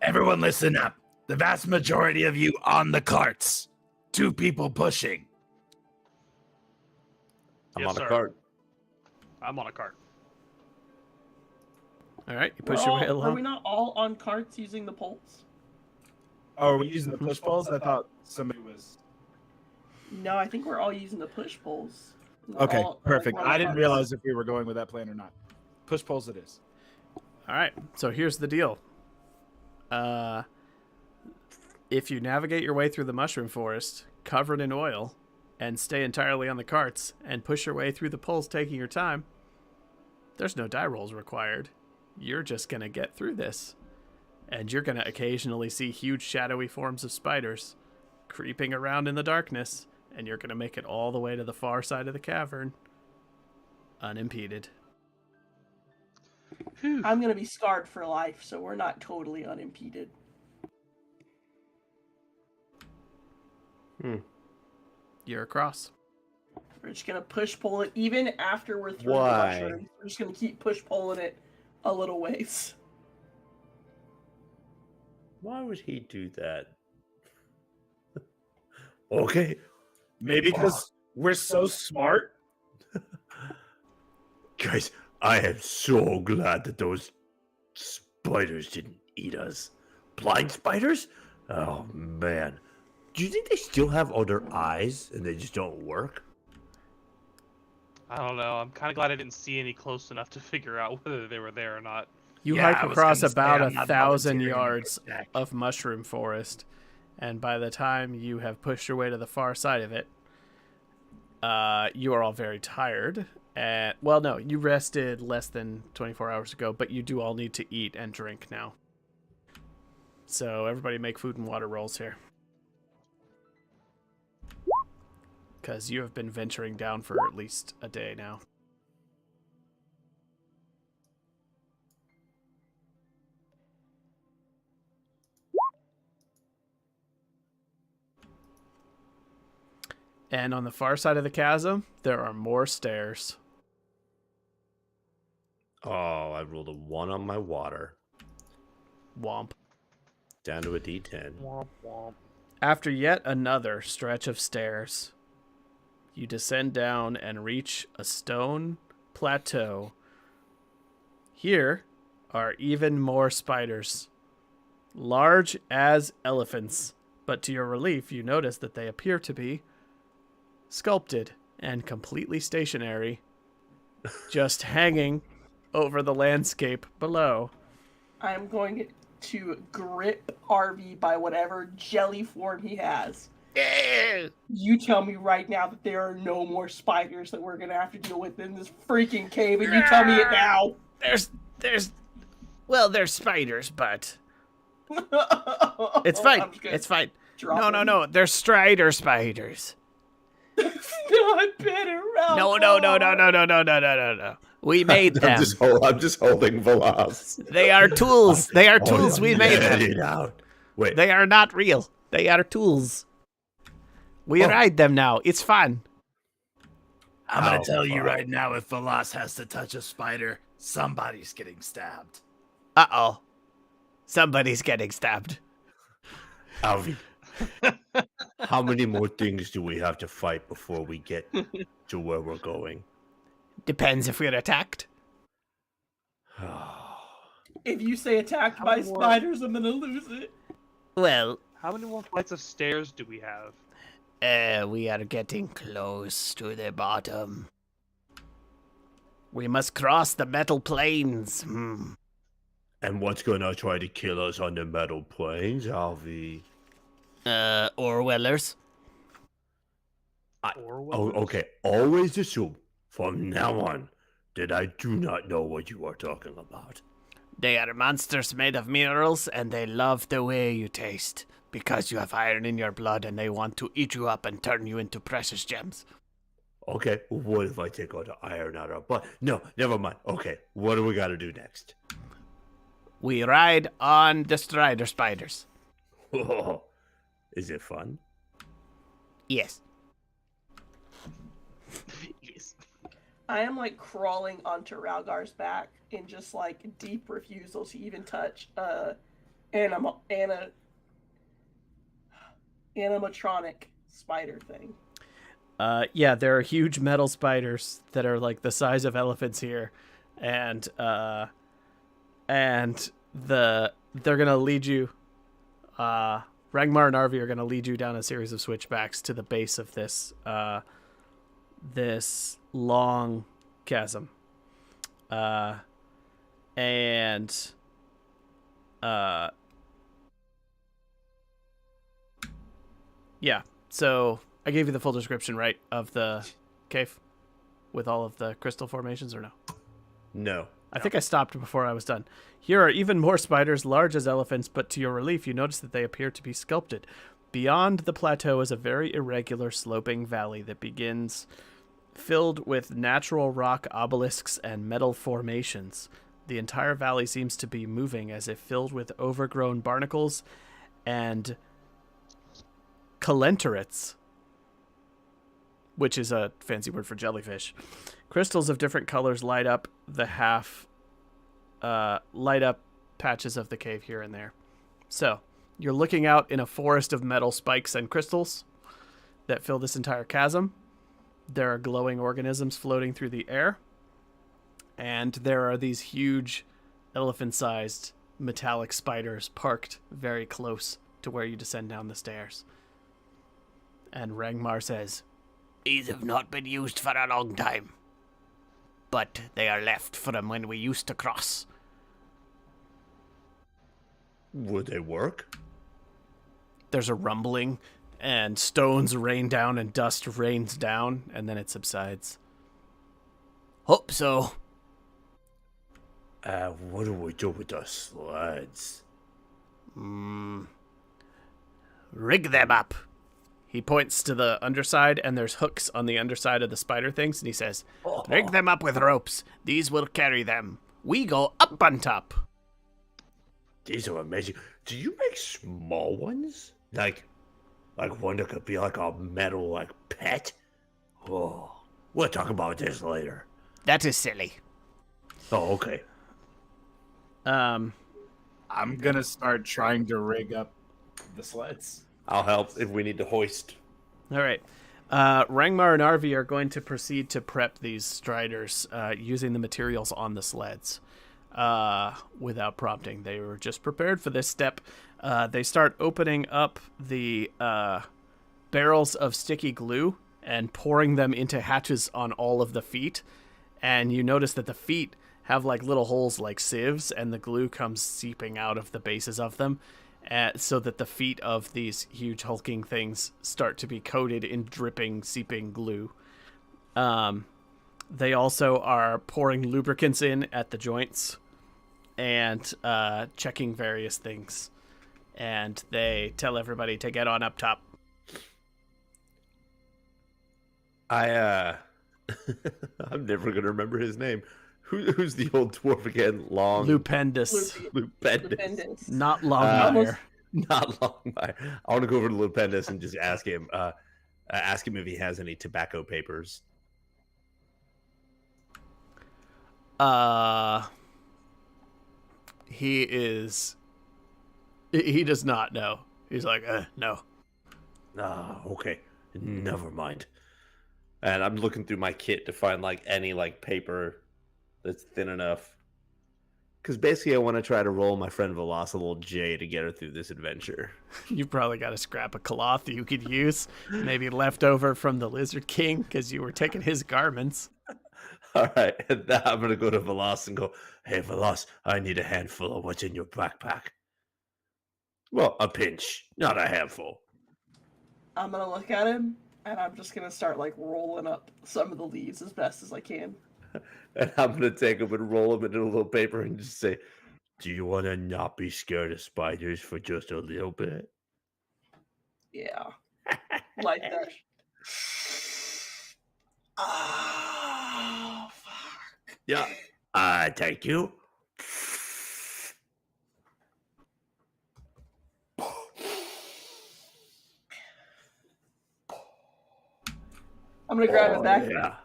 Everyone listen up. The vast majority of you on the carts. 2 people pushing. I'm Yes, on a sir. cart. I'm on a cart. all right, you We're push your way all- Are along. we not all on carts using the poles? Oh, are we using the push poles? I thought somebody was. No, I think we're all using the push poles. We're Okay, all- perfect. we're on I didn't carts. realize if we were going with that plan or not. Push poles it is. All right, so here's the deal. If you navigate your way through the mushroom forest, covered in oil, and stay entirely on the carts, and push your way through the poles taking your time, there's no die rolls required. You're just going to get through this. And you're going to occasionally see huge shadowy forms of spiders creeping around in the darkness, and you're going to make it all the way to the far side of the cavern, unimpeded. I'm gonna be scarred for life, so we're not totally unimpeded. You're across. We're just gonna push pull it even after we're through Why? the mushrooms. We're just gonna keep push pulling it a little ways. Why would he do that? Okay. Maybe because we're so smart. Guys, I am so glad that those spiders didn't eat us. Blind spiders? Oh, man. Do you think they still have other eyes and they just don't work? I don't know. I'm kind of glad I didn't see any close enough to figure out whether they were there or not. You Yeah, hike I was across gonna say, about I'm not 1,000 volunteering to yards protect. of mushroom forest, and by the time you have pushed your way to the far side of it, you are all very tired. And well, no, you rested less than 24 hours ago, but you do all need to eat and drink now. So everybody make food and water rolls here. Because you have been venturing down for at least a day now. And on the far side of the chasm, there are more stairs. Oh, I rolled a 1 on my water. Womp. Down to a d10. Womp womp. After yet another stretch of stairs, you descend down and reach a stone plateau. Here are even more spiders, large as elephants, but to your relief, you notice that they appear to be sculpted and completely stationary, just hanging over the landscape below. I'm going to grip Arby by whatever jelly form he has. You tell me right now that there are no more spiders that we're going to have to deal with in this freaking cave, and you tell me it now. There's spiders, but It's fine. I'm just gonna It's fine. drop him. no, they're strider spiders. It's not better. No. We made them. I'm just holding Velas. They are tools. They are tools. We made Let them. it out. Wait. They are not real. They are tools. We ride them now. It's fun. I'm How gonna tell you far? right now, if Velas has to touch a spider, somebody's getting stabbed. Uh-oh. Somebody's getting stabbed. Alvy, how many more things do we have to fight before we get to where we're going? Depends if we're attacked. If you say attacked How by more- spiders, I'm going to lose it. Well, How many more flights of stairs do we have? we are getting close to the bottom. We must cross the metal plains. And what's gonna try to kill us on the metal plains, Alvy? Orwellers. Oh, okay. Always assume from now on that I do not know what you are talking about. They are monsters made of minerals, and they love the way you taste. Because you have iron in your blood, and they want to eat you up and turn you into precious gems. Okay, what if I take all the iron out of but no, never mind. Okay, what do we gotta do next? We ride on the strider spiders. Is it fun? Yes. Yes. I am like crawling onto Ralgar's back in just like deep refusal to even touch animatronic spider thing. Yeah, there are huge metal spiders that are like the size of elephants here, and they're gonna lead you. Rangmar and Arvi are gonna lead you down a series of switchbacks to the base of this this long chasm, yeah. So I gave you the full description, right, of the cave with all of the crystal formations, or no? No. I think I stopped before I was done. Here are even more spiders, large as elephants, but to your relief, you notice that they appear to be sculpted. Beyond the plateau is a very irregular sloping valley that begins filled with natural rock obelisks and metal formations. The entire valley seems to be moving as if filled with overgrown barnacles and calentorites, which is a fancy word for jellyfish. Crystals of different colors light up patches of the cave here and there. So, you're looking out in a forest of metal spikes and crystals that fill this entire chasm. There are glowing organisms floating through the air. And there are these huge elephant-sized metallic spiders parked very close to where you descend down the stairs. And Rangmar says, These have not been used for a long time. But they are left from when we used to cross. Would they work? there's a rumbling, and stones rain down and dust rains down, and then it subsides. Hope so. What do we do with the sleds? Rig them up. He points to the underside, and there's hooks on the underside of the spider things, and he says, Rig them up with ropes. These will carry them. We go up on top. These are amazing. Do you make small ones? Like one that could be like a metal, like, pet? Oh, we'll talk about this later. That is silly. Oh, okay. I'm gonna start trying to rig up the sleds. I'll help if we need to hoist. All right. Rangmar and Arvi are going to proceed to prep these striders using the materials on the sleds without prompting. They were just prepared for this step. They start opening up the barrels of sticky glue and pouring them into hatches on all of the feet. And you notice that the feet have like little holes like sieves, and the glue comes seeping out of the bases of them. So that the feet of these huge hulking things start to be coated in dripping, seeping glue. They also are pouring lubricants in at the joints and checking various things. And they tell everybody to get on up top. I'm never gonna remember his name. Who's the old dwarf again? Lupendus. Lupendus. Not Longmire. Not Longmire. I want to go over to Lupendus and just ask him if he has any tobacco papers. He does not know. He's like, no. Ah, okay. Never mind. And I'm looking through my kit to find like any like paper that's thin enough. Because basically I want to try to roll my friend Veloz a little J to get her through this adventure. You probably got a scrap of cloth you could use. Maybe left over from the Lizard King because you were taking his garments. All right. And now I'm going to go to Veloz and go, hey, Veloz, I need a handful of what's in your backpack. Well, a pinch, not a handful. I'm gonna look at him, and I'm just gonna start like rolling up some of the leaves as best as I can. And I'm going to take them and roll them into a little paper and just say, do you want to not be scared of spiders for just a little bit? Yeah. Like that. Oh, fuck. Yeah. Thank you. I'm gonna grab it back. Yeah.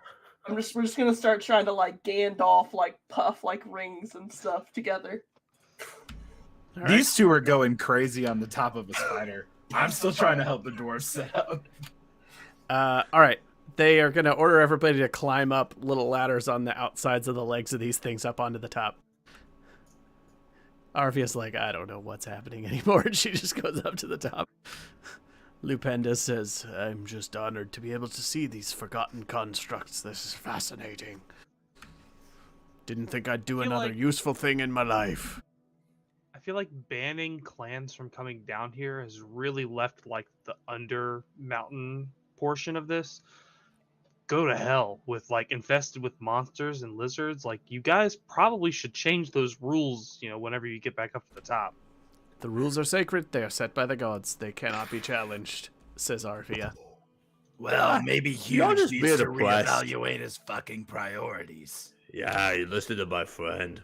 We're just gonna start trying to like Gandalf, like puff like rings and stuff together. All right. These two are going crazy on the top of a spider. I'm still trying to help the dwarves set up. All right. They are going to order everybody to climb up little ladders on the outsides of the legs of these things up onto the top. Arvia's like, I don't know what's happening anymore. And she just goes up to the top. Lupendus says, I'm just honored to be able to see these forgotten constructs. This is fascinating. Didn't think I'd do another useful thing in my life. I feel like banning clans from coming down here has really left like the under mountain portion of this go to hell with like infested with monsters and lizards. Like you guys probably should change those rules, whenever you get back up to the top. The rules are sacred. They are set by the gods. They cannot be challenged, says Arvia. Well, maybe You're Huge just needs being to oppressed. reevaluate his fucking priorities. Yeah, you listen to my friend.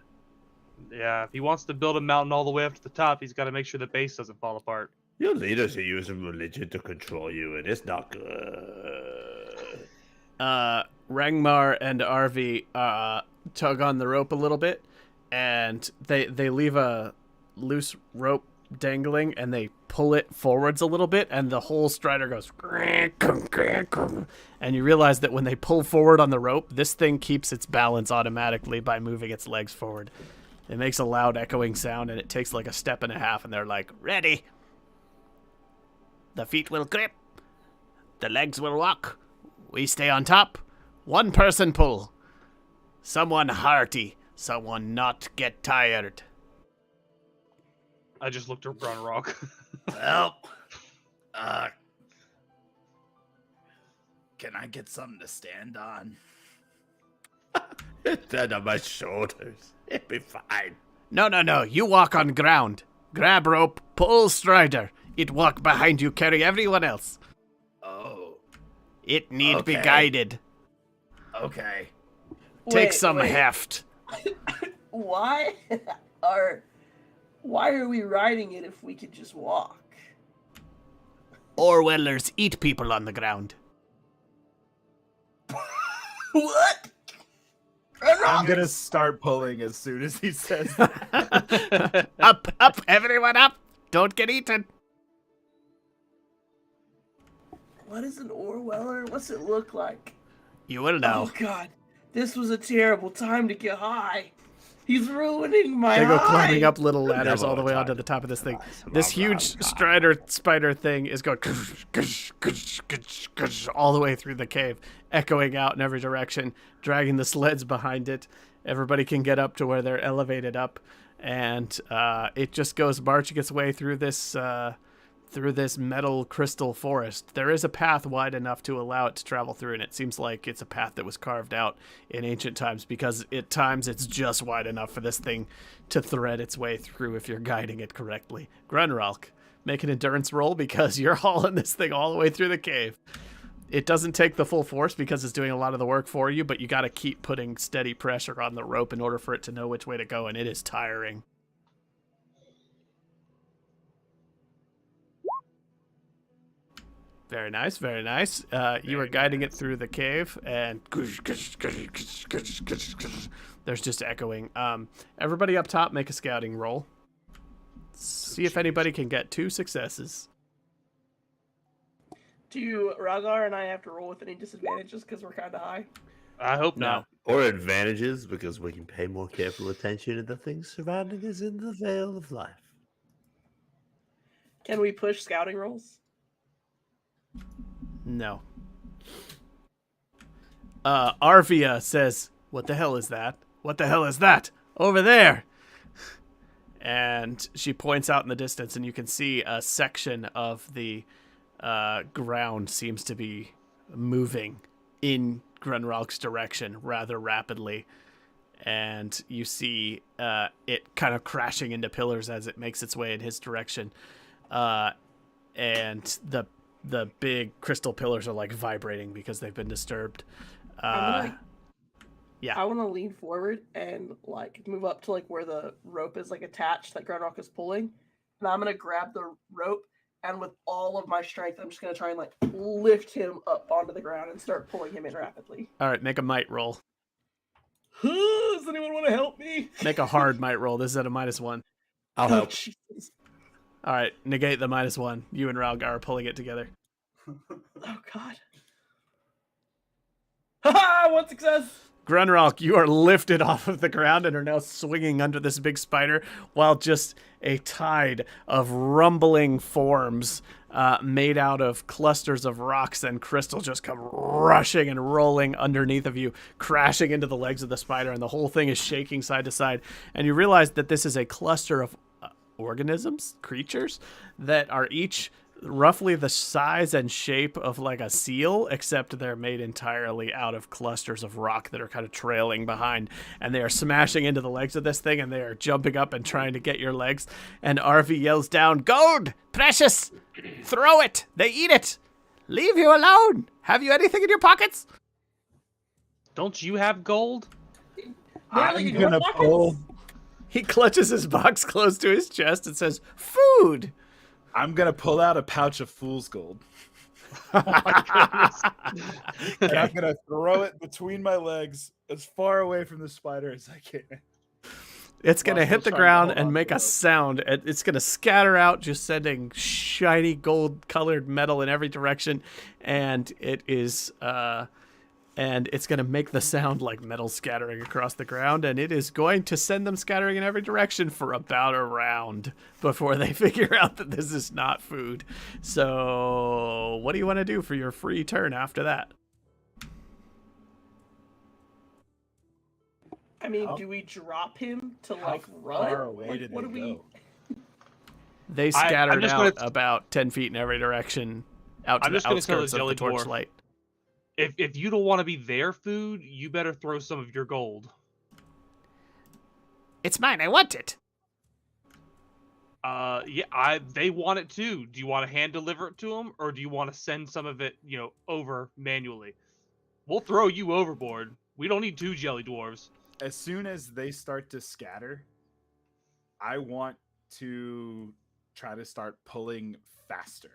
Yeah, if he wants to build a mountain all the way up to the top, he's got to make sure the base doesn't fall apart. Your leaders are using religion to control you, and it's not good. Rangmar and Arvi tug on the rope a little bit, and they leave a loose rope dangling, and they pull it forwards a little bit, and the whole strider goes, and you realize that when they pull forward on the rope, this thing keeps its balance automatically by moving its legs forward. It makes a loud echoing sound, and it takes like a step and a half, and they're like, ready. The feet will grip. The legs will walk. We stay on top. One person pull. Someone hearty. Someone not get tired. I just looked at Rock. Well, can I get something to stand on? Stand on my shoulders. It'll be fine. No. You walk on ground. Grab rope, pull strider. It walk behind you, carry everyone else. Oh, It need be Okay. guided. okay. Take some heft. Why are we riding it if we could just walk? Orwellers eat people on the ground. What? I'm gonna start pulling as soon as he says that. Up, everyone up. Don't get eaten. What is an Orweller? What's it look like? You will know. Oh God, this was a terrible time to get high. He's ruining my They go high. climbing up little ladders Never all the way time onto the to top of this thing. rise. This huge spider thing is going all the way through the cave, echoing out in every direction, dragging the sleds behind it. Everybody can get up to where they're elevated up, and it just goes marching its way through this metal crystal forest. There is a path wide enough to allow it to travel through, and it seems like it's a path that was carved out in ancient times, because at times it's just wide enough for this thing to thread its way through if you're guiding it correctly. Grunralk, make an endurance roll because you're hauling this thing all the way through the cave. It doesn't take the full force because it's doing a lot of the work for you, but you got to keep putting steady pressure on the rope in order for it to know which way to go, and it is tiring. Very nice, very nice. You are guiding it through the cave, and there's just echoing. Everybody up top, make a scouting roll. See if anybody can get 2 successes. Do Ragar and I have to roll with any disadvantages because we're kind of high? I hope No. not. Or advantages because we can pay more careful attention to the things surrounding us in the veil of life. Can we push scouting rolls? No. Arvia says, "What the hell is that? What the hell is that? Over there!" And she points out in the distance, and you can see a section of the ground seems to be moving in Grunralk's direction rather rapidly. And you see it kind of crashing into pillars as it makes its way in his direction. And the big crystal pillars are like vibrating because they've been disturbed. I Yeah. want to lean forward and like move up to like where the rope is like attached that Grunrock is pulling, and I'm gonna grab the rope, and with all of my strength, I'm just gonna try and like lift him up onto the ground and start pulling him in rapidly. All right, make a might roll. Does anyone want to help me? Make a hard might roll. This is at a -1. I'll Oh, help. Jesus. All right, negate the -1. You and Ralgar are pulling it together. Oh God. Haha! One success. Grunralk, you are lifted off of the ground and are now swinging under this big spider, while just a tide of rumbling forms made out of clusters of rocks and crystal just come rushing and rolling underneath of you, crashing into the legs of the spider, and the whole thing is shaking side to side. And you realize that this is a cluster of organisms, creatures, that are each roughly the size and shape of like a seal, except they're made entirely out of clusters of rock that are kind of trailing behind, and they are smashing into the legs of this thing, and they are jumping up and trying to get your legs. And Arvi yells down, "Gold! Precious! Throw it! They eat it! Leave you alone! Have you anything in your pockets?" Don't you have gold? Barely I'm in your gonna pockets? pull. He clutches his box close to his chest and says, "Food!" I'm gonna pull out a pouch of fool's gold. Oh my goodness. And I'm gonna throw it between my legs as far away from the spider as I can. It's going to While hit still the trying to ground hold and on make to a it. sound. It's going to scatter out, just sending shiny gold-colored metal in every direction, and it is and it's going to make the sound like metal scattering across the ground, and it is going to send them scattering in every direction for about a round before they figure out that this is not food. So, what do you want to do for your free turn after that? I mean, do we drop him to How like run? far away Like, did what they do we? go? They I'm scattered just out gonna- about 10 feet in every direction out to I'm the just gonna tell the outskirts of the jelly dwarf. torchlight. If you don't want to be their food, you better throw some of your gold. It's mine. I want it. Yeah, they want it too. Do you want to hand deliver it to them, or do you want to send some of it, over manually? We'll throw you overboard. We don't need 2 jelly dwarves. As soon as they start to scatter, I want to try to start pulling faster.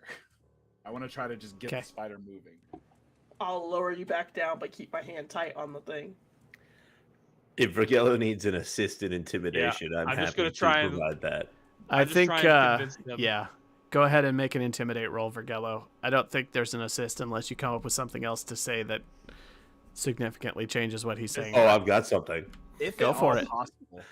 I want to try to just get Okay. the spider moving. I'll lower you back down, but keep my hand tight on the thing. If Ragello needs an assist in intimidation, I'm I'm happy just gonna to try and- provide that. I just think, trying to convince them. yeah, Go ahead and make an intimidate roll for Gello. I don't think there's an assist unless you come up with something else to say that significantly changes what he's saying. Oh, I've got something. If Go at for all it. possible,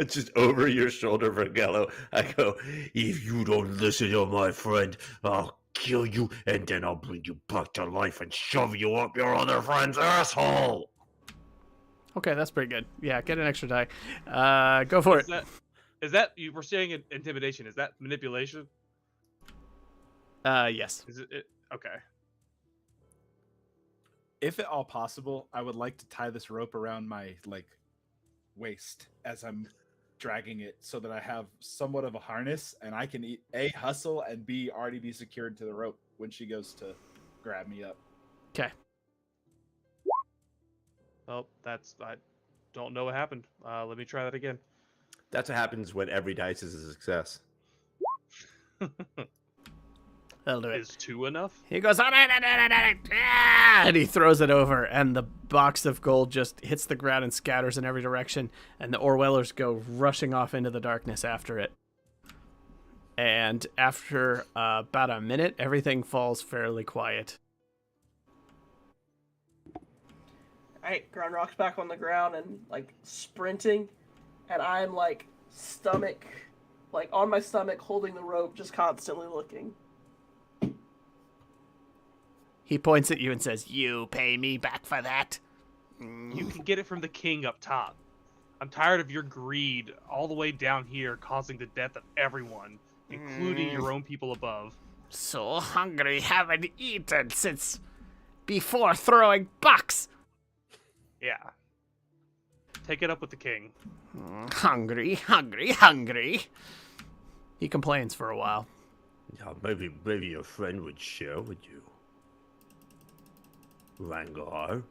Just over your shoulder, Vergello. I go, if you don't listen to my friend, I'll kill you, and then I'll bring you back to life and shove you up your other friend's asshole. Okay, that's pretty good. Yeah, get an extra die. Go for it. Is that you were saying intimidation? Is that manipulation? Yes. Is it okay? if at all possible, I would like to tie this rope around my waist as I'm dragging it, so that I have somewhat of a harness and I can A, hustle, and B, already be secured to the rope when she goes to grab me up. Okay. Oh, I don't know what happened. Let me try that again. That's what happens when every dice is a success. That'll do it. Is 2 enough? He goes, and he throws it over, and the box of gold just hits the ground and scatters in every direction, and the Orwellers go rushing off into the darkness after it. And after about a minute, everything falls fairly quiet. Alright, Grunrock's back on the ground and, sprinting, and I'm, on my stomach, holding the rope, just constantly looking. He points at you and says, "You pay me back for that." You can get it from the king up top. I'm tired of your greed all the way down here causing the death of everyone, including your own people above. So hungry, haven't eaten since before throwing bucks. Yeah. Take it up with the king. Hungry, hungry, hungry. He complains for a while. Yeah, maybe your friend would share with you. Rangar.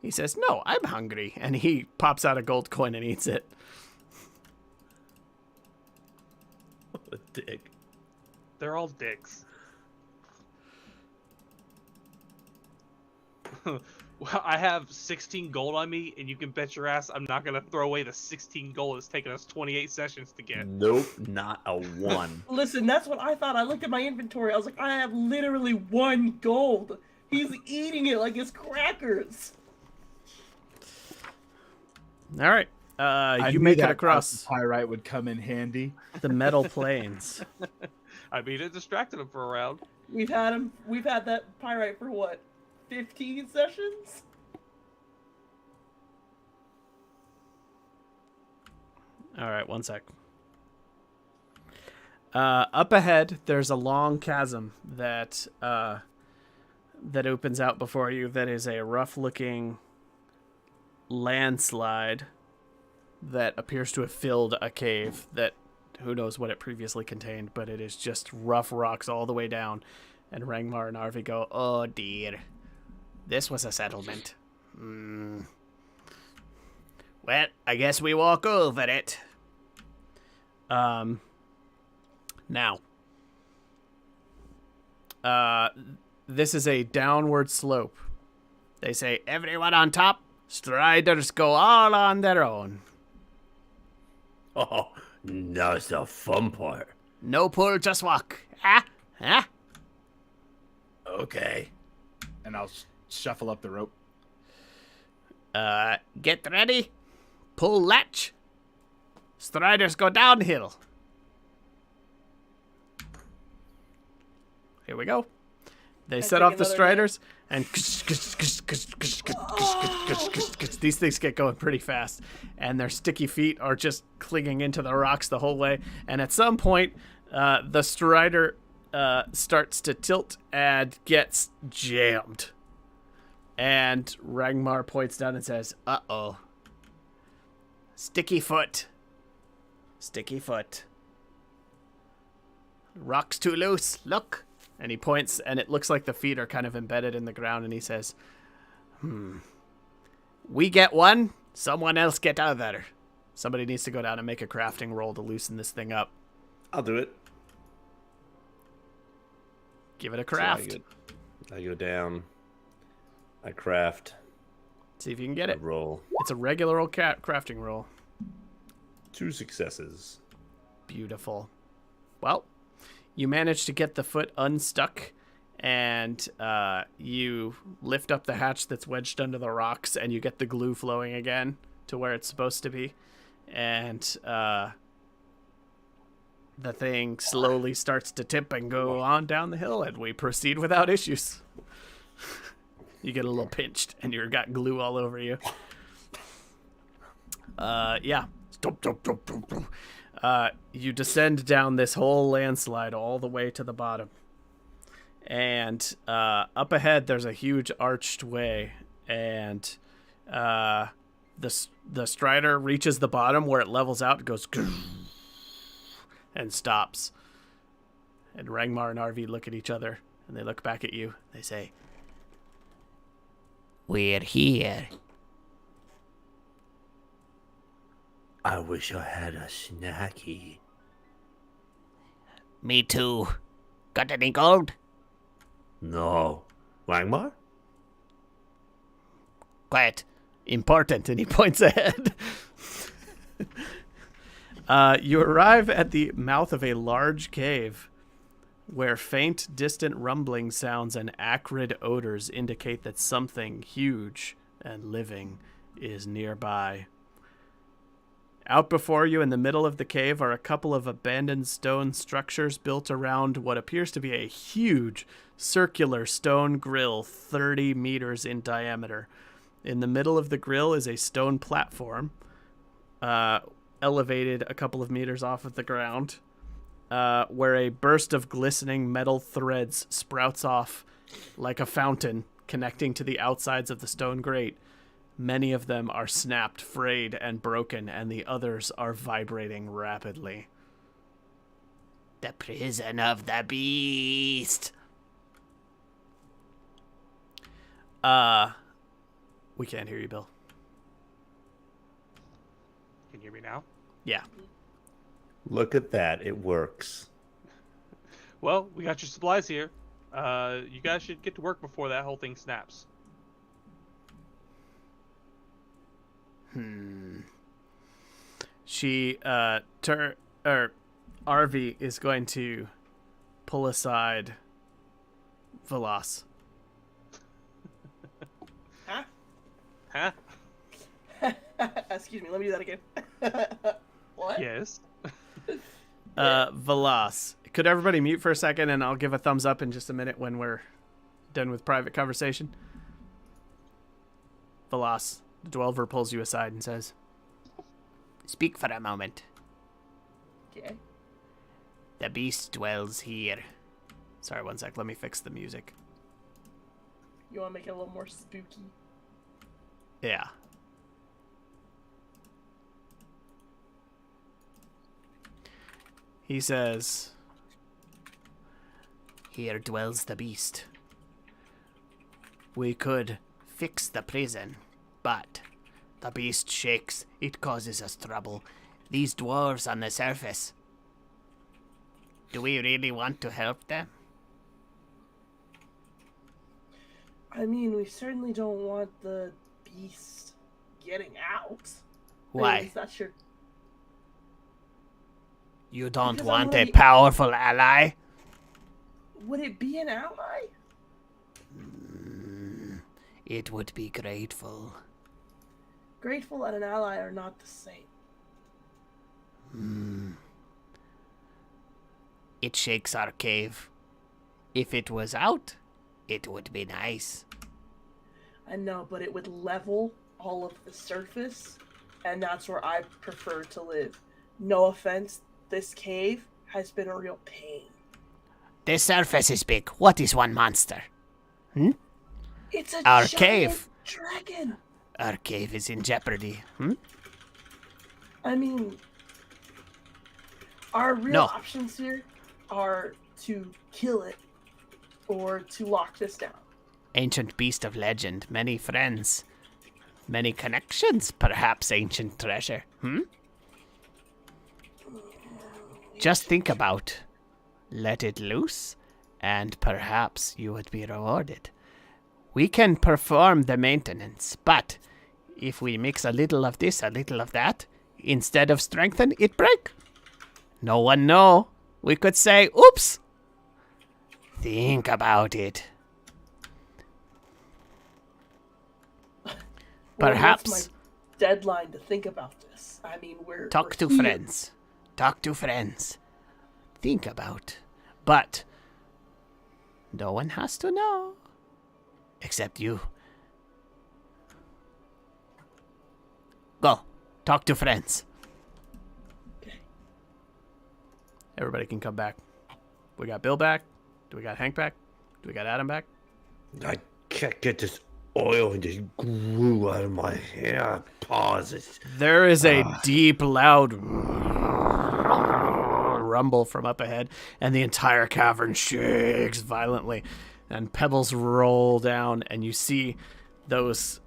He says, "No, I'm hungry." And he pops out a gold coin and eats it. What a dick. They're all dicks. Well, I have 16 gold on me, and you can bet your ass I'm not going to throw away the 16 gold it's taken us 28 sessions to get. Nope, not a one. Listen, that's what I thought. I looked at my inventory. I was like, I have literally 1 gold. He's eating it like it's crackers. All right. You make it across Pyrite would come in handy. the metal plains. I mean, it distracted him for a round. We've had that pyrite for what? 15 sessions? All right, one sec. Up ahead, there's a long chasm that opens out before you. That is a rough-looking landslide that appears to have filled a cave that who knows what it previously contained, but it is just rough rocks all the way down. And Rangmar and Arvi go, "Oh dear, this was a settlement. Well, I guess we walk over it." Now, this is a downward slope. They say, "Everyone on top, striders go all on their own. Oh, now's the fun part. No pull, just walk. Ah, ah. Okay. And I'll shuffle up the rope. Get ready. Pull latch. Striders go downhill. Here we go." They I set take off the another striders, and these things get going pretty fast, and their sticky feet are just clinging into the rocks the whole way. And at some point, the strider starts to tilt and gets jammed. And Rangmar points down and says, "Uh-oh. Sticky foot. Sticky foot. Rock's too loose. Look." And he points, and it looks like the feet are kind of embedded in the ground, and he says, We get one, someone else get other. somebody needs to go down and make a crafting roll to loosen this thing up. I'll do it. Give it a So craft. I go down. I craft. See if you can get I it. roll. It's a regular old crafting roll. 2 successes. Beautiful. Well, you manage to get the foot unstuck, and you lift up the hatch that's wedged under the rocks, and you get the glue flowing again to where it's supposed to be. And the thing slowly starts to tip and go on down the hill, and we proceed without issues. You get a little pinched, and you've got glue all over you. Yeah. You descend down this whole landslide all the way to the bottom. And up ahead, there's a huge arched way. And the strider reaches the bottom where it levels out. It goes and stops. And Rangmar and RV look at each other, and they look back at you. They say, We're here. I wish I had a snacky. Me too. Got any gold? No. Langmar? Quiet. important, and he points ahead. You arrive at the mouth of a large cave where faint, distant rumbling sounds and acrid odors indicate that something huge and living is nearby. Out before you in the middle of the cave are a couple of abandoned stone structures built around what appears to be a huge circular stone grill 30 meters in diameter. In the middle of the grill is a stone platform, elevated a couple of meters off of the ground, where a burst of glistening metal threads sprouts off like a fountain connecting to the outsides of the stone grate. Many of them are snapped, frayed, and broken, and the others are vibrating rapidly. The prison of the beast. We can't hear you, Bill. Can you hear me now? Yeah. Look at that. It works. Well, we got your supplies here. You guys should get to work before that whole thing snaps. She, Arvi is going to pull aside Velas. Huh? Excuse me, let me do that again. What? Yes. Velas. Could everybody mute for a second, and I'll give a thumbs up in just a minute when we're done with private conversation? Velas. The Dwelver pulls you aside and says, Speak for a moment. Okay. The beast dwells here. Sorry, one sec. Let me fix the music. You want to make it a little more spooky? Yeah. He says, Here dwells the beast. We could fix the prison, but the beast shakes. It causes us trouble. These dwarves on the surface. Do we really want to help them? I mean, we certainly don't want the beast getting out. Why? That's your... You don't Because want I'm a really- powerful ally? Would it be an ally? It would be grateful. Grateful and an ally are not the same. It shakes our cave. If it was out, it would be nice. I know, but it would level all of the surface, and that's where I prefer to live. No offense, this cave has been a real pain. The surface is big. What is one monster? It's a Our giant cave. dragon. Our cave is in jeopardy. I mean, our real No. options here are to kill it or to lock this down. Ancient beast of legend, many friends, many connections, perhaps ancient treasure. Just think about, let it loose, and perhaps you would be rewarded. We can perform the maintenance, but if we mix a little of this, a little of that, instead of strengthen, it break. No one know. We could say, oops. Think about it. Perhaps What's my deadline to think about this? I mean, we're talk to here. friends. Talk to friends. Think about. But no one has to know. Except you. Go. Talk to friends. Everybody can come back. We got Bill back. Do we got Hank back? Do we got Adam back? I can't get this oil and just glue out of my hair. Pauses. There is a deep, loud rumble from up ahead, and the entire cavern shakes violently, and pebbles roll down, and you see those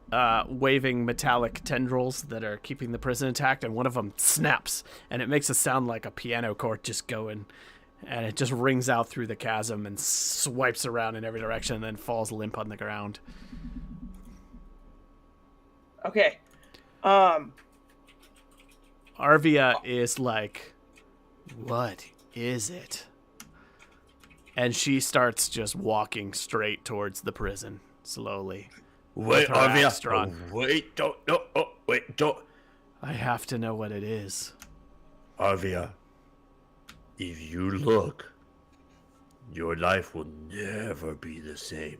waving metallic tendrils that are keeping the prison intact, and one of them snaps, and it makes a sound like a piano chord just going, and it just rings out through the chasm and swipes around in every direction and then falls limp on the ground. Okay. Arvia is like, what is it? And she starts just walking straight towards the prison, slowly. Wait, her axe Arvia. drawn. Wait, don't. No, oh, wait, don't. I have to know what it is. Arvia, if you look, your life will never be the same.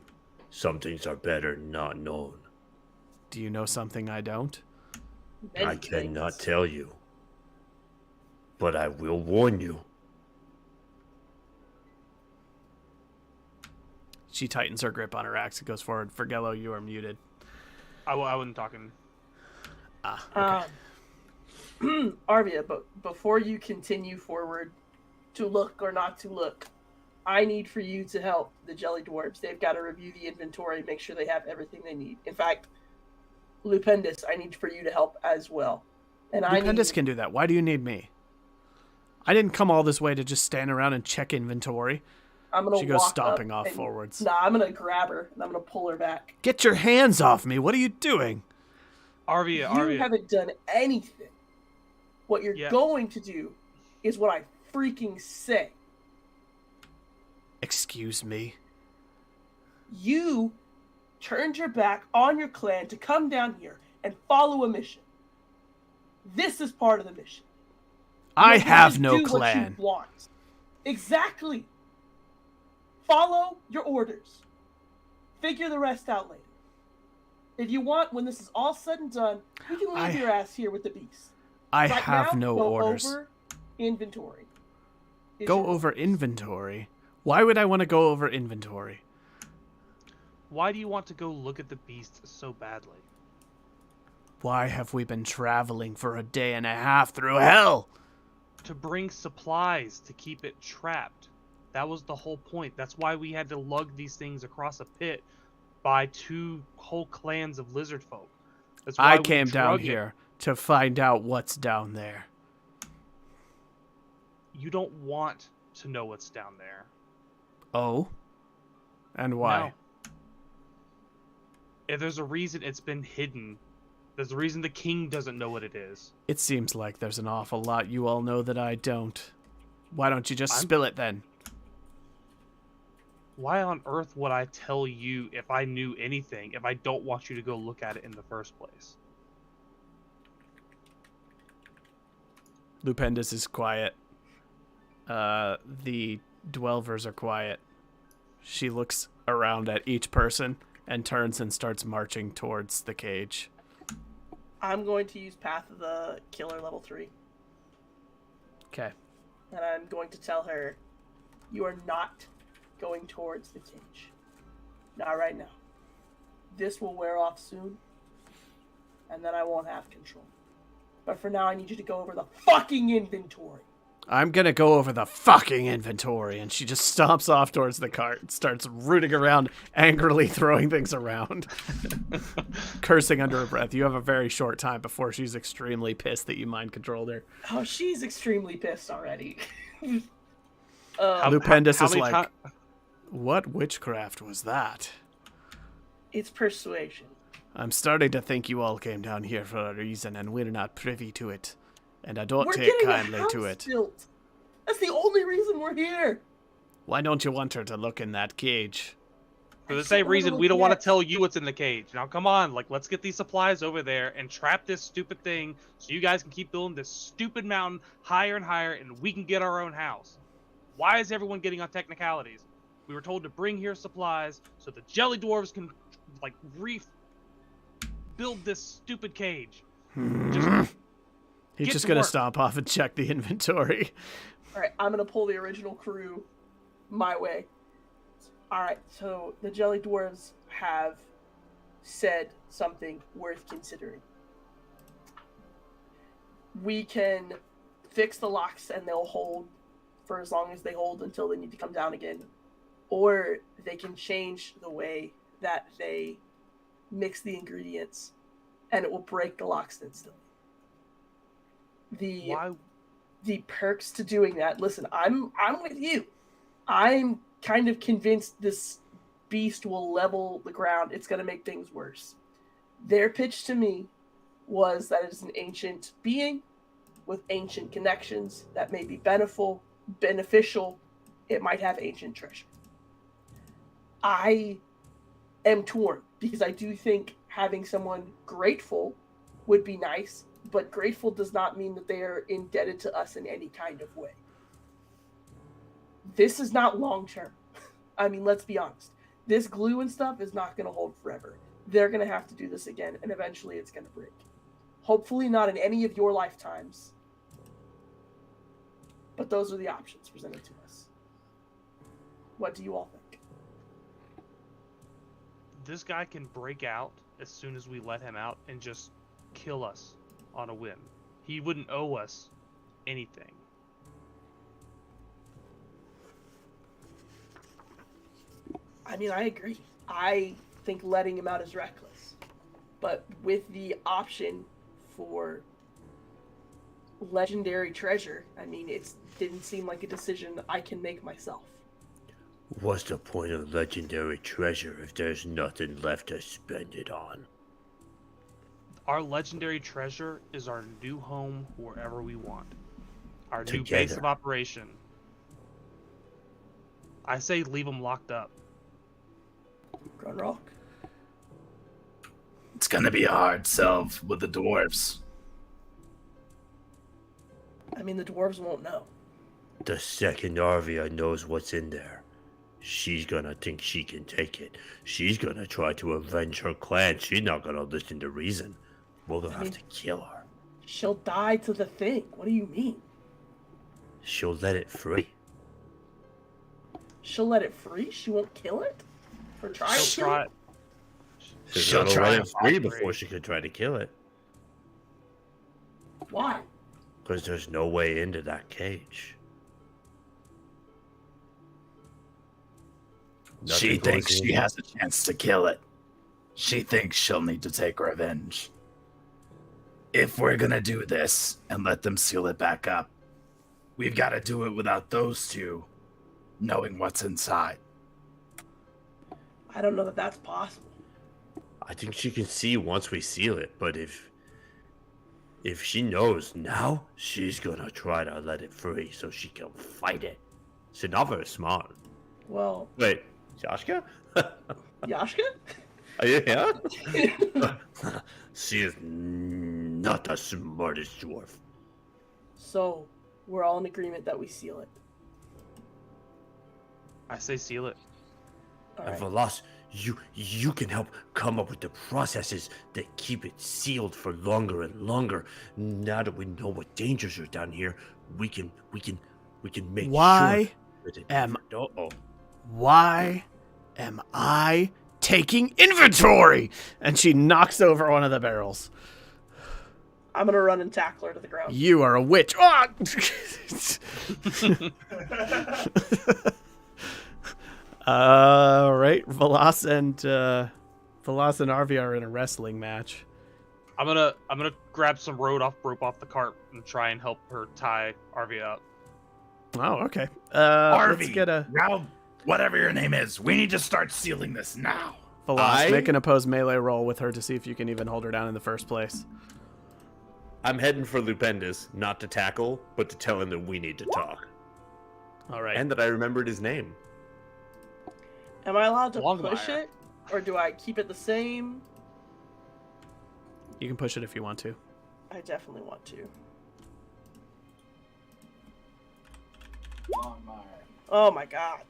Some things are better not known. Do you know something I don't? Many I cannot things. tell you, but I will warn you. She tightens her grip on her axe and goes forward. Fergello, you are muted. I wasn't talking. Arvia, but before you continue forward to look or not to look, I need for you to help the Jelly Dwarves. They've got to review the inventory, make sure they have everything they need. In fact, Lupendus, I need for you to help as well. And Lupendus can do that. Why do you need me? I didn't come all this way to just stand around and check inventory. She goes stomping off forwards. Nah, I'm going to grab her, and I'm going to pull her back. Get your hands off me. What are you doing? Arvia. You haven't done anything. What you're going to do is what I freaking say. Excuse me? You turned your back on your clan to come down here and follow a mission. This is part of the mission. I You have just no do what clan. you want. Exactly. Follow your orders. Figure the rest out later. If you want, when this is all said and done, you can leave your ass here with the beast. I Right have now, no go orders. Over inventory. Go over inventory? Why would I want to go over inventory? Why do you want to go look at the beast so badly? Why have we been traveling for a day and a half through hell? To bring supplies to keep it trapped. That was the whole point. That's why we had to lug these things across a pit by 2 whole clans of lizard folk. That's why I we came down drug it. here to find out what's down there. You don't want to know what's down there. Oh? And why? No. If there's a reason it's been hidden, there's a reason the king doesn't know what it is. It seems like there's an awful lot you all know that I don't. Why don't you just spill it then? Why on earth would I tell you if I knew anything if I don't want you to go look at it in the first place? Lupendus is quiet. The Dwelvers are quiet. She looks around at each person and turns and starts marching towards the cage. I'm going to use Path of the Killer level 3. Okay. And I'm going to tell her, you are not going towards the cage. Not right now. This will wear off soon, and then I won't have control. But for now, I need you to go over the fucking inventory. I'm gonna go over the fucking inventory, and she just stomps off towards the cart and starts rooting around, angrily throwing things around, cursing under her breath. You have a very short time before she's extremely pissed that you mind controlled her. Oh, she's extremely pissed already. Lupendus how is many like, what witchcraft was that? It's persuasion. I'm starting to think you all came down here for a reason, and we're not privy to it. And I don't We're take getting kindly a house to it. built. That's the only reason we're here. Why don't you want her to look in that cage? For the I same don't wanna reason, look we don't want yet. to tell you what's in the cage. Now, come on, like, let's get these supplies over there and trap this stupid thing so you guys can keep building this stupid mountain higher and higher, and we can get our own house. Why is everyone getting on technicalities? We were told to bring here supplies so the jelly dwarves can, like, build this stupid cage. Just He's get just to gonna work. stomp off and check the inventory. All right, I'm gonna pull the original crew my way. All right, so the jelly dwarves have said something worth considering. We can fix the locks and they'll hold for as long as they hold until they need to come down again, or they can change the way that they mix the ingredients, and it will break the locks instantly. Why? The perks to doing that. Listen, I'm with you. I'm kind of convinced this beast will level the ground. It's going to make things worse. Their pitch to me was that it's an ancient being with ancient connections that may be beneficial. It might have ancient treasure. I am torn because I do think having someone grateful would be nice, but grateful does not mean that they are indebted to us in any kind of way. This is not long term. I mean, let's be honest. This glue and stuff is not going to hold forever. They're going to have to do this again, and eventually it's going to break. Hopefully not in any of your lifetimes. But those are the options presented to us. What do you all think? This guy can break out as soon as we let him out and just kill us on a whim. He wouldn't owe us anything. I mean, I agree. I think letting him out is reckless. But with the option for legendary treasure, I mean, it didn't seem like a decision I can make myself. What's the point of legendary treasure if there's nothing left to spend it on? Our legendary treasure is our new home wherever we want. Our new base Together. of operation. I say leave them locked up. Grunrock? It's gonna be a hard sell with the dwarves. I mean, the dwarves won't know. The second Arvia knows what's in there, she's gonna think she can take it. She's gonna try to avenge her clan. She's not gonna listen to reason. We'll have to kill her. She'll die to the thing. What do you mean? She'll let it free. She'll let it free? She won't kill it? Or try to She'll kill try. it? She'll gonna try let to it free fight for before it. she could try to kill it. Why? Because there's no way into that cage. She Nothing thinks goes she in. has a chance to kill it. She thinks she'll need to take revenge. If we're gonna do this and let them seal it back up, we've got to do it without those two knowing what's inside. I don't know that that's possible. I think she can see once we seal it, but if she knows now, she's gonna try to let it free so she can fight it. She's not very smart. Well, Wait, Joshka? Yashka? Yeah? She is not the smartest dwarf. So, we're all in agreement that we seal it. I say seal it. All And right. Velas, you can help come up with the processes that keep it sealed for longer and longer. Now that we know what dangers are down here, we can make Why sure that it am- never- Uh-oh. Why am I taking inventory? And she knocks over one of the barrels. I'm gonna run and tackle her to the ground. You are a witch. Ah! All right, Velas and Arvi are in a wrestling match. I'm gonna grab some rope off the cart and try and help her tie Arvia up. Oh, okay. Let's Harvey, get a now, whatever your name is, we need to start sealing this now. Velas. Make an opposed melee roll with her to see if you can even hold her down in the first place. I'm heading for Lupendus, not to tackle, but to tell him that we need to talk. All right. And that I remembered his name. Am I allowed to push Longmire. it, or do I keep it the same? You can push it if you want to. I definitely want to. Oh my god.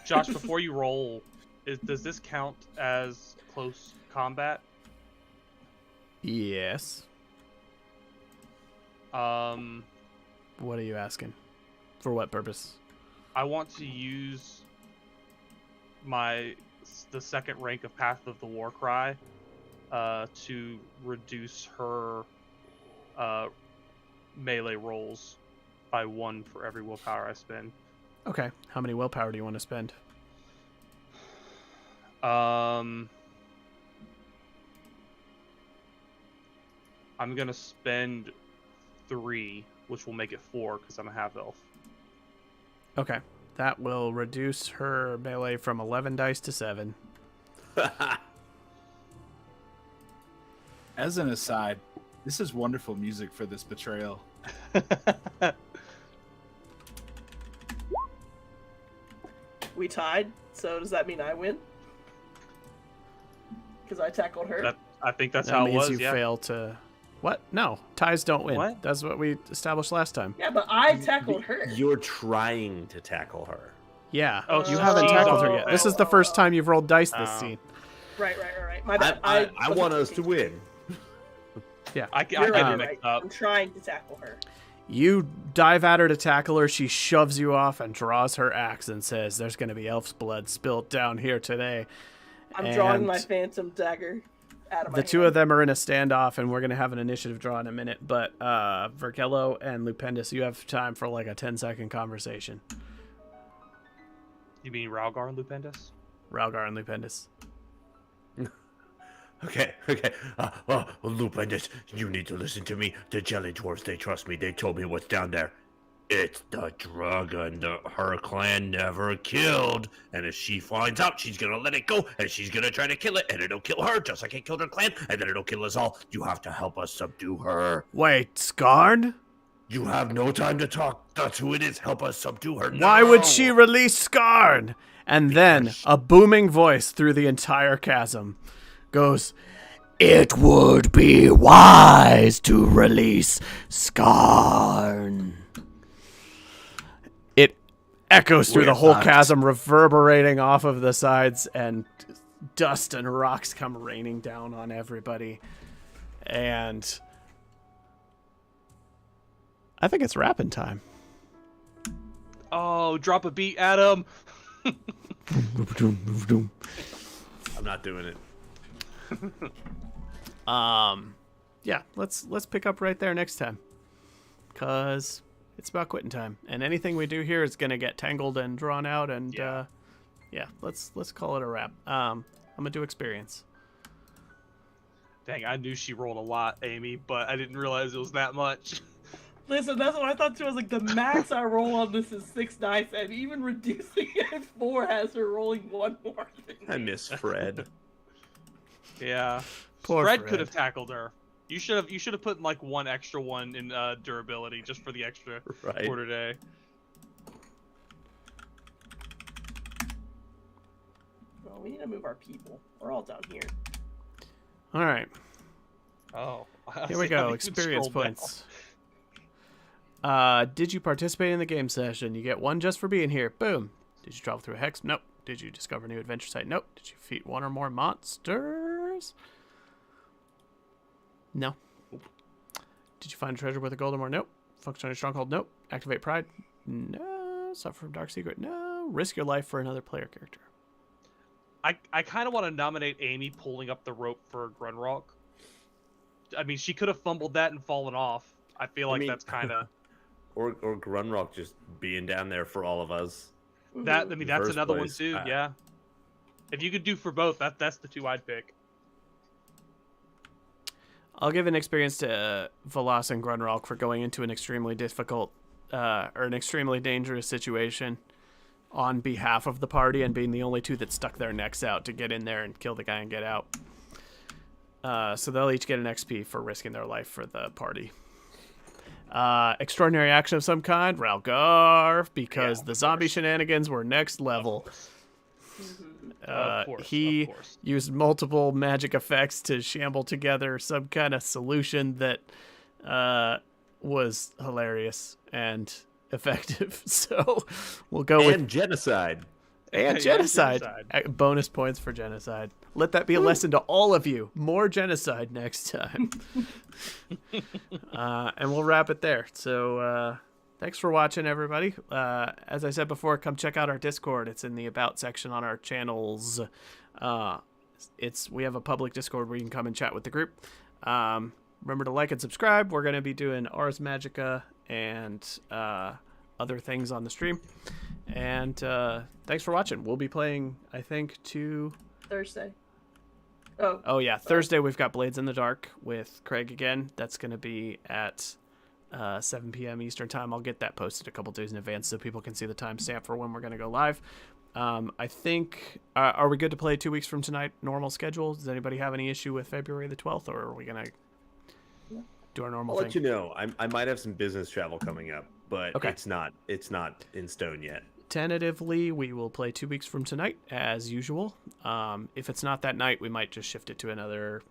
Josh, before you roll, does this count as close combat? Yes. What are you asking? For what purpose? I want to use the second rank of Path of the Warcry to reduce her melee rolls by 1 for every willpower I spend. Okay. How many willpower do you want to spend? I'm gonna spend 3, which will make it 4 because I'm a half elf. Okay. That will reduce her melee from 11 dice to 7. As an aside, this is wonderful music for this betrayal. We tied, so does that mean I win? Because I tackled her. I think that's That how it means was. you Yeah. fail to... What? No. Ties don't win. What? That's what we established last time. Yeah, but I tackled her. You're trying to tackle her. Yeah. Oh, you so haven't she's tackled on her the yet. This way. is the first time you've rolled dice this Oh. scene. Right. My bad. I wasn't want us to thinking. win. Yeah. I You're get right, it mixed right. up. I'm trying to tackle her. You dive at her to tackle her. She shoves you off and draws her axe and says, "There's going to be elf's blood spilled down here today." I'm drawing my And phantom dagger out of my the two hand. of them are in a standoff, and we're going to have an initiative draw in a minute. But Vergello and Lupendus, you have time for like a 10-second conversation. You mean Ralgar and Lupendus? Ralgar and Lupendus. Okay. Lupendus, you need to listen to me. The jelly dwarves, they trust me. They told me what's down there. It's the dragon that her clan never killed. And if she finds out, she's gonna let it go, and she's gonna try to kill it, and it'll kill her, just like it killed her clan, and then it'll kill us all. You have to help us subdue her. Wait, Scarn? You have no time to talk. That's who it is. Help us subdue her now. Why would she release Scarn? And then a booming voice through the entire chasm goes, "It would be wise to release Scarn." It echoes through the whole chasm, reverberating off of the sides, and dust and rocks come raining down on everybody. And I think it's rapping time. Oh, drop a beat, Adam. I'm not doing it. Yeah, let's pick up right there next time, cause it's about quitting time, and anything we do here is gonna get tangled and drawn out, and yeah, let's call it a wrap. I'm gonna do experience. Dang, I knew she rolled a lot, Amy, but I didn't realize it was that much. Listen, that's what I thought too. I was like, the max I roll on this is 6 dice, and even reducing it 4 has her rolling 1 more than I me. miss Fred. Yeah. Poor Fred Fred. could have tackled her. You should have put like 1 extra 1 in durability just for the extra Right. quarter day. Well, we need to move our people. We're all down here. All right, Oh. here we go. Experience points. Did you participate in the game session? You get 1 just for being here. Boom. Did you travel through a hex? Nope. Did you discover a new adventure site? Nope. Did you defeat 1 or more monsters? No. Did you find a treasure worth a gold or more? Nope. Function on your stronghold? Nope. Activate pride? No. Suffer from dark secret? No. Risk your life for another player character? I kind of want to nominate Amy pulling up the rope for Grunrock. I mean, she could have fumbled that and fallen off. I feel like mean- that's kind of Or Grunrock just being down there for all of us. that. I mean, the that's first another one place. too. Yeah. If you could do for both, that's the 2 I'd pick. I'll give an experience to Velas and Grunrock for going into an extremely difficult or an extremely dangerous situation on behalf of the party and being the only 2 that stuck their necks out to get in there and kill the guy and get out. So they'll each get an XP for risking their life for the party. Extraordinary action of some kind, Ralgar, because Yeah, the of zombie course. shenanigans were next level. Of course. Mhm. He Of course. used multiple magic effects to shamble together some kind of solution that was hilarious and effective. So we'll go with And genocide. and Yeah, genocide. genocide. Bonus points for genocide. Let that be a lesson to all of you. More genocide next time. And we'll wrap it there. So thanks for watching, everybody. As I said before, come check out our Discord. It's in the About section on our channels. We have a public Discord where you can come and chat with the group. Remember to like and subscribe. We're going to be doing Ars Magica and other things on the stream. And thanks for watching. We'll be playing, I think, Thursday. Oh, yeah. Thursday, we've got Blades in the Dark with Craig again. That's going to be at 7 p.m. Eastern Time. I'll get that posted a couple days in advance so people can see the timestamp for when we're going to go live. I think, are we good to play 2 weeks from tonight, normal schedule? Does anybody have any issue with February the 12th, or are we going to do our normal I'll thing? let you know. I might have some business travel coming up, but Okay. it's not in stone yet. Tentatively, we will play 2 weeks from tonight, as usual. If it's not that night, we might just shift it to another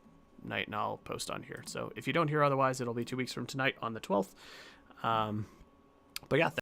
night, and I'll post on here. So if you don't hear otherwise, it'll be 2 weeks from tonight on the 12th. But yeah,